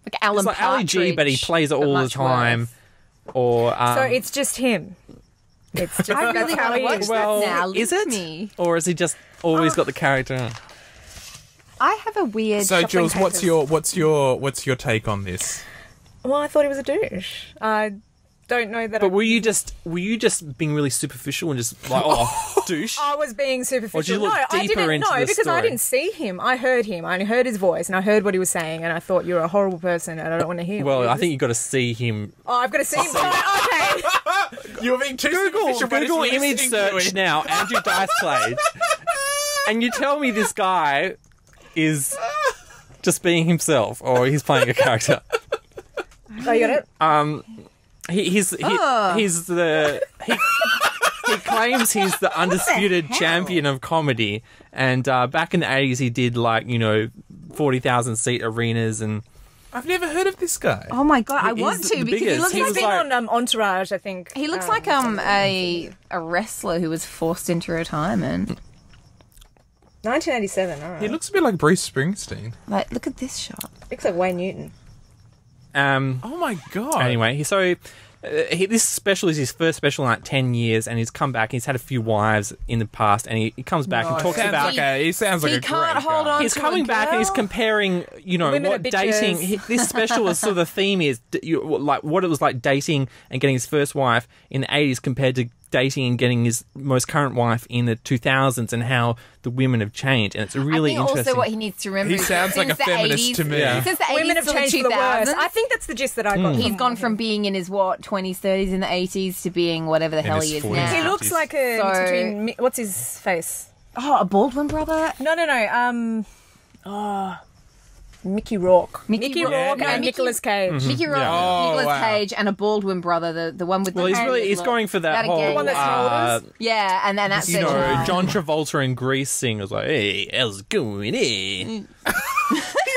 Like Alan It's like Ali G, Partridge, but he plays it but all the much time. worse. Or So it's just him. It's just I really that's how want to he watch is. well, that now. is Link it? me. Or has he just always got the character? I have a weird... So, shopping Jules, what's papers. your take on this? Well, I thought he was a douche. I don't know that. But were you just being really superficial and just like, oh, douche? I was being superficial. Or did you look no, I deeper didn't. into No, the because I story? didn't see him. I heard him. I heard his voice, and I heard what he was saying, and I thought you're a horrible person, and I don't want to hear. Well, what I think you got to see him. Oh, I've got to see him. Okay. You're being too superficial, but Google it's image listening to search it. now, Andrew Dice Clay, and you tell me this guy is just being himself or he's playing a character. Oh, you got it. He claims he's the undisputed champion of comedy, and back in the 80s he did 40,000 seat arenas and. I've never heard of this guy. Oh my god, I He's want the to because he biggest. looks He like was He's been like- on Entourage, I think. he looks like a wrestler who was forced into retirement. 1987. All right. He looks a bit like Bruce Springsteen. Like, look at this shot. looks like Wayne Newton. Oh my god. Anyway, this special is his first special in 10 years, and he's come back. He's had a few wives in the past, and he comes back and talks about. he sounds like He a can't great hold guy. on He's to coming a back and he's girl. comparing, Women are what bitches. dating. This special is sort of the theme is like what it was like dating and getting his first wife in the 80s compared to dating and getting his most current wife in the 2000s, and how the women have changed. And it's a really I think interesting. also what he needs to remember He is sounds like a since the feminist 80s to me. Yeah. Since the 80s Women have to the changed for the worse. 2000s, I think that's the gist that I got. he's gone from being in his 20s, 30s in the 80s to being whatever the hell his he is 40s. now. He looks like a mix So- between what's his face? Oh, a Baldwin brother? No. Mickey Rourke. Mickey Rourke Rourke. and Nicolas Cage. Mickey Rourke, Oh, Nicolas wow. Cage, and a Baldwin brother, the one with Well, the he's going for that whole, again. The one that's shoulders. Yeah, and then that's you know, John Travolta in Grease sing was like, hey, how's it going? It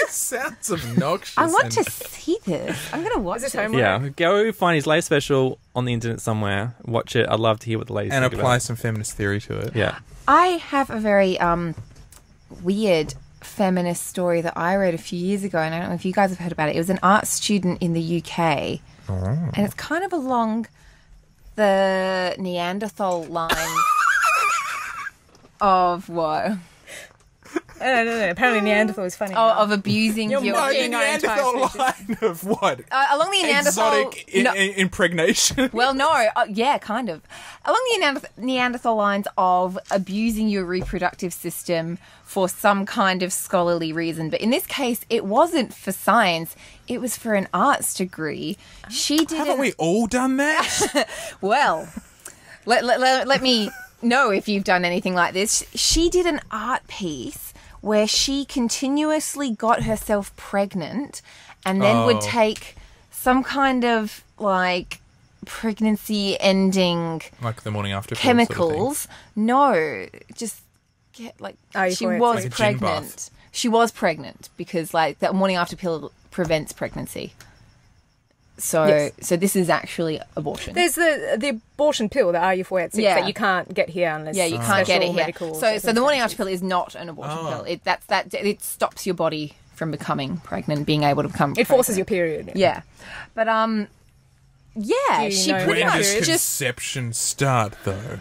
sounds obnoxious. I want to and- see this. I'm going to watch Is this it. homework? Yeah, go find his latest special on the internet somewhere. Watch it. I'd love to hear what the ladies and think apply about some feminist theory to it. it. Yeah. I have a very weird feminist story that I read a few years ago, and I don't know if you guys have heard about it. It was an art student in the UK, and it's kind of along the Neanderthal line of what? No. Apparently Neanderthal is funny. Oh, of abusing your... No, the Mocking our entire Neanderthal species. line of what? along the Neanderthal... Exotic No. impregnation. Well, no, yeah, kind of. Along the Neanderthal lines of abusing your reproductive system for some kind of scholarly reason. But in this case, it wasn't for science. It was for an arts degree. She did Haven't we all done that? Well, let me know if you've done anything like this. She did an art piece where she continuously got herself pregnant and then would take some kind of, like, pregnancy-ending Like the morning after pill sort of chemicals. No, just get, like, she euphoric. was Like a gin pregnant. bath. She was pregnant because, like, that morning after pill prevents pregnancy. So, Yes. so this is actually abortion. There's the abortion pill, the RU486, Yeah. that you can't get here unless Yeah, you can't get it special here. medical So the morning after circumstances. pill is not an abortion Oh. pill. It stops your body from becoming pregnant, being able to become. It forces your pregnant. period. Yeah, but yeah, Do you she know pretty When much does just. conception start, though?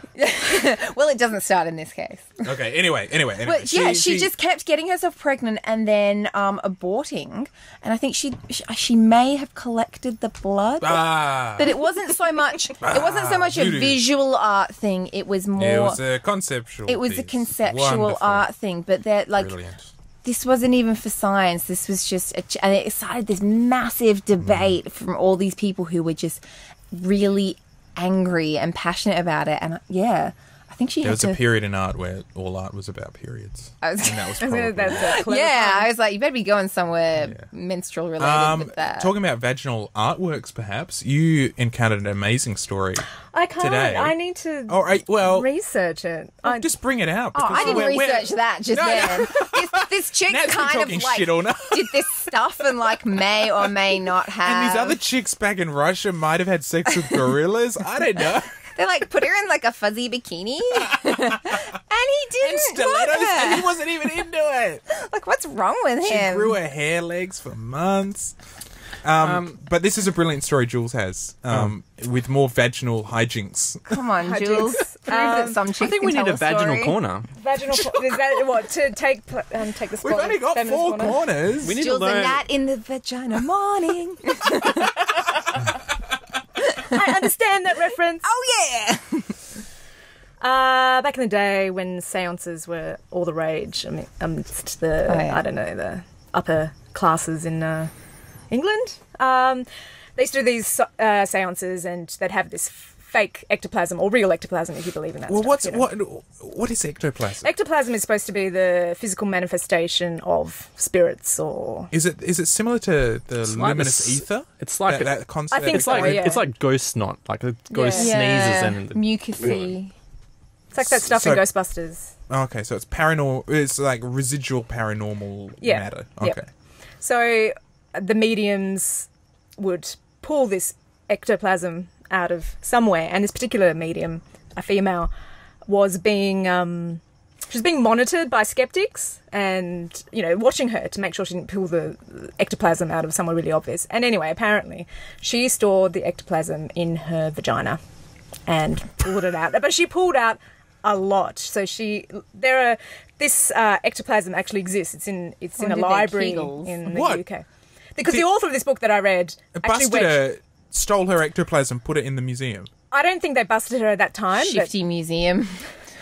Well, it doesn't start in this case. Okay. Anyway. But yeah, she just kept getting herself pregnant and then aborting, and I think she may have collected the blood. But it wasn't so much. It wasn't so much a voodoo. visual art thing. It was more. It was a conceptual. It was a piece. conceptual Wonderful. art thing, but they're like. Brilliant. This wasn't even for science. This was just, and it started this massive debate from all these people who were just really angry and passionate about it. And yeah, I think she There had was to. a period in art where all art was about periods. I was- And that was I probably think that's a clever yeah, pun. I was like, you better be going somewhere Yeah. menstrual related with that. Talking about vaginal artworks, perhaps you encountered an amazing story. I can't. today. I need to All right, well, research it. just bring it out. Oh, because I didn't we're- research that just No, no. then. This chick Nan's been kind talking of like shit all night. did this stuff and like may or may not have. And these other chicks back in Russia might have had sex with gorillas. I don't know. They like put her in like a fuzzy bikini, and he didn't And want stilettos, and he her. wasn't even into it. Like, what's wrong with She him? grew her hair legs for months. But this is a brilliant story Jules has, with more vaginal hijinks. Come on, Hijinks. Jules. Prove that some chick I think can we need tell a vaginal story. corner. Vaginal. Is that what to take the spot? We've only of got feminist 4 corner? corners. We need Jules to and learn. Nat in the vagina morning. I understand that reference. Oh yeah. Back in the day when seances were all the rage, I mean, amidst the, yeah. I don't know, the upper classes in England, they used to do these seances and they'd have this fake ectoplasm, or real ectoplasm if you believe in that Well, stuff. you know. what is ectoplasm? Ectoplasm is supposed to be the physical manifestation of spirits, or Is it similar to the It's like luminous this- ether? It's like that concept. I think it's so, like yeah. it's like ghost snot, like a ghost Yeah. sneezes and mucusy. it's like that stuff So- in Ghostbusters. Okay, so it's paranormal. It's like residual paranormal Yeah. matter. Yeah. Okay. So the mediums would pull this ectoplasm out of somewhere, and this particular medium, a female, was being she was being monitored by skeptics, and watching her to make sure she didn't pull the ectoplasm out of somewhere really obvious. And anyway, apparently she stored the ectoplasm in her vagina and pulled it out, but she pulled out a lot. So this ectoplasm actually exists. It's in a did they library Kegels? in the What? UK. Because the author of this book that I read actually Busted went. her, stole her ectoplasm, put it in the museum. I don't think they busted her at that time. Shifty museum.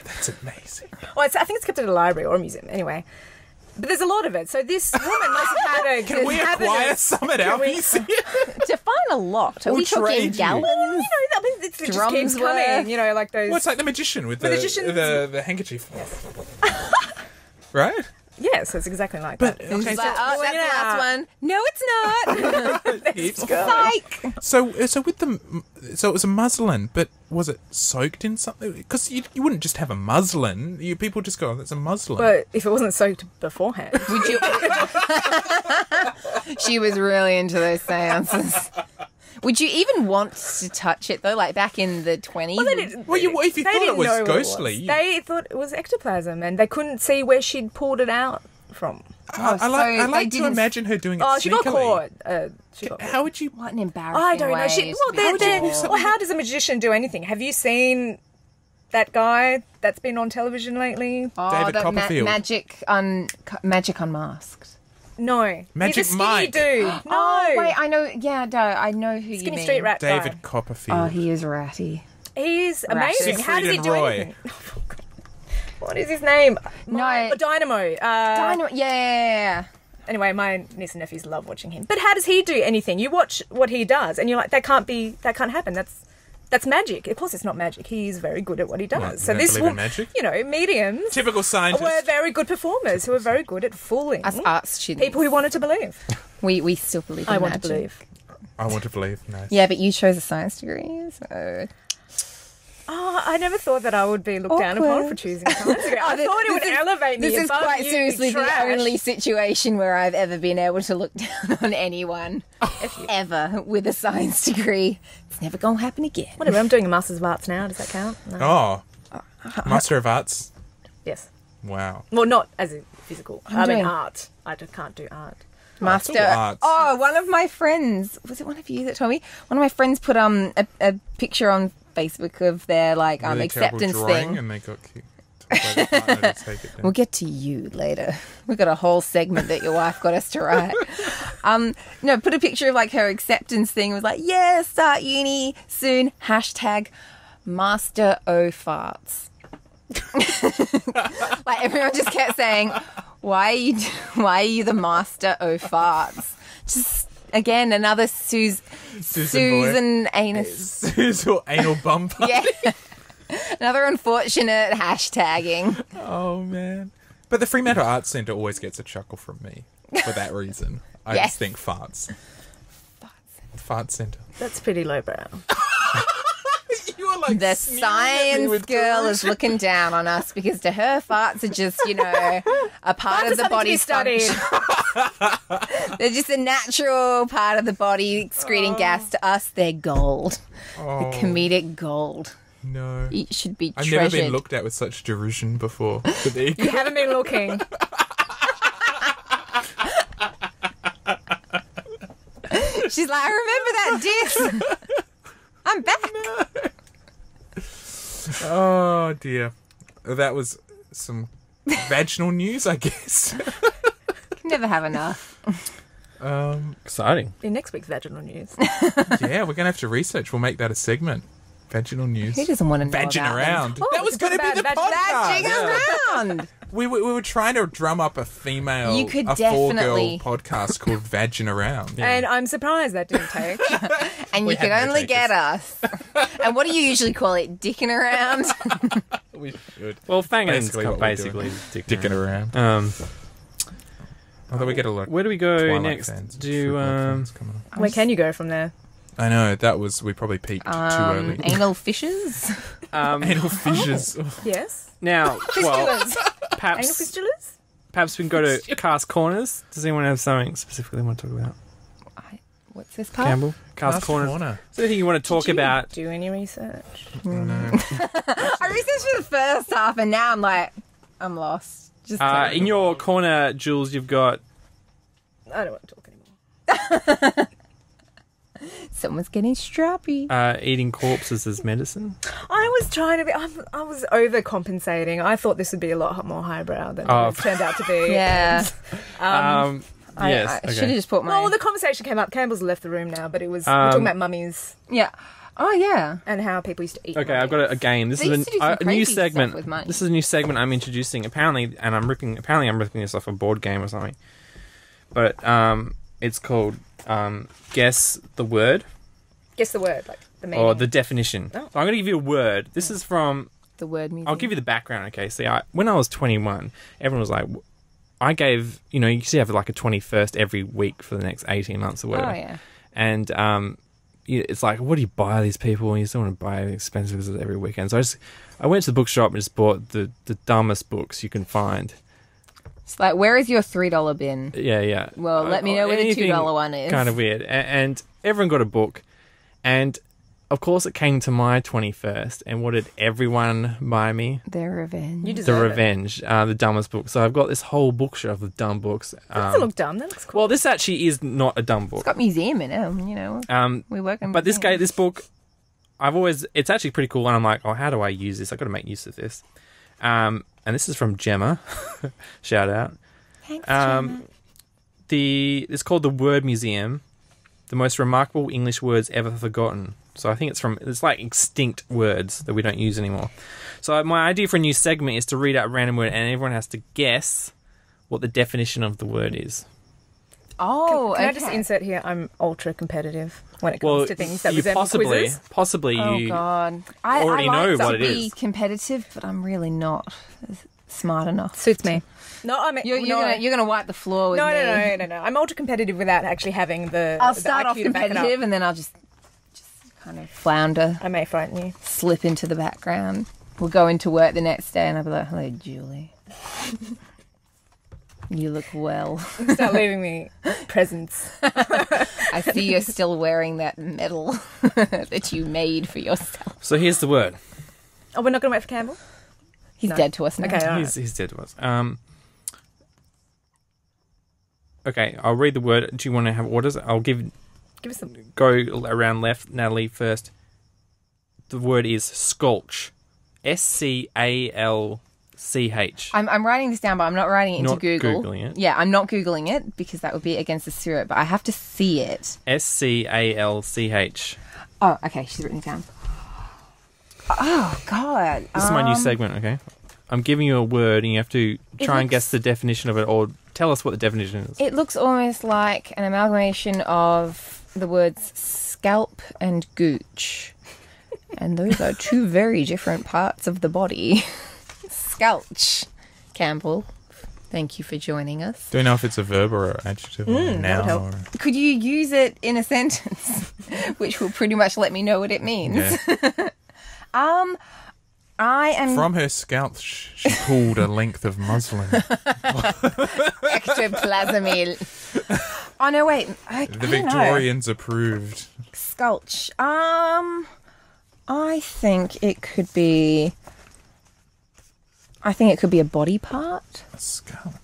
That's amazing. I think it's kept at a library or a museum. Anyway. But there's a lot of it. So this woman must have had a... Can we acquire some at our museum? To find a lot. Are We'll we talking trade you. gallons? it just Drums keeps coming. Like those... Well, it's like the magician with The magician's- the handkerchief. Right? Yes, it's exactly like But that. It was okay, just like, so, oh, that's the last one. No, it's not. it's Psych. so with the so it was a muslin, but was it soaked in something? Because you wouldn't just have a muslin. People just go, oh, that's a muslin. But if it wasn't soaked beforehand, Would you? She was really into those seances. Would you even want to touch it though? Like back in the 20s? Well, if you they thought it didn't was know what ghostly, was. They thought it was ectoplasm, and they couldn't see where she'd pulled it out from. I like to imagine her doing it. Oh, she got sneakily. caught. She got caught. How would you? What an embarrassing I don't know. way Well, how does a magician do anything? Have you seen that guy that's been on television lately? Oh, David the Copperfield. Magic Unmasked. No. Magic He's a skinny Mike. dude. No. Oh, wait, I know. Yeah, no, I know who you Skinny mean. street rat David guy. Copperfield. Oh, he is ratty. He's amazing. How does he Siegfried do and Roy. anything? What is his name? No. Dynamo. Dino, yeah. Anyway, my niece and nephews love watching him. But how does he do anything? You watch what he does, and you're like, that can't happen. That's magic. Of course, it's not magic. He's very good at what he does. What, you so don't this believe in magic? mediums Typical scientist. were very good performers who were very good at fooling Us art students. people who wanted to believe. We still believe in I want magic. to believe. I want to believe. Nice. Yeah, but you chose a science degree, so... Oh, I never thought that I would be looked down upon Awkward. for choosing a science degree. I thought it would elevate me. This is above quite you, seriously the trash. only situation where I've ever been able to look down on anyone, ever, with a science degree. It's never going to happen again. Whatever, I'm doing a Masters of Arts now. Does that count? No. Oh, Master of Arts. Yes. Wow. Well, not as a physical. I mean doing- art. I just can't do art. Master. all arts. Oh, one of my friends, was it one of you that told me? One of my friends put a picture on Facebook of their Really acceptance terrible drawing, thing. and they got kicked. By the partner to take it down. We'll get to you later. We've got a whole segment that your wife got us to write. No, put a picture of her acceptance thing. It was like, yeah, start uni soon. # Master O Farts. Everyone just kept saying, why are you the Master O Farts? Just again another Susan anus. Susan anal bumper. Yeah. Another unfortunate hashtagging. Oh man. But the Fremantle Arts Centre always gets a chuckle from me for that reason. I Yes. just think farts. Fart Centre. That's pretty lowbrow. You are like The sneering at me science with girl is derision. looking down on us because to her farts are just, a part of the something to body be studied. function. They're just a natural part of the body excreting gas. To us, they're gold. Oh, The comedic gold. no. It should be I've treasured. never been looked at with such derision before. But there you go. You haven't been looking. She's like, I remember that diss. I'm back. Oh dear. That was some vaginal news, I guess. Can never have enough. Exciting. In next week's vaginal news. Yeah, we're gonna have to research. We'll make that a segment. Vaginal news. Who doesn't want to know Vagin about around. them? That was we going to talk be the about podcast. Vaging around. We were trying to drum up a female, You could a definitely- 4-girl podcast called Vagin Around. And I'm surprised that didn't take. And We you can had no only get us. And what do you usually call it? Dicking around? We should. Well, Fangin's Basically what we're basically doing. dicking Dicking around. Although we get a lot of Where do we go Twilight next? fans, Do football fans coming on. Where can you go from there? I know, we probably peaked too early. Anal fishes? Anal fissures. Yes. now, well, Fistulas. Anal perhaps fistulas? we can go to Cast Corners. Does anyone have something specifically they want to talk about? What's this part? Campbell? Cast Corners. Is there anything you want to talk about? Do any research? I know. I researched for the first half and now I'm like, I'm lost. Just In your corner, Jules, you've got I don't want to talk anymore. someone's getting strappy. eating corpses as medicine. I was trying to be. I was overcompensating. I thought this would be a lot more highbrow than Oh. it turned out to be. Yeah. Yes. I okay. should have just put my... Well, the conversation came up. Campbell's left the room now, but it was we're Um, talking about mummies Yeah. Oh, yeah. and how people used to eat. Okay, I've got a game. This They is used to do some a new crazy stuff segment. with money. This is a new segment I'm introducing. Apparently, I'm ripping this off a board game or something. But it's called Guess the Word Guess the word, like the meaning. or the definition. Oh. So I'm going to give you a word. This is from. The word music. I'll give you the background. Okay, see, when I was 21, everyone was like, I gave, you used to have like a 21st every week for the next 18 months or whatever. Oh, yeah. And it's like, what do you buy these people? You still want to buy expensive every weekend. So I went to the bookshop and just bought the dumbest books you can find. It's like, where is your $3 bin? Yeah. Well, let me know where the $2 one is. Kind of weird. And everyone got a book. And, of course, it came to my 21st. And what did everyone buy me? The Revenge. You deserve The Revenge, the dumbest book. So I've got this whole bookshelf of dumb books. That doesn't look dumb. That looks cool. Well, this actually is not a dumb book. It's got museum in it, We work in But museums. this book, it's actually pretty cool. And I'm like, how do I use this? I've got to make use of this. And this is from Gemma. Shout out. Thanks, Gemma. It's called The Word Museum. The most remarkable English words ever forgotten. So I think it's like extinct words that we don't use anymore. So my idea for a new segment is to read out a random word and everyone has to guess what the definition of the word is. Oh, Can I okay. just insert here? I'm ultra competitive when it comes to things that resemble quizzes. Possibly Oh, you God. I already like know to what it be is. competitive, but I'm really not smart enough. Suits me. No, I mean, You're gonna wipe the floor with me. No. I'm ultra competitive without actually having the. I'll the start IQ off to back it up. competitive and then I'll just kind of flounder, I may frighten you. slip into the background. We'll go into work the next day and I'll be like, hello, Julie. You look well. Start leaving me presents. I see you're still wearing that medal that you made for yourself. So here's the word. Oh, we're not going to wait for Campbell? He's No. dead to us now. Okay, all right. He's dead to us. Okay, I'll read the word. Do you want to have orders? I'll Give us some. go around left. Natalie first. The word is sculch. SCALCH. I'm writing this down, but I'm not writing it into Not Google. Googling it. Yeah, I'm not Googling it because that would be against the spirit, but I have to see it. SCALCH. Oh, okay, she's written it down. Oh, God. This is my new segment, okay? I'm giving you a word and you have to try and guess looks- the definition of it or tell us what the definition is. It looks almost like an amalgamation of the words scalp and gooch. And those are two very different parts of the body. Sculch. Campbell, thank you for joining us. Do we know if it's a verb or an adjective or a that would noun? help. Or... Could you use it in a sentence, which will pretty much let me know what it means? Yeah. I am From her scalp, she pulled a length of muslin. ectoplasmil. Oh no, wait. I The don't know. Victorians approved. Sculch. I think it could be. I think it could be a body part. A scalp.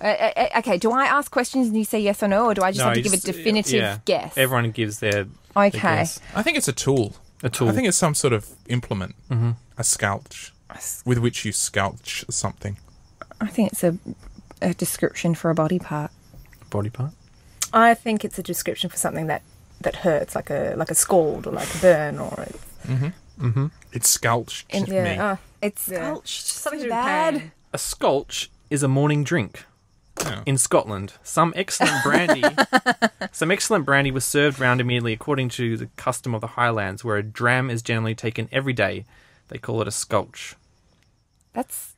Okay, do I ask questions and you say yes or no, or do I just have to you give a definitive guess? Everyone gives their Okay. guess. I think it's a tool. A tool. I think it's some sort of implement. Mm-hmm. A sculch. With which you sculch something. I think it's a description for a body part. Body part. I think it's a description for something that hurts, like a scald or like a burn or. It sculched me. Yeah. It's Yeah. sculched. Something so to do with bad. pain. A sculch is a morning drink. Oh. In Scotland, some excellent brandy was served round immediately according to the custom of the Highlands, where a dram is generally taken every day. They call it a sculch. That's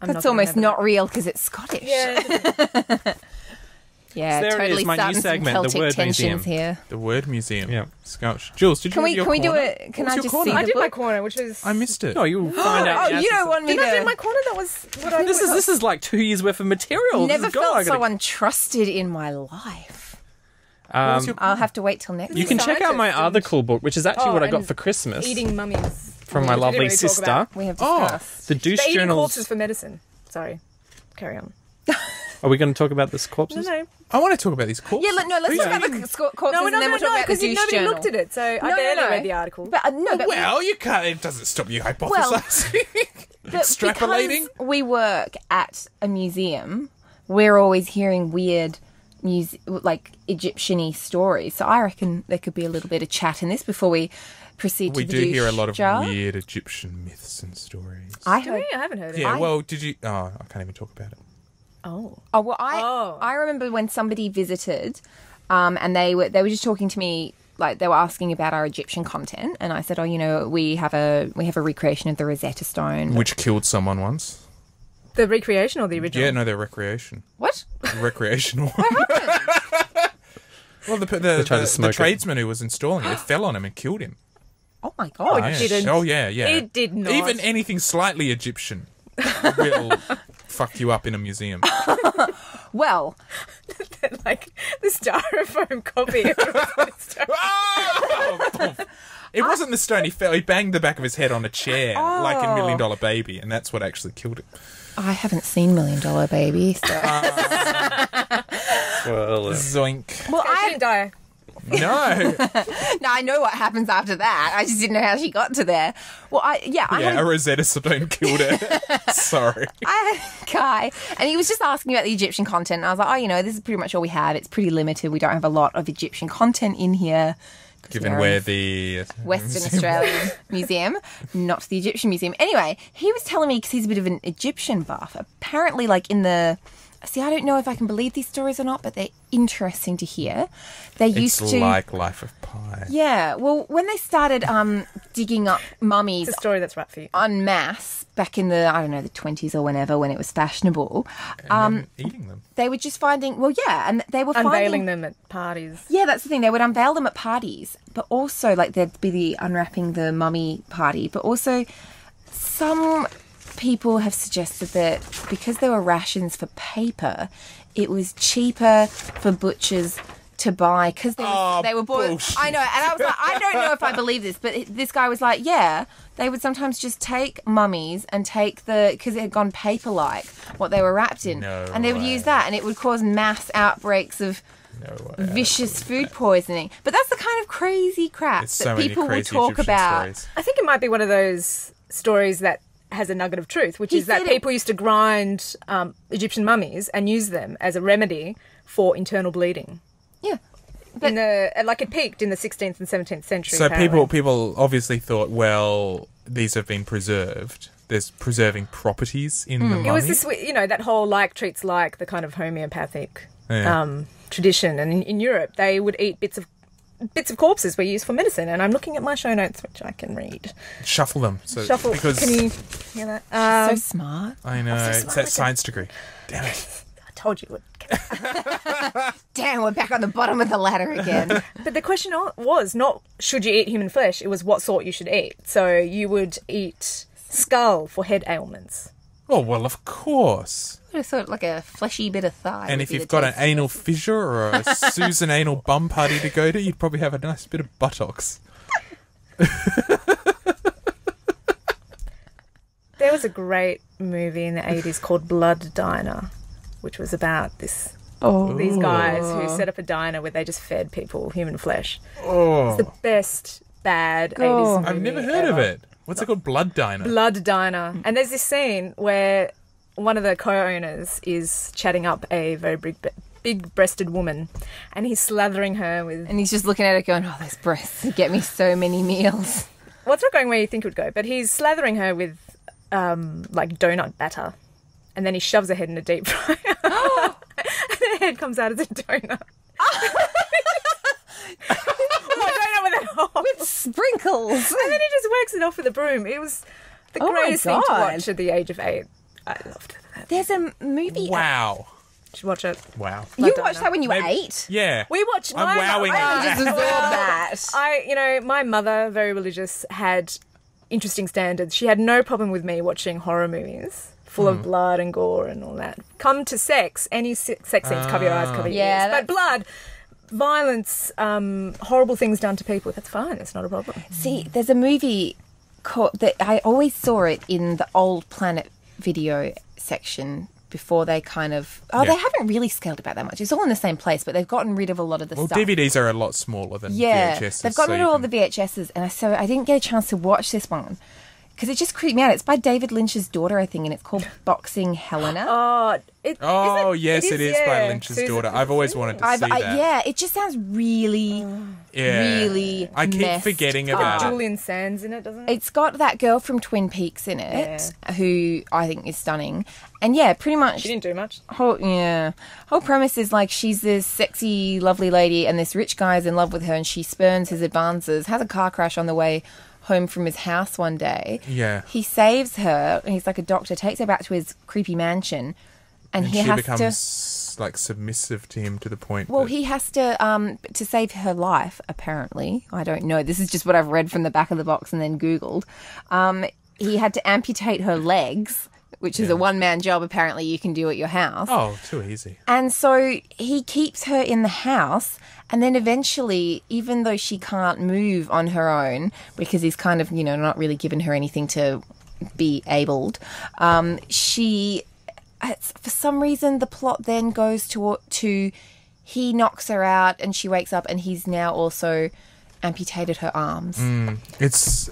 I'm not gonna almost remember not real because it's Scottish. Yeah. Yeah, So there it totally is, my new starting some segment, the Celtic Word tensions Museum. here. The word museum. Yeah. Sculch. Jules, did you Can read we your can we do corner? it? Can What I was just your see corner? I the did my book? corner, which is. I missed it. No, you'll find out. Oh, the you don't answers. want me Did I do to. my corner? That was what I This is like 2 years worth of material. Never This is felt God, so untrusted in my life. What was your I'll have to wait till next. You can check out my Scientist other and- cool book, which is actually Oh, what I got and for Christmas eating mummies from my We didn't lovely really talk sister. about- We have Oh. discussed. The Douche They're eating Journals. corpses for medicine. Sorry. Carry on. Are we going to talk about this corpses? No. I want to talk about these corpses. Yeah, let's Who's talk about eating- the corpses No, we're and not then we'll going talk to about the because douche nobody journal. looked at it, so I No, barely no. read the article. But no, but Well, you can't. It doesn't stop you hypothesizing. But Extrapolating. because we work at a museum, we're always hearing weird like Egyptian-y stories. So I reckon there could be a little bit of chat in this before we proceed We to the do hear a lot of jar. weird Egyptian myths and stories. I Do heard. we? I haven't heard it. Yeah, well, did you... Oh, I can't even talk about it. Oh. Oh well, Oh. I remember when somebody visited, and they were just talking to me. Like they were asking about our Egyptian content, and I said, "Oh, we have a recreation of the Rosetta Stone." Which killed someone once. The recreation or the original? Yeah, no, they're recreation. What? Recreational. Well, tried to the smoke it. tradesman who was installing it fell on him and killed him. Oh my god! it didn't. Oh, yeah, yeah. It did not. Even anything slightly Egyptian will fuck you up in a museum. Well, Like the styrofoam copy. Oh! It wasn't the stone he fell. He banged the back of his head on a chair like in $1 Million Baby, and that's what actually killed him. I haven't seen $1 Million Baby, so Well, Zoink. well, She didn't die. No. no, I know what happens after that. I just didn't know how she got to there. Well, I had A Rosetta Stone killed her. Sorry. I had a guy, and he was just asking about the Egyptian content. And I was like, oh, this is pretty much all we have. It's pretty limited. We don't have a lot of Egyptian content in here. Given where the Western Australian Museum, not the Egyptian Museum. Anyway, he was telling me, because he's a bit of an Egyptian buff, apparently, like in the... See, I don't know if I can believe these stories or not, but they're interesting to hear. They used It's to... like Life of Pi. Yeah, well, when they started digging up mummies It's a story that's right for you. en masse back in the, I don't know, the 20s or whenever, when it was fashionable, And then eating them. they were just finding... Well, yeah, and they were Unveiling them at parties. Yeah, that's the thing. They would unveil them at parties, but also, like, there'd be the unwrapping the mummy party, but also some people have suggested that because there were rations for paper, it was cheaper for butchers to buy because they were bought. bullshit. I know, and I was like, I don't know if I believe this, but this guy was like, yeah, they would sometimes just take mummies and take because it had gone paper-like what they were wrapped in, No and they would use way. that, and it would cause mass outbreaks of vicious food poisoning. But that's the kind of crazy crap There's that so many people will crazy talk Egyptian about. stories. I think it might be one of those stories that has a nugget of truth, which He is that said it- people used to grind Egyptian mummies and use them as a remedy for internal bleeding. Yeah. But It peaked in the 16th and 17th century. So apparently. people obviously thought, well, these have been preserved. There's preserving properties in the mummy. It was this, that whole like treats like, the kind of homeopathic Yeah. tradition. And in Europe, they would eat bits of corpses were used for medicine. And I'm looking at my show notes, which I can read. Shuffle them. So, Shuffle. Because Can you hear that? so smart. I know. so It's smart that with science degree. Damn it. I told you it would. Damn, we're back on the bottom of the ladder again. But the question was not should you eat human flesh, it was what sort you should eat. So you would eat skull for head ailments. Oh, well, of course. I would have thought like a fleshy bit of thigh. And would if be you've the got an taste. anal fissure or a Susan anal bum party to go to, you'd probably have a nice bit of buttocks. There was a great movie in the 80s called Blood Diner, which was about these guys who set up a diner where they just fed people human flesh. Oh, The best bad 80s movie I've never heard of ever. it. What's it called? Blood Diner. Blood Diner. And there's this scene where one of the co-owners is chatting up a very big-breasted woman, and he's slathering her with... And he's just looking at it going, oh, those breasts get me so many meals. Well, it's not going where you think it would go, but he's slathering her with, like, donut batter. And then he shoves her head in a deep fryer. And her head comes out as a donut. With sprinkles. And then he just works it off with a broom. It was the Oh my greatest thing to God. watch at the age of 8. I loved that. There's a movie. Wow. You should watch it. Wow. You Blood watched Diner. that when you were Maybe- 8? Yeah. We watched... I'm wowing I you. just absorbed that. My mother, very religious, had interesting standards. She had no problem with me watching horror movies full of blood and gore and all that. Come to sex, any sex scenes, cover your eyes, cover your Yeah, ears. But blood, violence, horrible things done to people, that's fine. It's not a problem. See, there's a movie called that I always saw it in the old Planet video section before they kind of Yeah. they haven't really scaled it back that much. It's all in the same place, but they've gotten rid of a lot of the Well, stuff. DVDs are a lot smaller than Yeah, VHSs. they've gotten rid of all the VHSs, and so I didn't get a chance to watch this one because it just creeped me out. It's by David Lynch's daughter, I think, and it's called Boxing Helena. Oh, yes, it is by yeah. Lynch's Susan- daughter. I've always wanted to see that. Yeah, it just sounds really, really. I keep messed forgetting up. about it. Julian Sands in it, doesn't it? It's got that girl from Twin Peaks in it, who I think is stunning. And yeah, pretty much. She didn't do much. Whole premise is like she's this sexy, lovely lady, and this rich guy is in love with her, and she spurns his advances. Has a car crash on the way home from his house one day. Yeah. He saves her, and he's like a doctor, takes her back to his creepy mansion, and he she has becomes like submissive to him to the point. well, that, he has to save her life, apparently. I don't know. This is just what I've read from the back of the box and then Googled. He had to amputate her legs, which is a one-man job apparently you can do at your house. Oh, too easy. And so he keeps her in the house, and then eventually, even though she can't move on her own, because he's kind of, not really given her anything to be abled, for some reason, the plot then goes to he knocks her out, and she wakes up, and he's now also amputated her arms.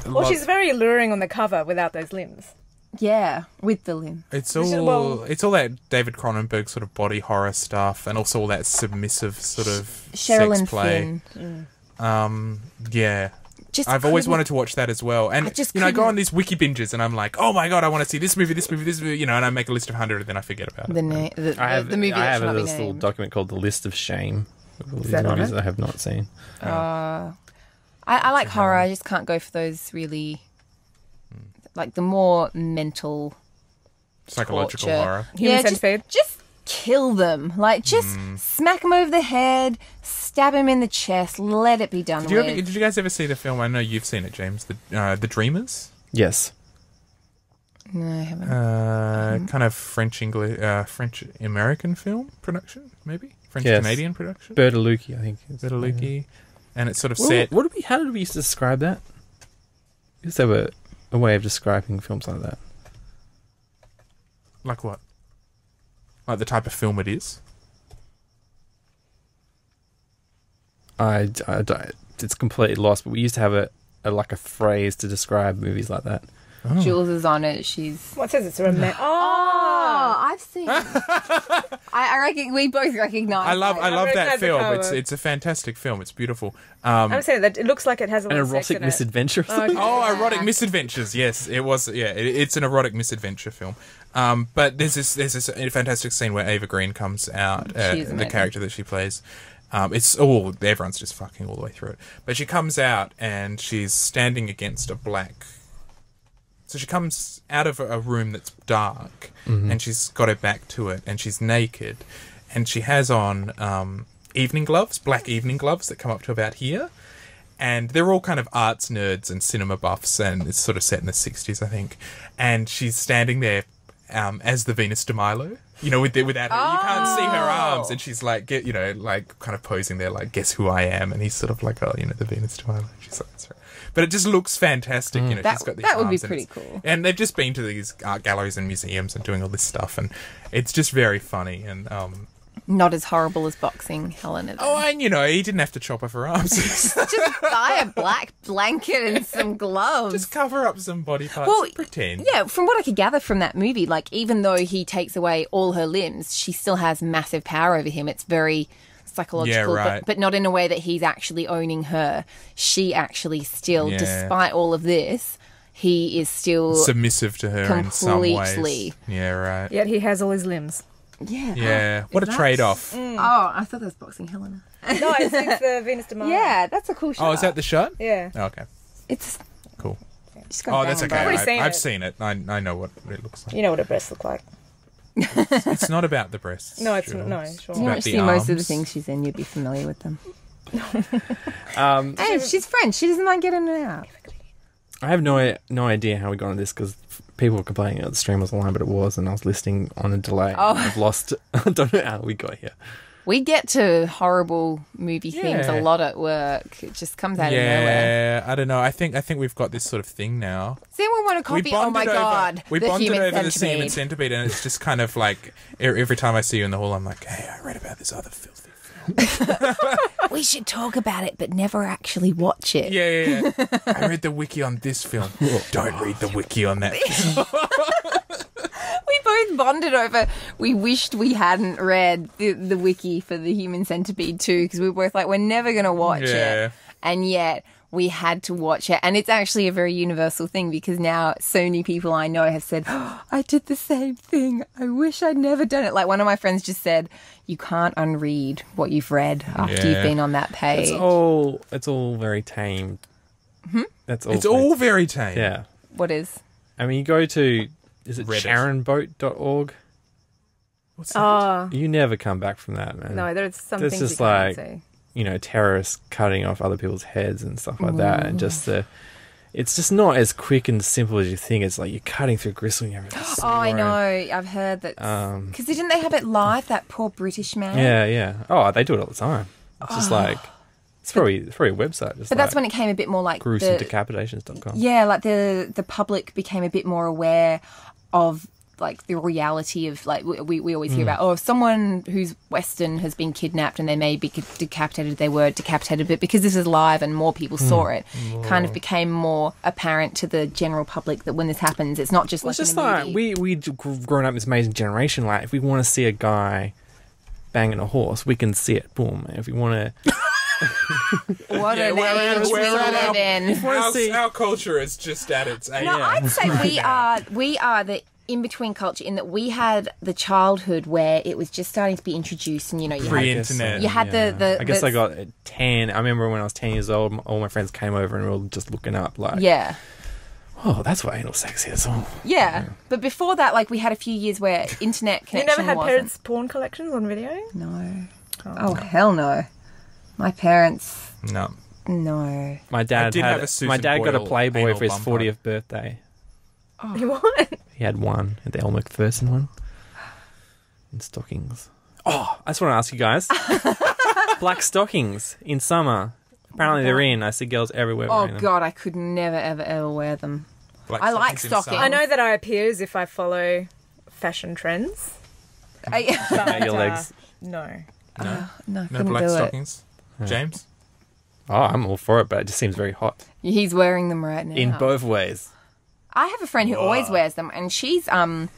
Well, she's very alluring on the cover without those limbs. Yeah, with the limb. It's all that David Cronenberg sort of body horror stuff, and also all that submissive sort of Cheryl sex and play. Yeah. Just I've always wanted to watch that as well. And, I go on these wiki binges and I'm like, oh my God, I want to see this movie, and I make a list of 100 and then I forget about it. The movie I that have should not be this little named. document called The List of Shame. Is that on movies it? I have not seen. I like horror. I just can't go for those really, like the more mental, Psychological torture. horror. Human Centipede? Just kill them. Like, just smack them over the head, stab him in the chest, let it be done with. Did you guys ever see the film? I know you've seen it, James. The Dreamers. Yes. No, I haven't. Kind of French American film production, maybe French Yes. Canadian production. Bertolucci, I think. Bertolucci, and it's sort of Well, set. how did we used to describe that? We used to have a way of describing films like that. Like what? Like the type of film it is. I don't, it's completely lost, but we used to have a phrase to describe movies like that. Jules is on it. She's. What says it's a romantic? Oh, I've seen. I reckon we both recognise. I love that recognise the film. cover. It's a fantastic film. It's beautiful. I'm saying that it looks like it has a An lot of sex erotic in it. misadventure. Oh, erotic misadventures. Yes, it was. Yeah, it's an erotic misadventure film. But there's this fantastic scene where Ava Green comes out, She's the amazing. character that she plays. Everyone's just fucking all the way through it. But she comes out and she's standing against a black. So she comes out of a room that's dark, and she's got her back to it, and she's naked, and she has on evening gloves, black evening gloves that come up to about here. And they're all kind of arts nerds and cinema buffs, and it's sort of set in the 60s, I think. And she's standing there as the Venus de Milo, without her. You can't see her arms, and she's like, kind of posing there, like, guess who I am? And he's sort of like, the Venus de Milo. She's like, that's right. But it just looks fantastic, she's got these that would be arms, and pretty cool. And they've just been to these art galleries and museums and doing all this stuff, and it's just very funny, and Not as horrible as boxing, Helena. though. and he didn't have to chop off her arms. Just buy a black blanket and some gloves. Just cover up some body parts. Well, pretend. Yeah, from what I could gather from that movie, like, even though he takes away all her limbs, she still has massive power over him. It's very psychological, Yeah, right. but not in a way that he's actually owning her. She actually still, Yeah. despite all of this, he is still Submissive to her in some ways. completely. Yeah, right. Yet he has all his limbs. Yeah. Yeah, what a That's- trade-off. Oh, I thought that was boxing, Helena. No, it's the Venus de Milo. Yeah, that's a cool shot. Oh, is that the shot? Yeah. Oh, okay, It's cool. just got Oh, that's down, okay. bro. Already seen I've it. seen it. I know what it looks like. You know what her breasts look like. It's not about the breasts. No, it's Jules. no, sure. It's You about might the see most of the arms. things she's in, you'd be familiar with them. Hey, she's French. She doesn't mind getting it out. I have no idea how we got on this because people were complaining that the stream was online, but it was, and I was listening on a delay. Oh. I've lost. I don't know how we got here. We get to horrible movie themes Yeah. a lot at work. It just comes out of nowhere. Yeah, I don't know. I think we've got this sort of thing now. Does anyone want a copy? Oh my god! We the bonded human over the centipede. human centipede, and it's just kind of like every time I see you in the hall, I'm like, hey, I read about this other filthy film. We should talk about it, but never actually watch it. Yeah. I read the wiki on this film. Don't read the wiki on that film. We both bonded over. We wished we hadn't read the wiki for the human centipede too, because we were both like, we're never going to watch Yeah. it, and yet we had to watch it. And it's actually a very universal thing because now so many people I know have said, oh, I did the same thing. I wish I'd never done it. Like one of my friends just said, you can't unread what you've read after Yeah. you've been on that page. It's all very tame. That's all. It's all very tame. Yeah. What is? I mean, you go to, is it Reddit. SharonBoat.org? What's that? Oh, You never come back from that, man. no, there's some There's things you just can't like- see. You know, terrorists cutting off other people's heads and stuff like that. And just it's just not as quick and simple as you think. It's like you're cutting through gristle and everything. Oh, I know. I've heard that. Because didn't they have it live, that poor British man? Yeah, yeah. Oh, they do it all the time. It's just like, it's probably a website. Just But that's when it came a bit more like gruesomedecapitations.com. Yeah, like the public became a bit more aware of like the reality of like we always hear about, if someone who's Western has been kidnapped and they may be decapitated, they were decapitated, but because this is live and more people saw it, kind of became more apparent to the general public that when this happens, it's not just Well, like it's just in a like movie. we'd grown up this amazing generation. Like if we want to see a guy banging a horse, we can see it. Boom. If we want to, What an age we live in. Our culture is just at its age. No, I'd say we are the in-between culture in that we had the childhood where it was just starting to be introduced, and you know, you had, Pre-internet. you had the I guess I got 10. I remember when I was 10 years old, all my friends came over and we were all just looking up like, yeah. oh, that's what anal sex is. Oh. Yeah, but before that, like we had a few years where internet You connection never had wasn't. parents' porn collections on video? No. Oh hell no. My parents. No. No. My dad did have a Susan my dad got a Boyle Playboy anal for his bumper. 40th birthday. What? He had one, the Elle Macpherson one, in stockings. Oh, I just want to ask you guys, black stockings in summer. Apparently they're in. I see girls everywhere Oh wearing them. god, I could never ever wear them. Black I like stockings in stockings. summer. I know that I appear as if I follow fashion trends. I, Your legs. No. no, No couldn't black do stockings. James? Oh, I'm all for it, but it just seems very hot it. He's wearing them right now. in both ways. I have a friend who always wears them, and she's been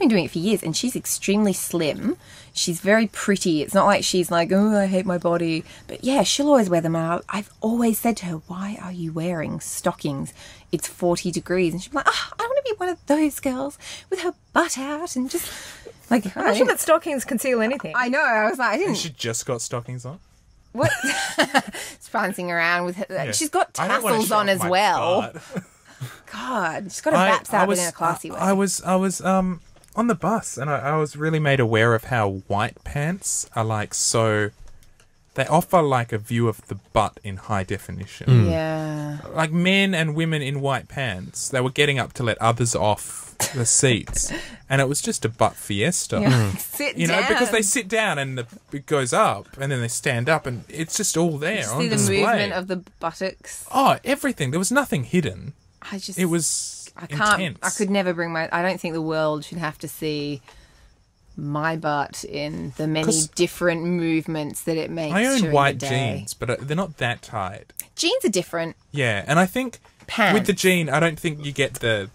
doing it for years, and she's extremely slim. She's very pretty. It's not like she's like, oh, I hate my body. But yeah, she'll always wear them. And I've always said to her, why are you wearing stockings? It's 40 degrees. And she's like, I want to be one of those girls with her butt out and just like, I'm not sure that stockings conceal anything. I know. I was like, I And didn't. she just got stockings on? What? She's prancing around with her. Yeah. She's got I don't wanna tassels show on off as my well. butt. God, she's got a baps out, but in a classy way. I was on the bus, and I was really made aware of how white pants are like so. They offer like a view of the butt in high definition. Yeah. Like men and women in white pants, they were getting up to let others off the seats, and it was just a butt fiesta. Yeah. Sit You know, down. because they sit down and it goes up, and then they stand up, and it's just all there on see the display. movement of the buttocks. Oh, everything. There was nothing hidden. I just. It was I can't. intense. I could never bring my. I don't think the world should have to see my butt in the many 'Cause different movements that it makes. I own during white the day. jeans, but they're not that tight. Jeans are different. Yeah, and I think Pants. with the jean, I don't think you get the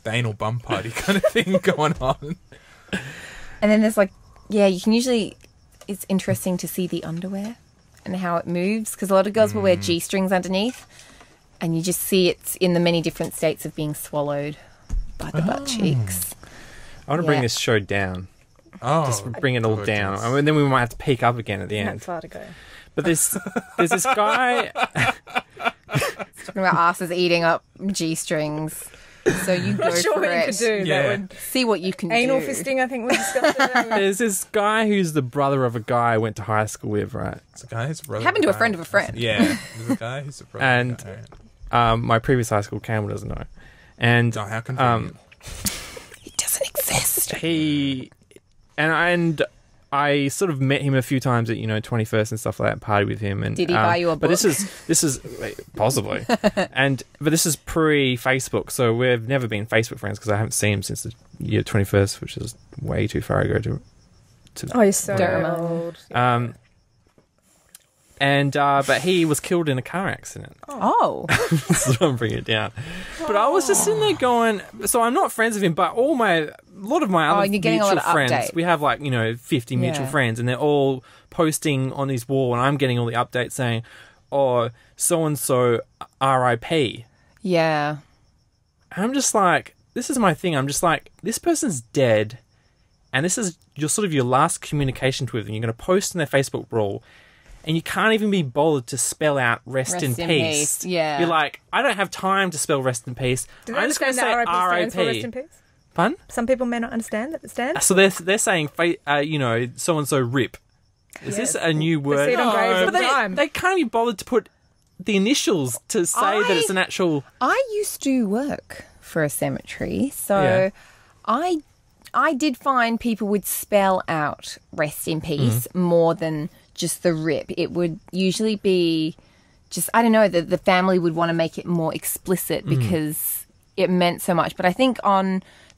anal bum party kind of thing going on. And then there's like, yeah, you can usually. It's interesting to see the underwear and how it moves because a lot of girls will wear G-strings underneath, and you just see it's in the many different states of being swallowed by the butt cheeks. I want to bring Yeah. this show down. Oh, Just bring it all goodness. down. I mean, then we might have to peak up again at the Not end. far to go. But there's this guy. Talking about asses eating up G-strings. So you go Not sure for what you it. could do. Yeah. That would See what you can anal do. fisting. I think we discussed it. There's this guy who's the brother of a guy I went to high school with, right? It's a guy who's a brother. Happened to a guy. friend of a friend. Yeah, there's a guy who's a brother. And- of a guy. My previous high school, Campbell doesn't know. And Oh, how convenient. It doesn't exist. he and I sort of met him a few times at 21st and stuff like that, and partied with him. And Did he buy you a But this book? is possibly, but this is pre-Facebook, so we've never been Facebook friends because I haven't seen him since the year 21st, which is way too far ago to. Oh, you're so Don't remember. old. But he was killed in a car accident. Oh. So I'm bringing it down. But I was just sitting there going, so I'm not friends with him, but a lot of my other you're getting a mutual lot of friends, update. we have 50 mutual Yeah. friends, and they're all posting on his wall, and I'm getting all the updates saying, oh, so-and-so RIP. Yeah. And I'm just like, this is my thing. I'm just like, this person's dead, and this is your last communication with them. You're going to post in their Facebook wall, and you can't even be bothered to spell out rest in peace. Yeah. You're like, I don't have time to spell rest in peace. Do they I'm just going understand to say that RIP stands for rest in RIP. peace? Pardon? Some people may not understand that it stands. So they're saying, so and so rip. Is this a new word? see it on graves all But the time. they can't be bothered to put the initials to say that it's an actual. I used to work for a cemetery, so Yeah. I did find people would spell out rest in peace more than just the rip. It would usually be just, I don't know, the family would want to make it more explicit because it meant so much. But I think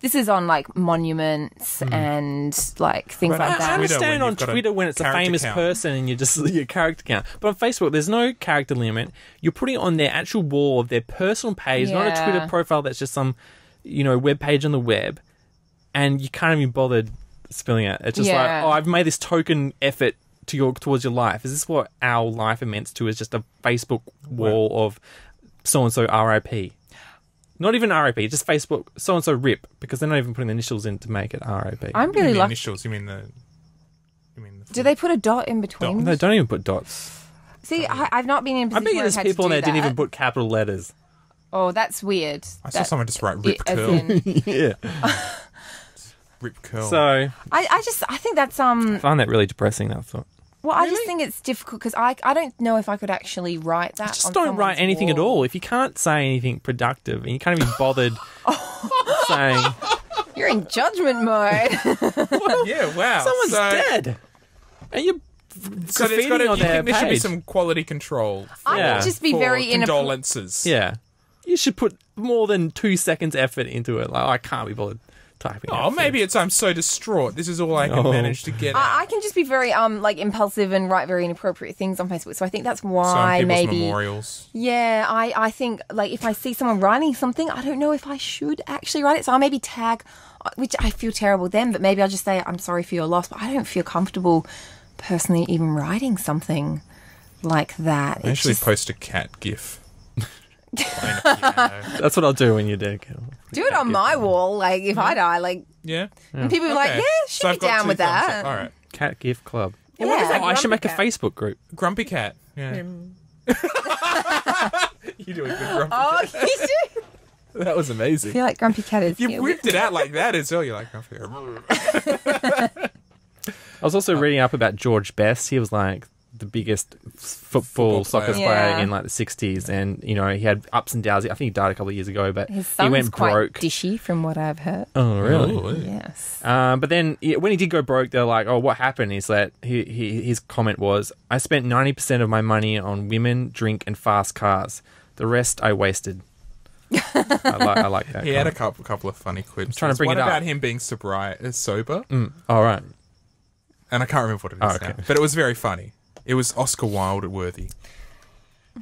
this is on like monuments and like things But like I that. understand on you've got a Twitter when it's a character famous count. person and you're just your character count. But on Facebook, there's no character limit. You're putting it on their actual wall of their personal page, not a Yeah. Twitter profile that's just some, web page on the web. And you can't even be bothered spelling it. It's just like, Yeah. oh, I've made this token effort towards your life. Is this what our life amounts to? Is just a Facebook wall of so and so RIP? Not even RIP, just Facebook so and so RIP, because they're not even putting the initials in to make it RIP. I'm You mean really the lucky. initials. You mean the Do they put a dot in between? No, don't even put dots. See, I've not been in a I position bet you where there's I've had people to in do there didn't even that. put capital letters. Oh, that's weird. I saw someone just write rip as curl. in- Yeah. Rip curl. So I think that's I find that really depressing. That thought. Well, I just think it's difficult because I don't know if I could actually write that. Just on don't write someone's anything at wall. all. If you can't say anything productive and you can't even be bothered saying You're in judgment mode. yeah, wow. someone's so, dead, and you're So there's graffitiing got to, on you their think there should be page. some quality control. I Yeah. would just be for very condolences. Yeah, you should put more than 2 seconds effort into it. Like, I can't be bothered typing. Oh, maybe it's I'm so distraught. This is all I can No. manage to get out. I can just be very impulsive and write very inappropriate things on Facebook. So I think that's So why on people's maybe. memorials. Yeah, I think like if I see someone writing something, I don't know if I should actually write it. So I'll maybe tag, which I feel terrible then, but maybe I'll just say I'm sorry for your loss. But I don't feel comfortable personally even writing something like that. I It's actually just- post a cat gif. Playing a piano. That's what I'll do when you're dead. do it on my wall. Like if I die, like Yeah. and people be like, Okay. yeah, So she'd I've be got down 2 with thumbs that. up. All right. Cat gift club. Yeah. what is that? Oh, I should make a Grumpy Facebook group. Grumpy cat. Yeah. You do a good grumpy Oh, cat. you do. That was I amazing. feel like Grumpy Cat is. You yeah, whipped it out like that as well. You're like, grumpy. I was also reading up about George Best. He was like the biggest football soccer player. player Yeah. in like the 60s, and he had ups and downs. I think he died a couple of years ago, but His he son's went quite broke. dishy, from what I've heard. Oh, really? Oh, Yes. But then when he did go broke, they're like, "Oh, what happened?" Is that his comment was, "I spent 90% of my money on women, drink, and fast cars. The rest I wasted." I like that. He had a comment. couple of funny quips. trying to There's bring one it up. about him being sober, All right. and I can't remember what it is Oh, okay. now. But it was very funny. It was Oscar Wilde worthy.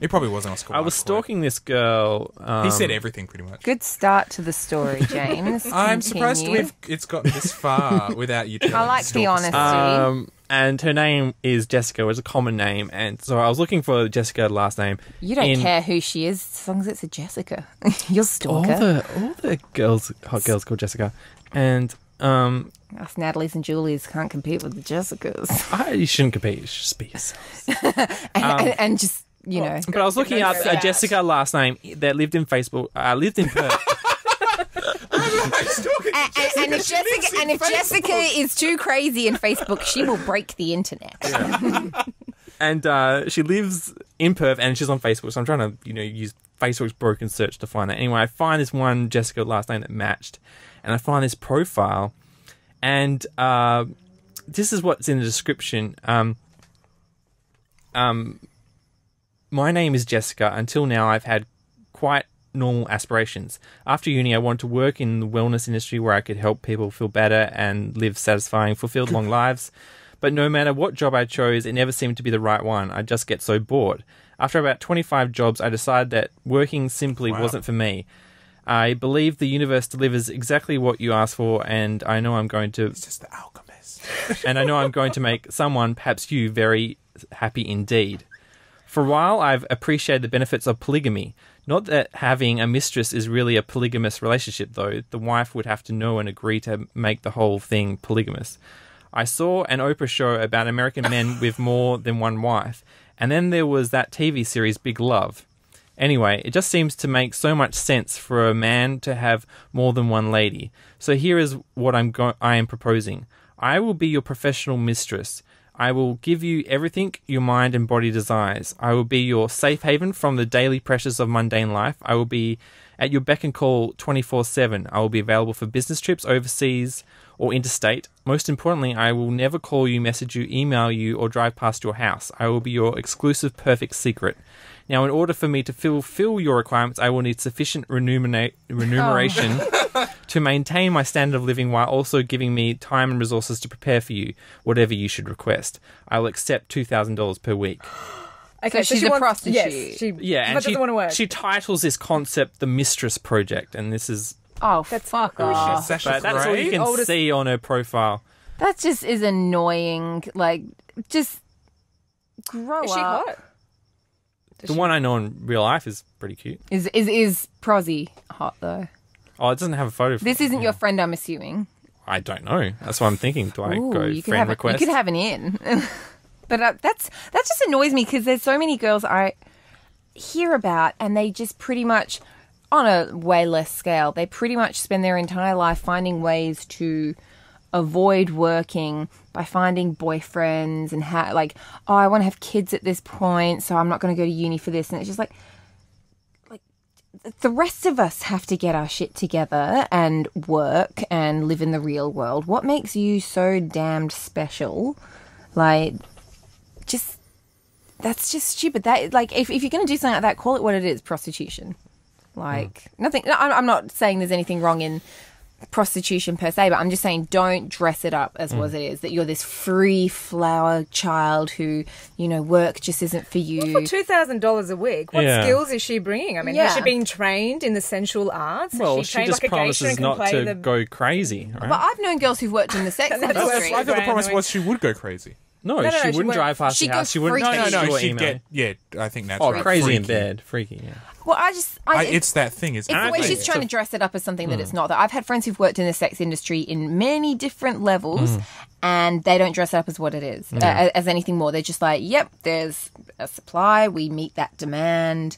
It probably wasn't Oscar I Wilde. was stalking this girl. He said everything pretty much. Good start to the story, James. I'm surprised Continue. it's gotten this far without you telling I like stalker the honesty. stories. And her name is Jessica, which is a common name. And so I was looking for Jessica last name. You don't in- care who she is as long as it's a Jessica. You're All stalker. the hot girls called Jessica. And Us Natalie's and Julie's can't compete with the Jessicas. you shouldn't compete. You should just be yourself. and just, But I was looking up Go out. Jessica last name that lived in lived in Perth. and if Jessica is too crazy in Facebook, she will break the internet. And she lives in Perth, and she's on Facebook. So I'm trying to, use Facebook's broken search to find that. Anyway, I find this one Jessica last name that matched, and I find this profile, and this is what's in the description. My name is Jessica. Until now, I've had quite normal aspirations. After uni, I wanted to work in the wellness industry where I could help people feel better and live satisfying, fulfilled, long lives. But no matter what job I chose, it never seemed to be the right one. I just get so bored. After about 25 jobs, I decided that working simply wasn't for me. I believe the universe delivers exactly what you ask for, and I know I'm going to... It's just the alchemist. and I know I'm going to make someone, perhaps you, very happy indeed. For a while, I've appreciated the benefits of polygamy. Not that having a mistress is really a polygamous relationship, though. The wife would have to know and agree to make the whole thing polygamous. I saw an Oprah show about American men with more than one wife. And then there was that TV series Big Love. Anyway, it just seems to make so much sense for a man to have more than one lady. So here is what I am proposing. I will be your professional mistress. I will give you everything your mind and body desires. I will be your safe haven from the daily pressures of mundane life. I will be at your beck and call 24/7. I will be available for business trips overseas or interstate. Most importantly, I will never call you, message you, email you, or drive past your house. I will be your exclusive perfect secret. Now, in order for me to fulfill your requirements, I will need sufficient remuneration to maintain my standard of living while also giving me time and resources to prepare for you, whatever you should request. I will accept $2,000 per week. Okay, so she's a prostitute. Yes, And doesn't want to work. she titles this concept the Mistress Project, and this is... Oh, fuck off. Sasha But that's all you Grey? can see on her profile. That just is annoying. Like, just grow Is she up. hot? The one I know in real life is pretty cute. Is Prozzy hot, though? Oh, it doesn't have a photo. This isn't your friend, I'm assuming. I don't know. That's what I'm thinking. Do I go you could friend have request? You could have an in. But that just annoys me because there's so many girls I hear about and they just pretty much, on a way less scale, they pretty much spend their entire life finding ways to avoid working by finding boyfriends and I want to have kids at this point, so I'm not going to go to uni for this. And it's just like the rest of us have to get our shit together and work and live in the real world. What makes you so damned special? Like, that's just stupid. That, like, if you're going to do something like that, call it what it is, prostitution. Like, nothing. I'm not saying there's anything wrong in prostitution per se, but I'm just saying don't dress it up as what it is, that you're this free flower child who, work just isn't for you. Well, for $2,000 a week, what skills is she bringing? I mean, has she been trained in the sensual arts? Well, has she trained just like a geisha promises and can not play to the... go crazy, right? But I've known girls who've worked in the sex industry. I thought the promise was she would go crazy. No, no, she she wouldn't won't. drive past She'd the go house. She wouldn't freaky. text No, you or she'd email. get, I think that's Oh, right. crazy in Freaky. bed. Freaky, yeah. Well, It's that thing, isn't It's it? the way she's trying to dress it up as something that it's not. That I've had friends who've worked in the sex industry in many different levels, and they don't dress it up as what it is, as anything more. They're just like, yep, there's a supply, we meet that demand,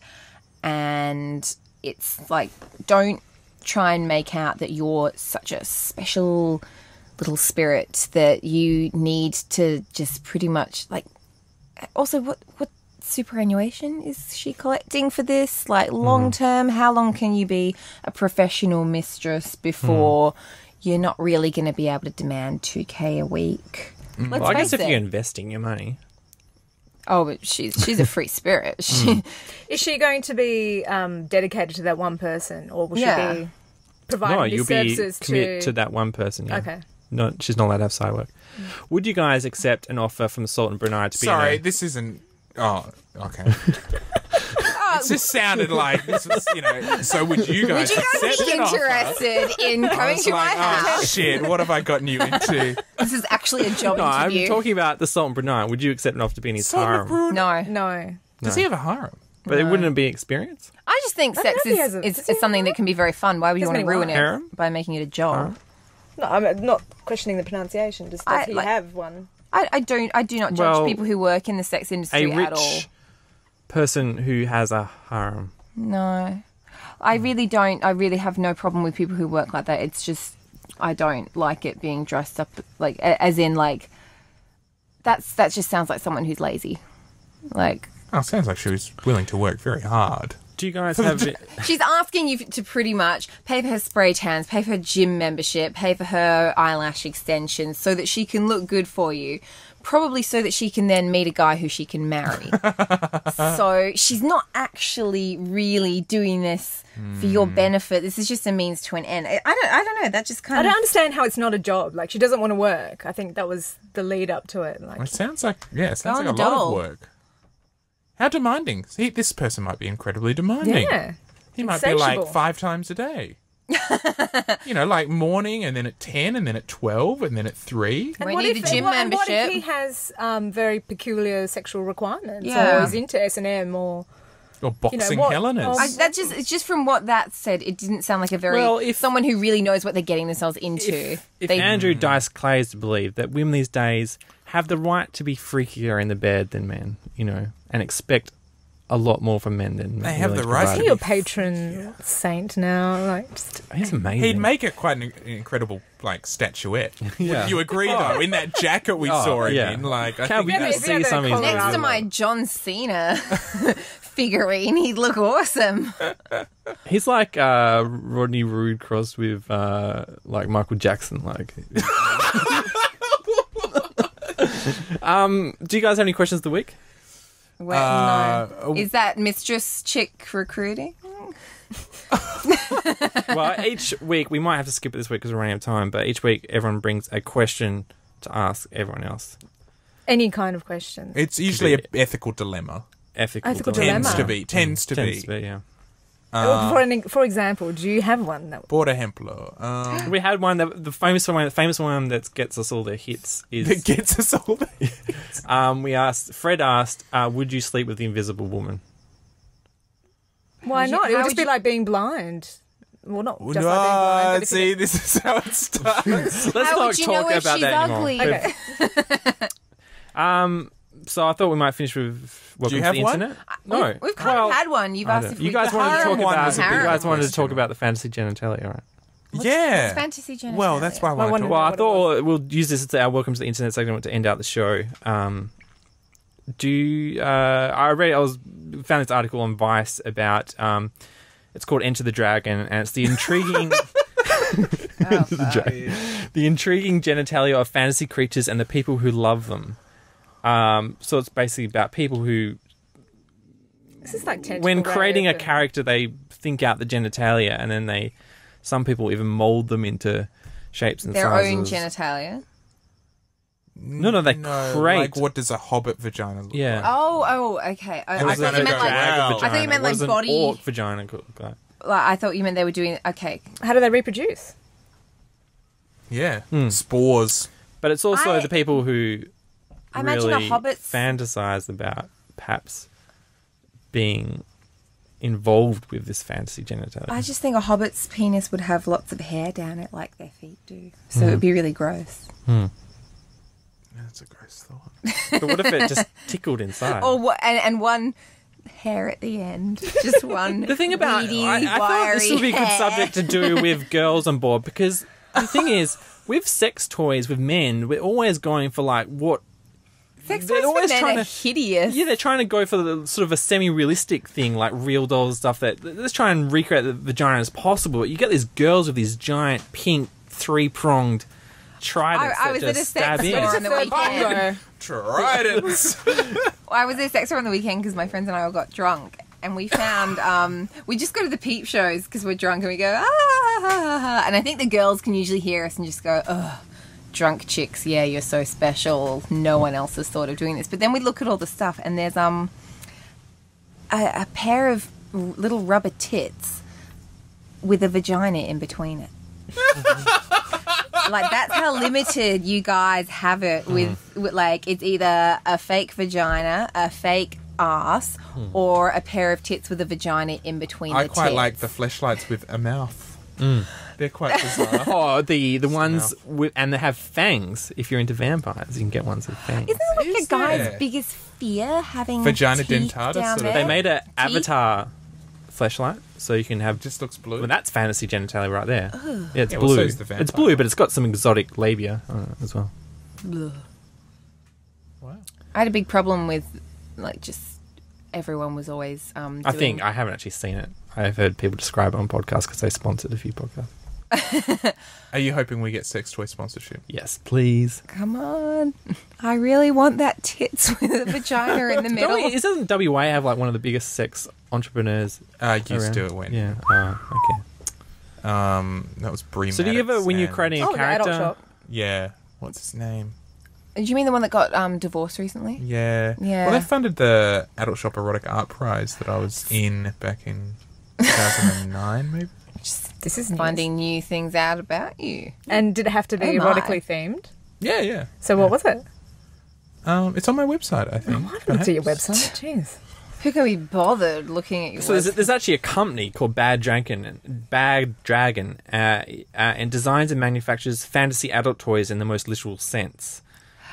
and it's like, don't try and make out that you're such a special little spirit that you need to just pretty much, like, also what superannuation is she collecting for this? Like, long term, how long can you be a professional mistress before you're not really going to be able to demand $2,000 a week? Let's Well, I guess face if it. you're investing your money. Oh, but she's a free spirit. Is she going to be dedicated to that one person, or will she be providing No, these you'll be services commit to that one person. Yeah. Okay. No, she's not allowed to have side work. Would you guys accept an offer from Salt and Brunei to be Sorry, in this isn't... Oh, okay. It just sounded like this was, so would you guys Would you guys accept be an offer? interested in I coming was to my like, house? oh, shit, what have I gotten you into? This is actually a job No, I'm interview. talking about the Salt and Brunei. Would you accept an offer to be in his Sort of harem? rude. No. No. Does he have a harem? But it wouldn't be experience? I just think sex know if he has a- is does he have something a that can be very fun. Why would you Doesn't want to he ruin want it harem? by making it a job? No, I'm not questioning the pronunciation. Does I- he like- have one? I do not judge Well, people who work in the sex industry A at all. rich person who has a harem. No. I really don't. I really have no problem with people who work like that. It's just I don't like it being dressed up like as in like that just sounds like someone who's lazy. Like, Oh, sounds like she was willing to work very hard. Do you guys have... she's asking you to pretty much pay for her spray tans, pay for her gym membership, pay for her eyelash extensions so that she can look good for you. Probably so that she can then meet a guy who she can marry. So she's not actually really doing this for your benefit. This is just a means to an end. I don't know. That just I kind don't of... understand how it's not a job. Like, she doesn't want to work. I think that was the lead up to it. Like, It sounds like, on a the lot dole. of work. How demanding. See, this person might be incredibly demanding. yeah. He might be like Insatiable. 5 times a day. Like morning and then at 10 and then at 12 and then at 3. We need a gym and what if membership. he has very peculiar sexual requirements, Yeah. or is into S&M, or Or boxing what- Helenas. It's just from what that said, it didn't sound like a very Well, if- someone who really knows what they're getting themselves into. If Andrew Dice Clay is to believe that women these days have the right to be freakier in the bed than men, and expect a lot more from men than They have willing the to right provide. to You're a patron saint now. Like, just, He's amazing. He'd make it quite an incredible, statuette. Yeah. Would you agree, though? In that jacket we saw him yeah. in, I Can't think we Yeah, can but if see you had some of a his collar Next to my John Cena figurine, he'd look awesome. He's like Rodney Roode crossed with Michael Jackson. Do you guys have any questions of the week? Well, no. Is that mistress chick recruiting? Well, each week, we might have to skip it this week because we're running out of time, but each week everyone brings a question to ask everyone else. any kind of question. It's usually an ethical dilemma. Ethical dilemma. Tends to be. Tends to be. yeah. For example, do you have one? Por ejemplo. We had one that the famous one that gets us all the hits is That gets us all there. Fred asked, would you sleep with the invisible woman? Why not? It how would would just be you- like being blind. Well, not just like being No, blind. But if see, this is how it starts. Let's How not would you know talk if about she's that ugly? anymore. Okay. So I thought we might finish with Welcome you to have the one? Internet. No, We've kind of had one. You've asked if you we guys could wanted to harem talk one about was a big you guys wanted to question. talk about the fantasy genitalia, right? Yeah. fantasy genitalia. Well, that's why I I want to wonder- talk. Well, I what it thought we'll use this as our Welcome to the Internet segment to end out the show. I found this article on Vice about it's called Enter the Dragon, and it's the intriguing the intriguing genitalia of fantasy creatures and the people who love them. So it's basically about people who, This is like tentacle when creating a rape and- character, they think out the genitalia, and then some people even mold them into shapes and their sizes. own genitalia. No, they create. Like, what does a hobbit vagina look Yeah. like? Oh, okay. I was thought gonna you meant go, like wow. I thought you meant What like does an body. orc vagina look like? I thought you meant they were doing. Okay, How do they reproduce? Yeah. Spores. But it's also I- the people who I imagine a really hobbit's- fantasize about perhaps being involved with this fantasy genitalia. I just think a hobbit's penis would have lots of hair down it, like their feet do. So it would be really gross. That's a gross thought. But what if it just tickled inside? And one hair at the end, just one. The thing about weedy, I thought this would be a good wiry subject to do with girls on board, because the thing is, with sex toys with men, we're always going for like what. Sex They're toys for always men trying are to- hideous. Yeah, they're trying to go for the sort of a semi-realistic thing, like real dolls stuff. That let's try and recreate the vagina as possible. But you get these girls with these giant pink three-pronged tridents I that was at a just sex stab in. store on the weekend. Tridents. I was at a sex store on the weekend because my friends and I all got drunk, and we found we just go to the peep shows because we're drunk, and we go ah, and I think the girls can usually hear us and just go, ugh, drunk chicks, yeah, you're so special. No one else has thought of doing this. But then we look at all the stuff, and there's a pair of little rubber tits with a vagina in between it. Like, that's how limited you guys have it with like, it's either a fake vagina, a fake ass, or a pair of tits with a vagina in between I the quite tits. like the fleshlights with a mouth. They're quite bizarre. Oh, the ones with, and they have fangs. If you're into vampires, you can get ones with fangs. Isn't that like Is a guy's there? biggest fear, having Vagina teeth dentata, down sort of. there? They made a Teeth? Avatar fleshlight, so you can have. Just looks blue. Well, that's fantasy genitalia right there. Yeah, it's Yeah, well, blue. so is the vampire. It's blue, but it's got some exotic labia on it as well. Wow. I had a big problem with, like, just everyone was always I think I haven't actually seen it. I've heard people describe it on podcasts because they sponsored a few podcasts. Are you hoping we get sex toy sponsorship? Yes, please. Come on. I really want that tits with a vagina in the middle. Doesn't WA have like one of the biggest sex entrepreneurs? Used around? to it when. Yeah. Okay. That was Brie So do you ever, when you're Maddox creating a Oh, the adult character, shop. Yeah. What's his name? Do you mean the one that got divorced recently? Yeah. Yeah. Well, they funded the Adult Shop Erotic Art Prize that I was in back in 2009, maybe. This is news. Finding new things out about you. And did it have to be Oh my. erotically themed? Yeah. So what was it? It's on my website, I think. I looked at your website. Jeez. Who can be bothered looking at your So there's actually a company called Bad Dragon, and designs and manufactures fantasy adult toys in the most literal sense.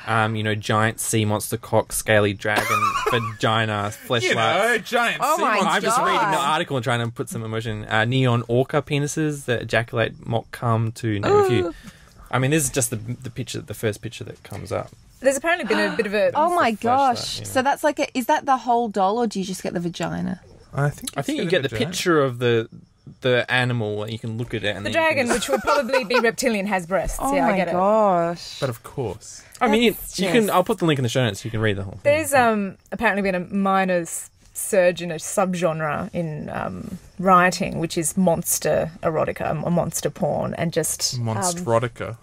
Giant sea monster cock, scaly dragon, vagina, fleshlight. giant. Oh my seahorse. I'm just God. reading the article and trying to put some emotion. Neon orca penises that ejaculate mock cum, to name a few. I mean, this is just the picture, the first picture that comes up. There's apparently been a bit of a... Oh my fleshlight, gosh. you know. So that's like is that the whole doll, or do you just get the vagina? I think you get the picture of the animal and you can look at it. And The then you can dragon, which would probably be reptilian, has breasts. Oh yeah, my I get it. gosh. But of course. I mean, That's you can. just- I'll put the link in the show notes so you can read the whole thing. There's apparently been a minor surge in a subgenre in writing, which is monster erotica, or monster porn, and just... Monstrotica.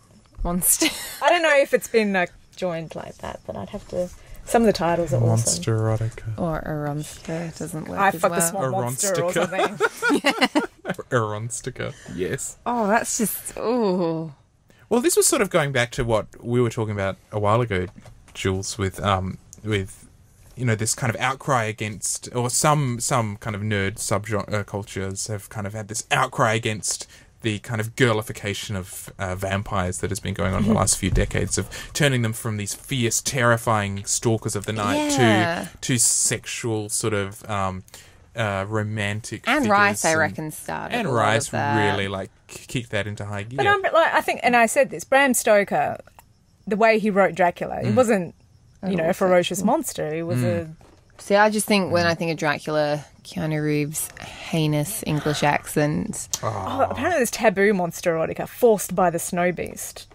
Monster. I don't know if it's been joined like that, but I'd have to... Some of the titles are awesome. Monsterotica. Or a rumster. It doesn't work I as fuck the well. small monster or Erontica. something. Erontica. Yes. Oh, that's just... Oh. Well, this was sort of going back to what we were talking about a while ago, Jules, with this kind of outcry against, or some kind of nerd subgenre cultures have kind of had this outcry against the kind of girlification of vampires that has been going on in the last few decades, of turning them from these fierce, terrifying stalkers of the night Yeah. to sexual sort of romantic And figures. Rice, I reckon, started And a lot Rice of that. really kicked that into high gear. But I think, and I said this, Bram Stoker, the way he wrote Dracula, he wasn't, a ferocious monster. He was a... See, I just think when I think of Dracula, Keanu Reeves' heinous English accent. Oh, apparently there's taboo monster erotica, forced by the snow beast.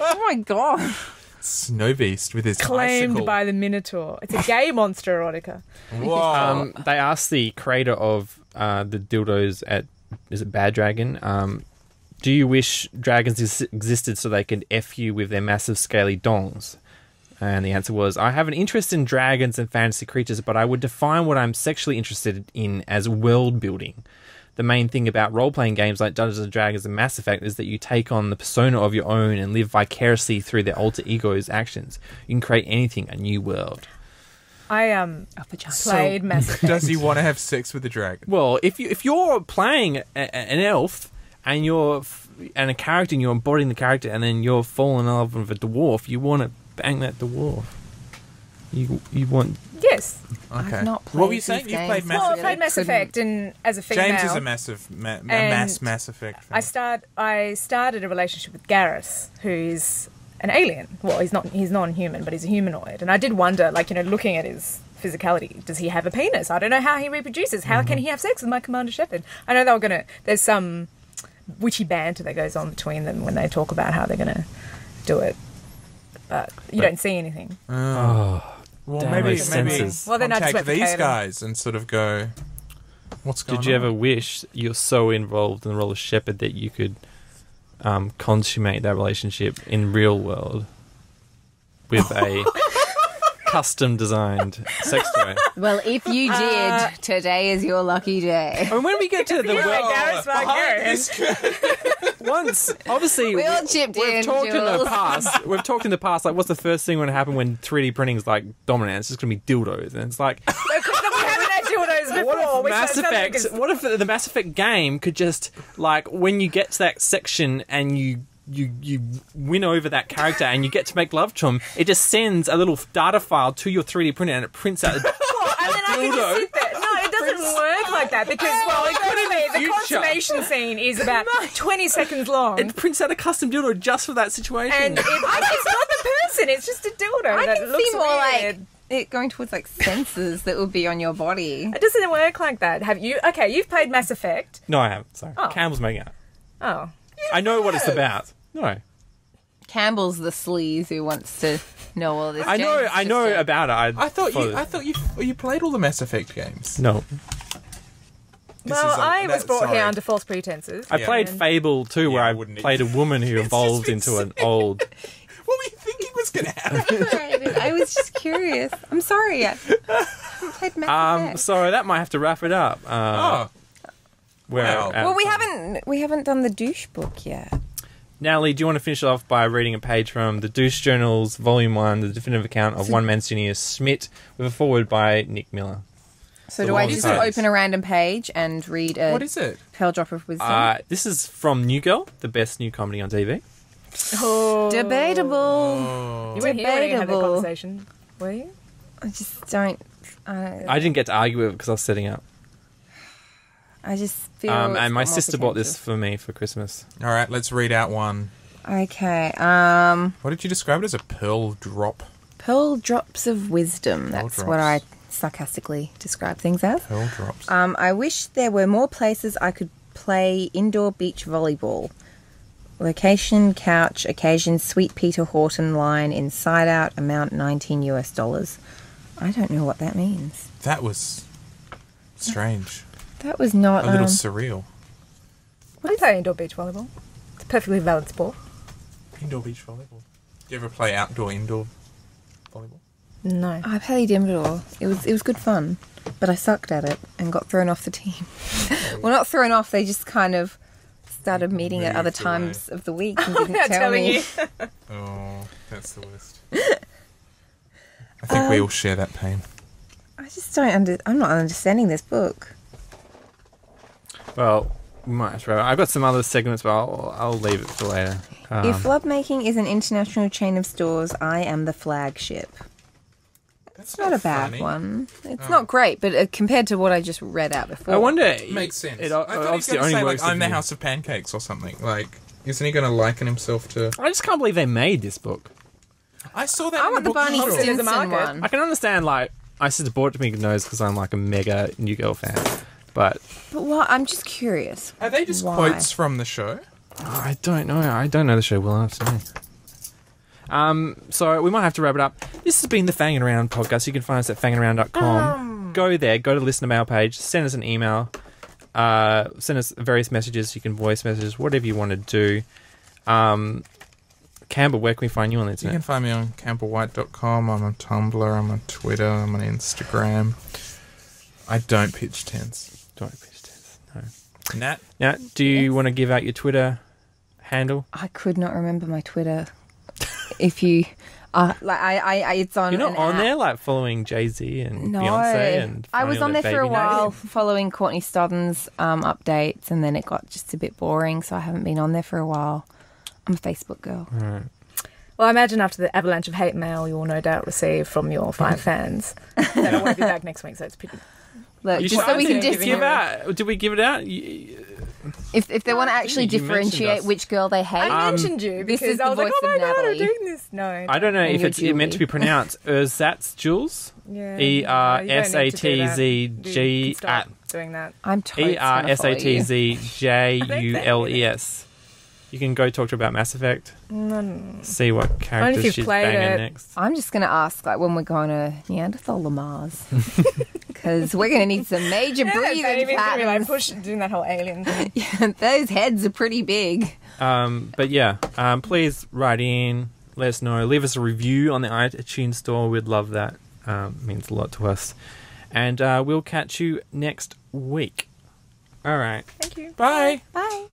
Oh my god. Snow Beast with his Claimed icicle. by the Minotaur. It's a gay monster erotica. Whoa. They asked the creator of the dildos at, is it Bad Dragon? Do you wish dragons existed so they could F you with their massive scaly dongs? And the answer was, I have an interest in dragons and fantasy creatures, but I would define what I'm sexually interested in as world building. The main thing about role-playing games like Dungeons & Dragons and Mass Effect is that you take on the persona of your own and live vicariously through their alter ego's actions. You can create anything, a new world. I played Mass Effect. Does he want to have sex with the dragon? Well, if you're playing an elf and you're a character and you're embodying the character and then you're falling in love with a dwarf, you want to bang that dwarf. You want... Yes. Okay. I've not played What were you these saying? You games. played Mass Well, I Effect? played Mass couldn't- Effect, and as a female... James is a massive Mass Effect fan. I started a relationship with Garrus, who's an alien. Well, he's non-human, but he's a humanoid. And I did wonder, looking at his physicality, does he have a penis? I don't know how he reproduces. How can he have sex with my Commander Shepard? I know they were going to... There's some witchy banter that goes on between them when they talk about how they're going to do it. But you don't see anything. Well, Damn maybe those senses. Well, then I just contact these replicated. guys and sort of go, what's going on? Did you ever wish you're so involved in the role of Shepherd that you could consummate that relationship in real world with a custom designed sex toy? Well, if you did, today is your lucky day. And when we get to the You're like Garrus Mark once, obviously, We all chipped we've in, talked in the Jules. past. We've talked in the past. Like, what's the first thing going to happen when 3D printing is like dominant? It's just going to be dildos, and it's like, We haven't had dildos before. what if which Mass sounds like Effect? it's- What if the Mass Effect game could just like when you get to that section and you win over that character and you get to make love to him, it just sends a little data file to your 3D printer and it prints out. And then I can just sit there. No, it doesn't work like that because, it could in the the future. consummation scene is about 20 seconds long. It prints out a custom dildo just for that situation. And it's not the person, it's just a dildo I that can looks see more weird. like it going towards like sensors that would be on your body. It doesn't work like that. Have you? Okay, you've played Mass Effect. no, I haven't. Sorry, Oh. Campbell's making it. Oh. I know what it's about. No, Campbell's the sleaze who wants to know all this. I know James just about it. I thought you played all the Mass Effect games. No, Well, I was brought here under false pretenses. I played And- Fable too, where Yeah, I I wouldn't played a woman who evolved into an old. What were you thinking was going to happen? I was just curious. I'm sorry. I haven't played Mass Effect. So that might have to wrap it up. Oh, Where Well. Well, we haven't done the douche book yet. Natalie, do you want to finish off by reading a page from the Douche Journals, Volume 1, the definitive account of One Man's Genius Schmidt, with a foreword by Nick Miller? So do I just open a random page and read a What is it? Pearl Drop of Wisdom? This is from New Girl, the best new comedy on TV. Oh. Debatable. You weren't here when you had that Debatable. conversation, were you? I just don't... I didn't get to argue with it because I was setting up. I just feel... And it's my got more sister bought this potential. for me for Christmas. All right, let's read out one. Okay. What did you describe it as? A pearl drop? Pearl Drops of Wisdom. Pearl That's drops. what I sarcastically describe things as. Pearl drops. I wish there were more places I could play indoor beach volleyball. Location, couch, occasion, Sweet Peter Horton line, inside out, amount $19. I don't know what that means. That was strange. That was not... A little surreal. I play indoor beach volleyball. It's a perfectly valid sport. Indoor beach volleyball. Do you ever play indoor volleyball? No. I played indoor. It was good fun, but I sucked at it and got thrown off the team. Well, not thrown off. They just kind of started meeting at other Moved away. times of the week and didn't Without tell telling me. you. Oh, that's the worst. I think we all share that pain. I just don't I'm not understanding this book. Well, we might have to. I've got some other segments, but I'll leave it for later. If lovemaking is an international chain of stores, I am the flagship. That's It's not a bad funny. one. It's not great, but compared to what I just read out before. I wonder. Makes sense. It I thought he was obviously going to only say, works like, if I'm the you- House of Pancakes or something. Like, isn't he going to liken himself to... I just can't believe they made this book. I saw that I in want the the book Barney model. There's a Stinson market. one. I can understand, like, my sister bought it to me knows because I'm like a mega New Girl fan. But But what? I'm just curious. Are they just Why? quotes from the show? I don't know. I don't know the show well enough to know. So we might have to wrap it up. This has been the Fangin' Around podcast. You can find us at fangingaround.com. Go there, go to the listener mail page, send us an email, send us various messages. You can voice messages, whatever you want to do. Campbell, where can we find you on the You internet? can find me on campbellwhite.com. I'm on Tumblr. I'm on Twitter. I'm on Instagram. I don't pitch tents. Don't pitch tents, no. Nat? Now, do you want to give out your Twitter handle? I could not remember my Twitter. If you, it's on. You're not an on app. there, like following Jay-Z and No, Beyonce and I was finding on all there for a baby while, names? following Courtney Stodden's updates, and then it got just a bit boring, so I haven't been on there for a while. I'm a Facebook girl. Right. Well, I imagine after the avalanche of hate mail you will no doubt receive from your 5 fans, that I won't be back next week, so it's pretty... Look, You just so we can did just give out. Did we give it out? if they want to actually you mentioned differentiate us. which girl they hate. I mentioned you this because is I the was like, voice oh my of god, I'm Natalie. doing this. No. I don't know And if you're it's meant to be Julie. pronounced Ersatz Jules. Yeah. E-R-S-A-T-Z-G You stop doing that. I'm totally E-R-S-A-T-Z-J-U-L-E-S. You can go talk to her about Mass Effect. See what Only if characters you've she's played banging it. next. I'm just going to ask, like, when we're going to Neanderthal or Mars, because we're going to need some major breathing Baby's gonna be like patterns. doing that whole alien thing. Those heads are pretty big. But yeah, please write in. Let us know. Leave us a review on the iTunes store. We'd love that. Means a lot to us. And we'll catch you next week. All right. Thank you. Bye. Bye.